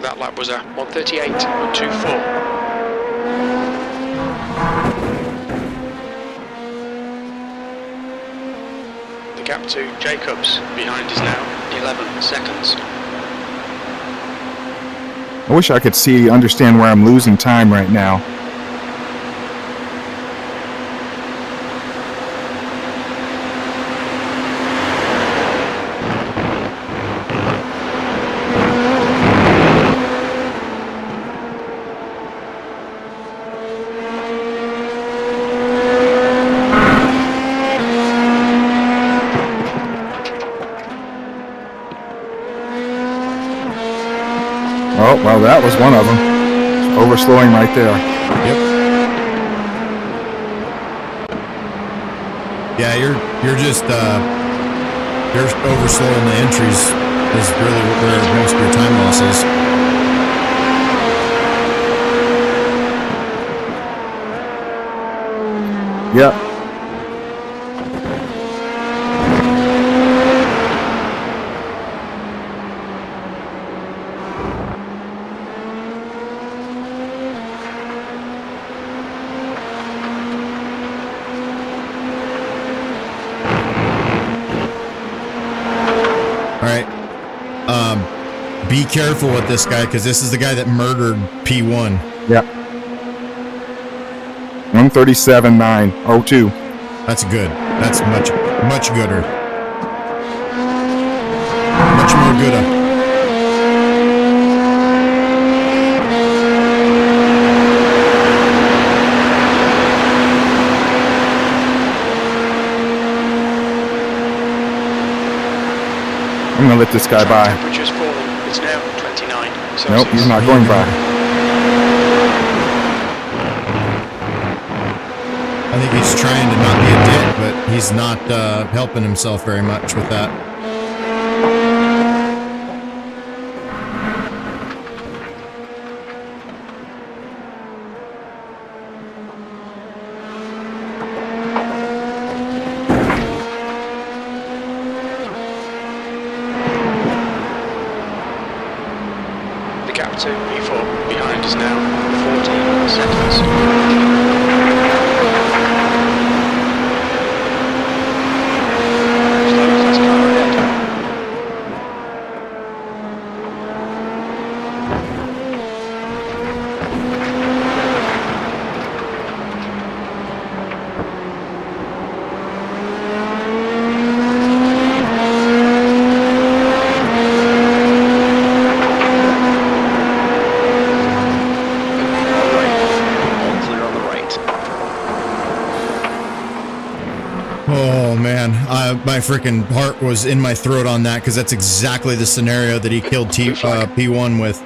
That lap was a 1:38.24. The gap to Jacobs behind is now 11 seconds. I wish I could understand where I'm losing time right now. Oh, well, that was one of them. Overslowing right there. Yep. Yeah, you're just you're overslowing the entries is really where most of your time loss is. Yep. Be careful with this guy, because this is the guy that murdered P1. Yep. 137.902. That's good. That's much gooder. Much more gooder. I'm gonna let this guy by. Temperature's falling. It's now 29 Celsius. Nope, he's not going by. I think he's trying to not be a dick, but he's not helping himself very much with that. to P4. Behind is now 14 seconds. Slow class car ahead. Oh man, my freaking heart was in my throat on that because that's exactly the scenario that he killed P1 with.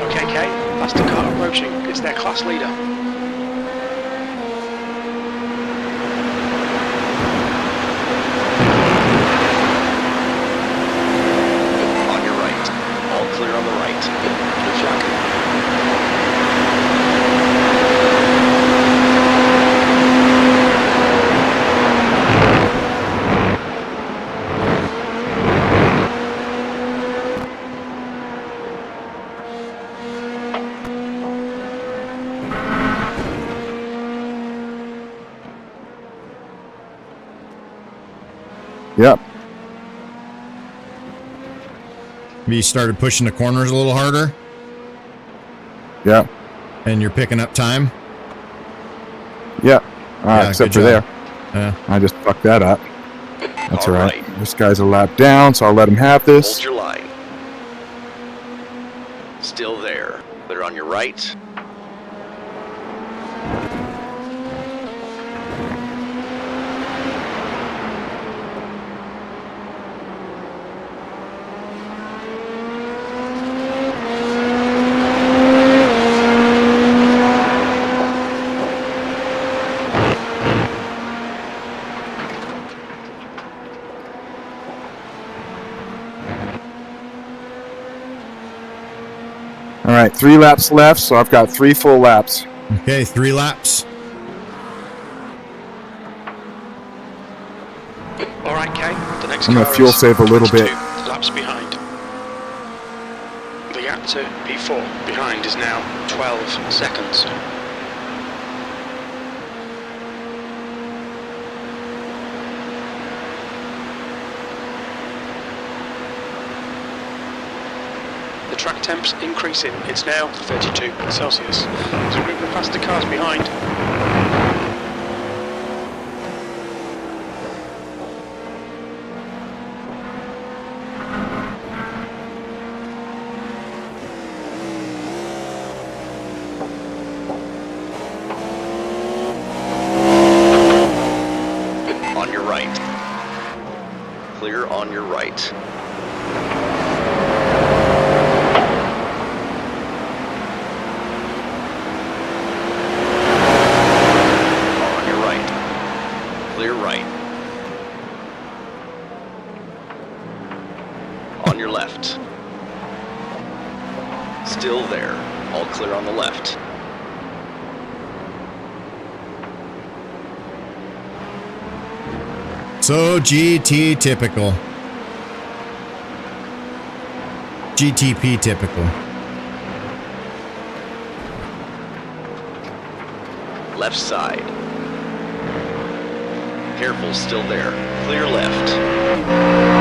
Okay, K, faster car approaching. It's their class leader. On your right. All clear on the right. Blue flag. Yep. You started pushing the corners a little harder, Yep. and you're picking up time. Yep. Yeah, Except good for there. job. Yeah. I just fucked that up. That's all right. Right. This guy's a lap down, so I'll let him have Hold this. your line. Still there. Clear on your right. All right, 3 laps left, so I've got 3 full laps. Okay, 3 laps. All right, K. The next I'm car gonna fuel is save a little 22 bit. laps behind. The gap to P4 behind is now 12 seconds. The track temp's increasing. It's now 32 Celsius. So we're moving past the cars behind. On your right. Clear on your right. On your right. Clear right. On your left. Still there. All clear on the left. So GT typical. GTP typical. Left side. Careful, still there. Clear left.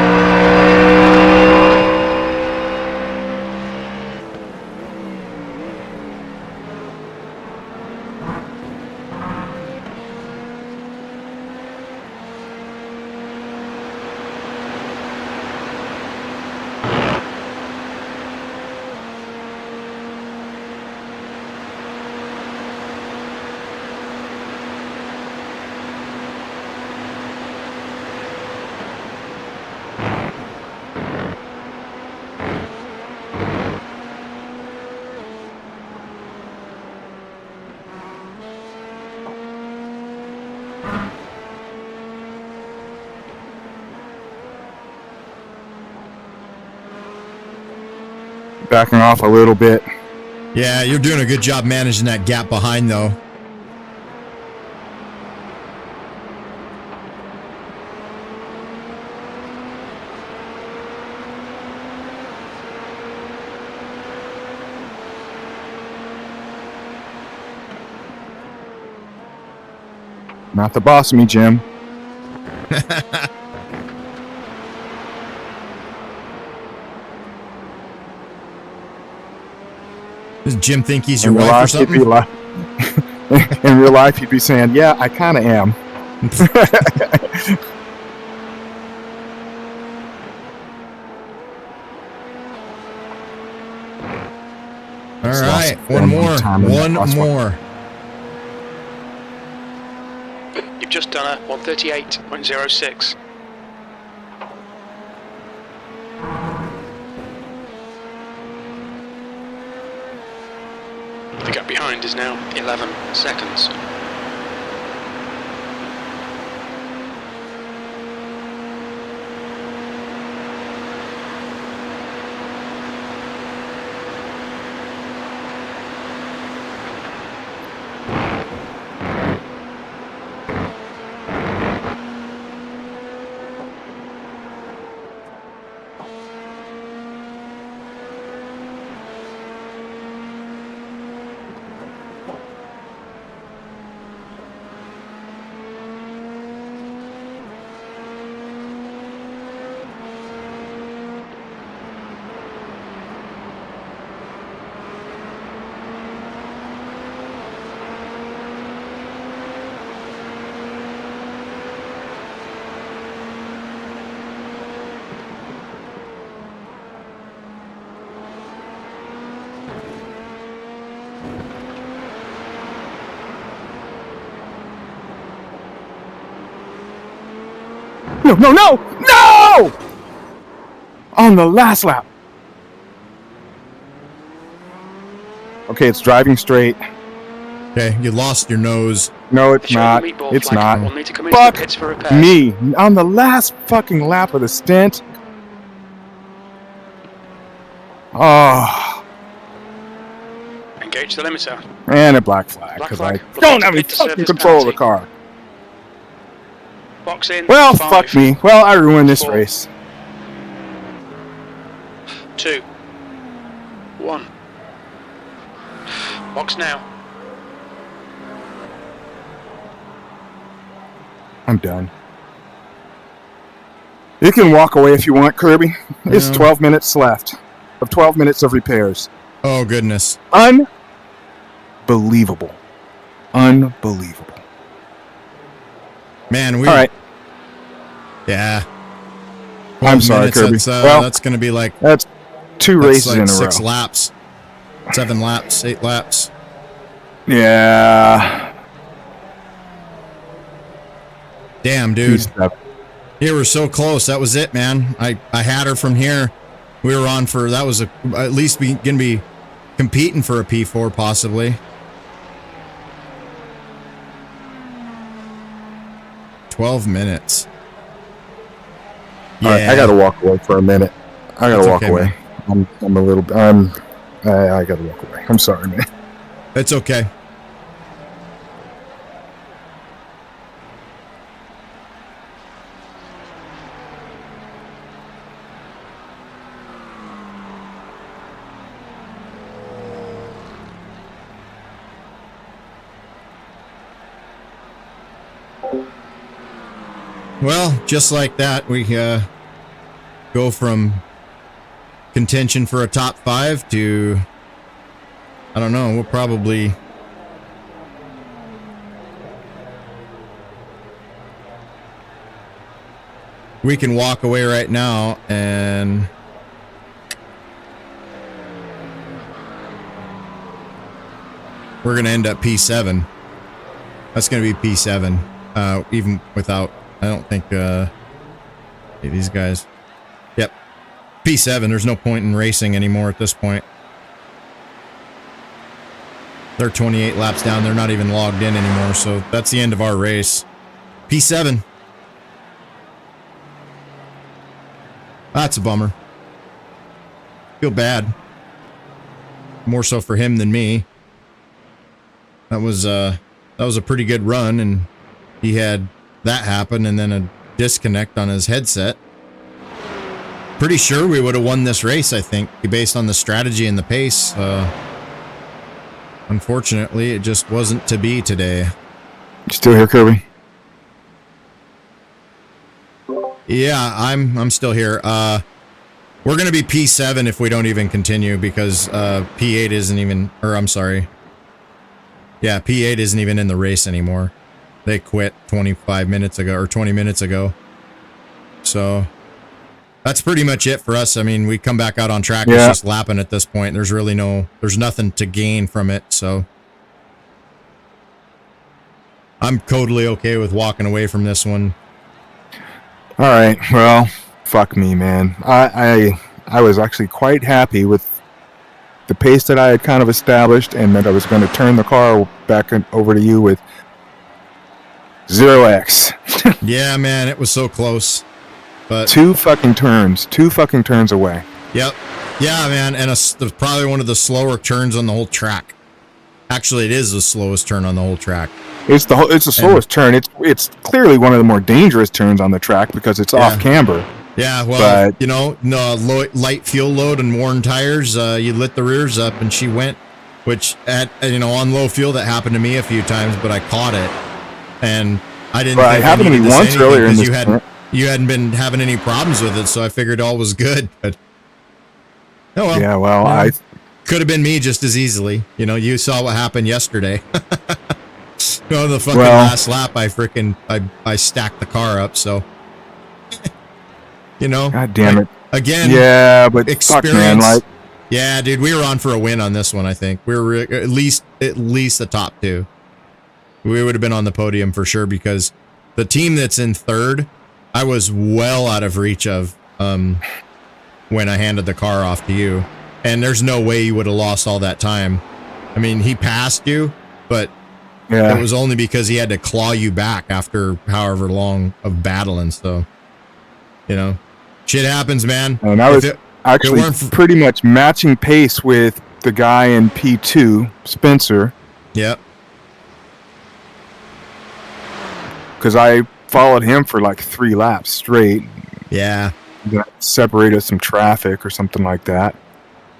Backing off a little bit. Yeah, you're doing a good job managing that gap behind, though. Not the boss of me, Jim. Does Jim think he's your wife or something? In real life, he'd be saying, yeah, I kind of am. All right, one more. You've just done a 138.06. The gap behind is now 11 seconds. No! On the last lap. Okay, it's driving straight. Okay, you lost your nose. No, it's not. It's not. We'll need to come into Fuck the pits for repairs. me. On the last fucking lap of the stint. Oh. Engage the limiter. And a black flag. Black Because I flag. don't have any fucking control of the car. Box in. Well, 5, fuck me. Well, I ruined this 4, race. 2, 1. Box now. I'm done. You can walk away if you want, Kirby. It's 12 minutes left. Of 12 minutes of repairs. Oh, goodness. Unbelievable. Unbelievable. Man, we... All right. Yeah. I'm sorry, minutes, Kirby. That's going to be like... That's 2 races like in a 6 row. laps. 7 laps, 8 laps. Yeah. Damn, dude. You were so close. That was it, man. I had her from here. We were on for... That was at least going to be competing for a P4, possibly. 12 minutes. All right, I gotta walk away for a minute. I gotta walk away. I'm a little. I gotta walk away. I'm sorry, man. It's okay. Well, just like that, we go from contention for a top 5 to, I don't know, we'll probably... We can walk away right now and... We're going to end up P7. That's going to be P7, even without... I don't think, these guys. Yep. P7, there's no point in racing anymore at this point. They're 28 laps down. They're not even logged in anymore, so that's the end of our race. P7. That's a bummer. Feel bad. More so for him than me. That was a pretty good run, and he had that happen and then a disconnect on his headset. Pretty sure we would have won this race, I think, based on the strategy and the pace. Unfortunately, it just wasn't to be today. You still here, Kirby? Yeah, I'm still here. We're gonna be P7 if we don't even continue because P8 isn't even, or I'm sorry. Yeah, P8 isn't even in the race anymore. They quit 25 minutes ago or 20 minutes ago. So that's pretty much it for us. I mean, we come back out on track. Yeah. It's just lapping at this point. There's really there's nothing to gain from it. So I'm totally okay with walking away from this one. All right. Well, fuck me, man. I was actually quite happy with the pace that I had kind of established, and that I was going to turn the car back over to you with 0x. Yeah, man, it was so close. But two fucking turns away. Yep. Yeah, man, and probably one of the slower turns on the whole track. Actually, it is the slowest turn on the whole track. It's the slowest turn. It's clearly one of the more dangerous turns on the track because it's off camber. Yeah, well, but, no light fuel load and worn tires, you lit the rears up and she went, which on low fuel that happened to me a few times, but I caught it and I didn't. Well, it happened to me once earlier in this. You hadn't been having any problems with it, so I figured all was good. But oh well. Yeah, well, I could have been me just as easily. You saw what happened yesterday. The fucking last lap, I stacked the car up, so. God damn it. Again. Yeah, but experience. Fuck, man, yeah, dude, we were on for a win on this one, I think. We were at least the top two. We would have been on the podium for sure because the team that's in third, I was well out of reach of when I handed the car off to you. And there's no way you would have lost all that time. I mean, he passed you, but it was only because he had to claw you back after however long of battling. So, shit happens, man. And I was actually pretty much matching pace with the guy in P2, Spencer. Yep. Because I followed him for like 3 laps straight. Yeah. That separated some traffic or something like that.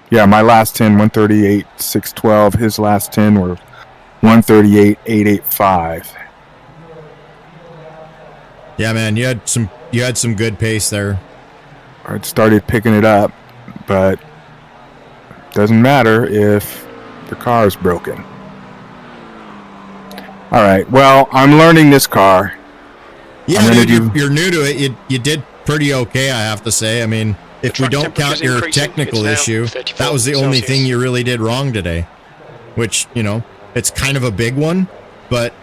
Yeah, my last 10, 138, 612. His last 10 were 138, 885. Yeah, man, you had some good pace there. I started picking it up, but it doesn't matter if the car is broken. All right, well, I'm learning this car. Yeah, dude, you're new to it. You did pretty okay, I have to say. I mean, if we don't count your technical issue, that was the only thing you really did wrong today. Which, it's kind of a big one, but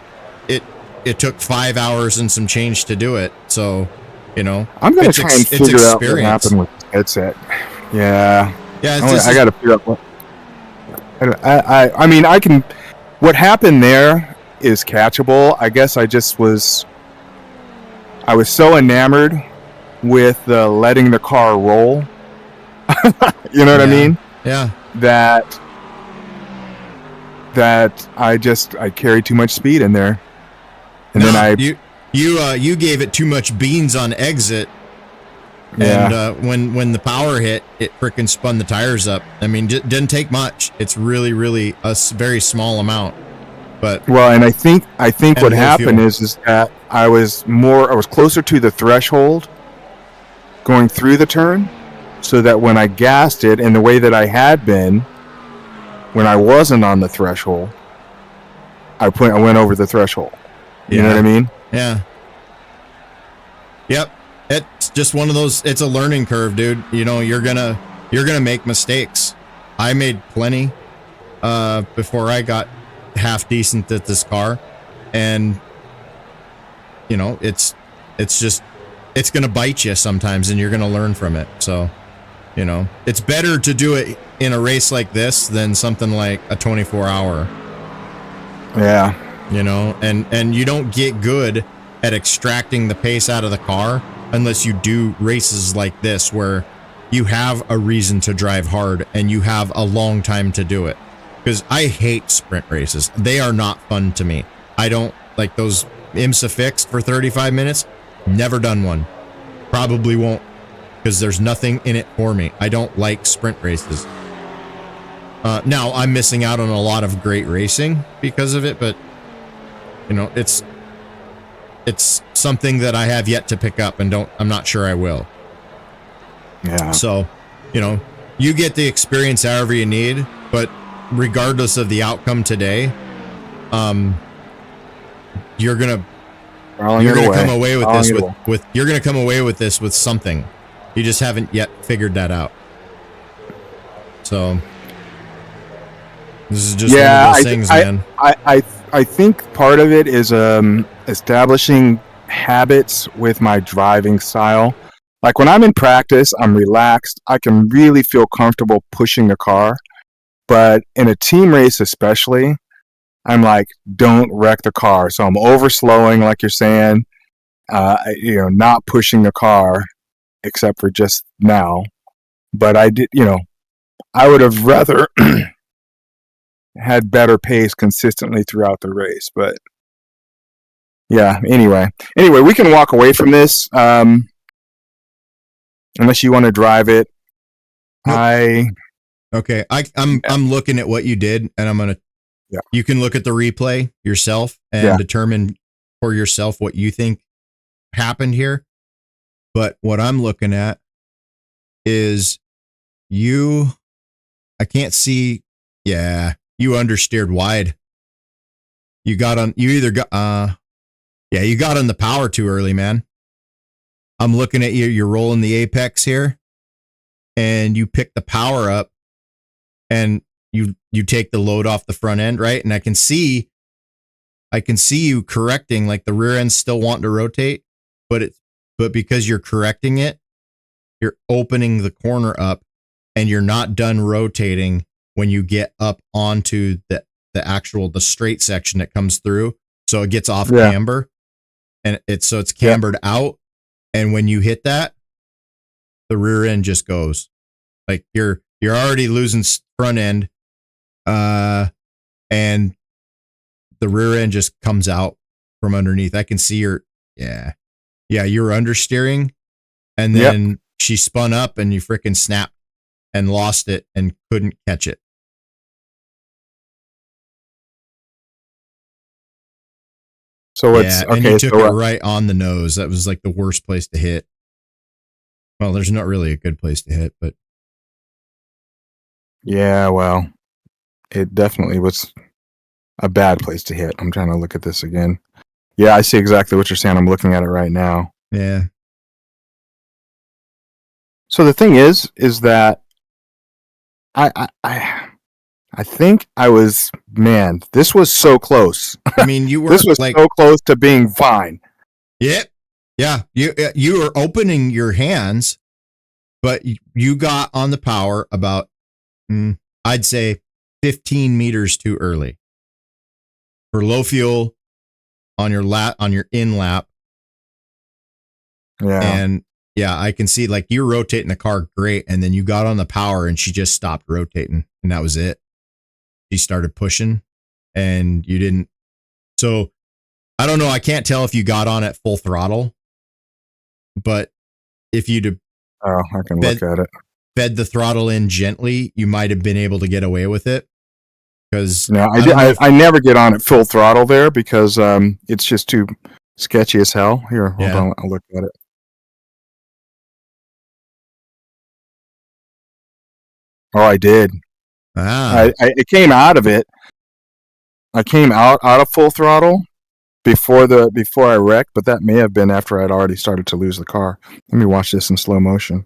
it took 5 hours and some change to do it. So, I'm going to try and figure out what happened with the headset. Yeah. Yeah, I got to figure out what. I mean, what happened there is catchable. I guess I was so enamored with letting the car roll. You know what I mean? Yeah. That I carried too much speed in there. And then you gave it too much beans on exit. And when the power hit, it frickin' spun the tires up. I mean, didn't take much. It's really, really a very small amount. But and I think what happened is that I was closer to the threshold going through the turn, so that when I gassed it in the way that I had been when I wasn't on the threshold, I went over the threshold. You know what I mean? Yeah. Yep. It's just one of those. It's a learning curve, dude. You're gonna make mistakes. I made plenty before I got half decent at this car, and it's gonna bite you sometimes, and you're gonna learn from it. So it's better to do it in a race like this than something like a 24-hour. Yeah. And you don't get good at extracting the pace out of the car unless you do races like this where you have a reason to drive hard and you have a long time to do it. Because I hate sprint races. They are not fun to me. I don't like those IMSA fixed for 35 minutes. Never done one. Probably won't, because there's nothing in it for me. I don't like sprint races. Now, I'm missing out on a lot of great racing because of it, but it's something that I have yet to pick up, and I'm not sure I will. Yeah. So, you get the experience however you need, but regardless of the outcome today, you're gonna come away with this you're gonna come away with this with something. You just haven't yet figured that out. So this is just one of those things, man. I think part of it is establishing habits with my driving style. Like when I'm in practice, I'm relaxed. I can really feel comfortable pushing the car. But in a team race especially, I'm like, don't wreck the car. So I'm overslowing, like you're saying, not pushing the car, except for just now. But I did, I would have rather had better pace consistently throughout the race. But yeah, anyway, we can walk away from this unless you want to drive it. Okay, I'm looking at what you did, and I'm gonna. Yeah. You can look at the replay yourself and determine for yourself what you think happened here. But what I'm looking at is I can't see. Yeah, you understeered wide. You got on the power too early, man. I'm looking at you. You're rolling the apex here, and you pick the power up, and you take the load off the front end, right? And I can see you correcting, like the rear end's still wanting to rotate, but because you're correcting it, you're opening the corner up, and you're not done rotating when you get up onto the straight section that comes through. So it gets off camber, and it's cambered out. And when you hit that, the rear end just goes. Like you're already losing front end, and the rear end just comes out from underneath. I can see you're understeering, and then she spun up, and you freaking snapped and lost it and couldn't catch it. So it's okay. And you took it right on the nose. That was like the worst place to hit. Well, there's not really a good place to hit, but yeah, well, it definitely was a bad place to hit. I'm trying to look at this again. Yeah, I see exactly what you're saying. I'm looking at it right now. Yeah. So the thing is that I think I was, man, this was so close. I mean, you were this was so close to being fine. Yeah. Yeah. You were opening your hands, but you got on the power about, I'd say 15 meters too early for low fuel on your in lap. Yeah. And I can see like you're rotating the car great. And then you got on the power and she just stopped rotating, and that was it. She started pushing and you didn't. So I don't know. I can't tell if you got on at full throttle, but if you'd I can look at it. Fed the throttle in gently, you might have been able to get away with it. Because I never get on at full throttle there because it's just too sketchy as hell. Here, hold on, I'll look at it. Oh, I did. I came out of it. I came out of full throttle before I wrecked, but that may have been after I'd already started to lose the car. Let me watch this in slow motion.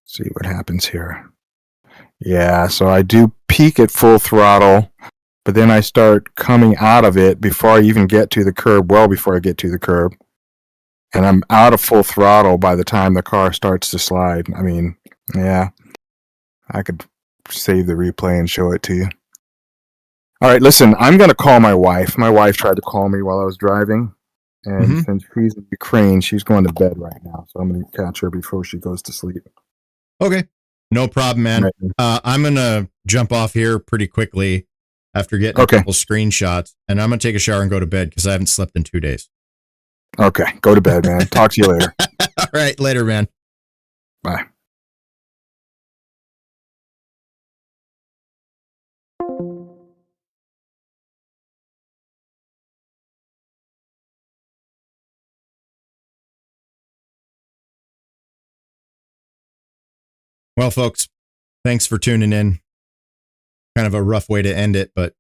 See what happens here. Yeah, so I do peak at full throttle, but then I start coming out of it before I even get to the curb, well before I get to the curb. And I'm out of full throttle by the time the car starts to slide. I mean, yeah, I could save the replay and show it to you. All right, listen, I'm going to call my wife. My wife tried to call me while I was driving. And since she's in Ukraine, she's going to bed right now. So I'm going to catch her before she goes to sleep. Okay. No problem, man. Right. I'm going to jump off here pretty quickly after getting a couple screenshots, and I'm going to take a shower and go to bed because I haven't slept in 2 days. Okay, go to bed, man. Talk to you later. All right, later, man. Bye. Well, folks, thanks for tuning in. Kind of a rough way to end it, but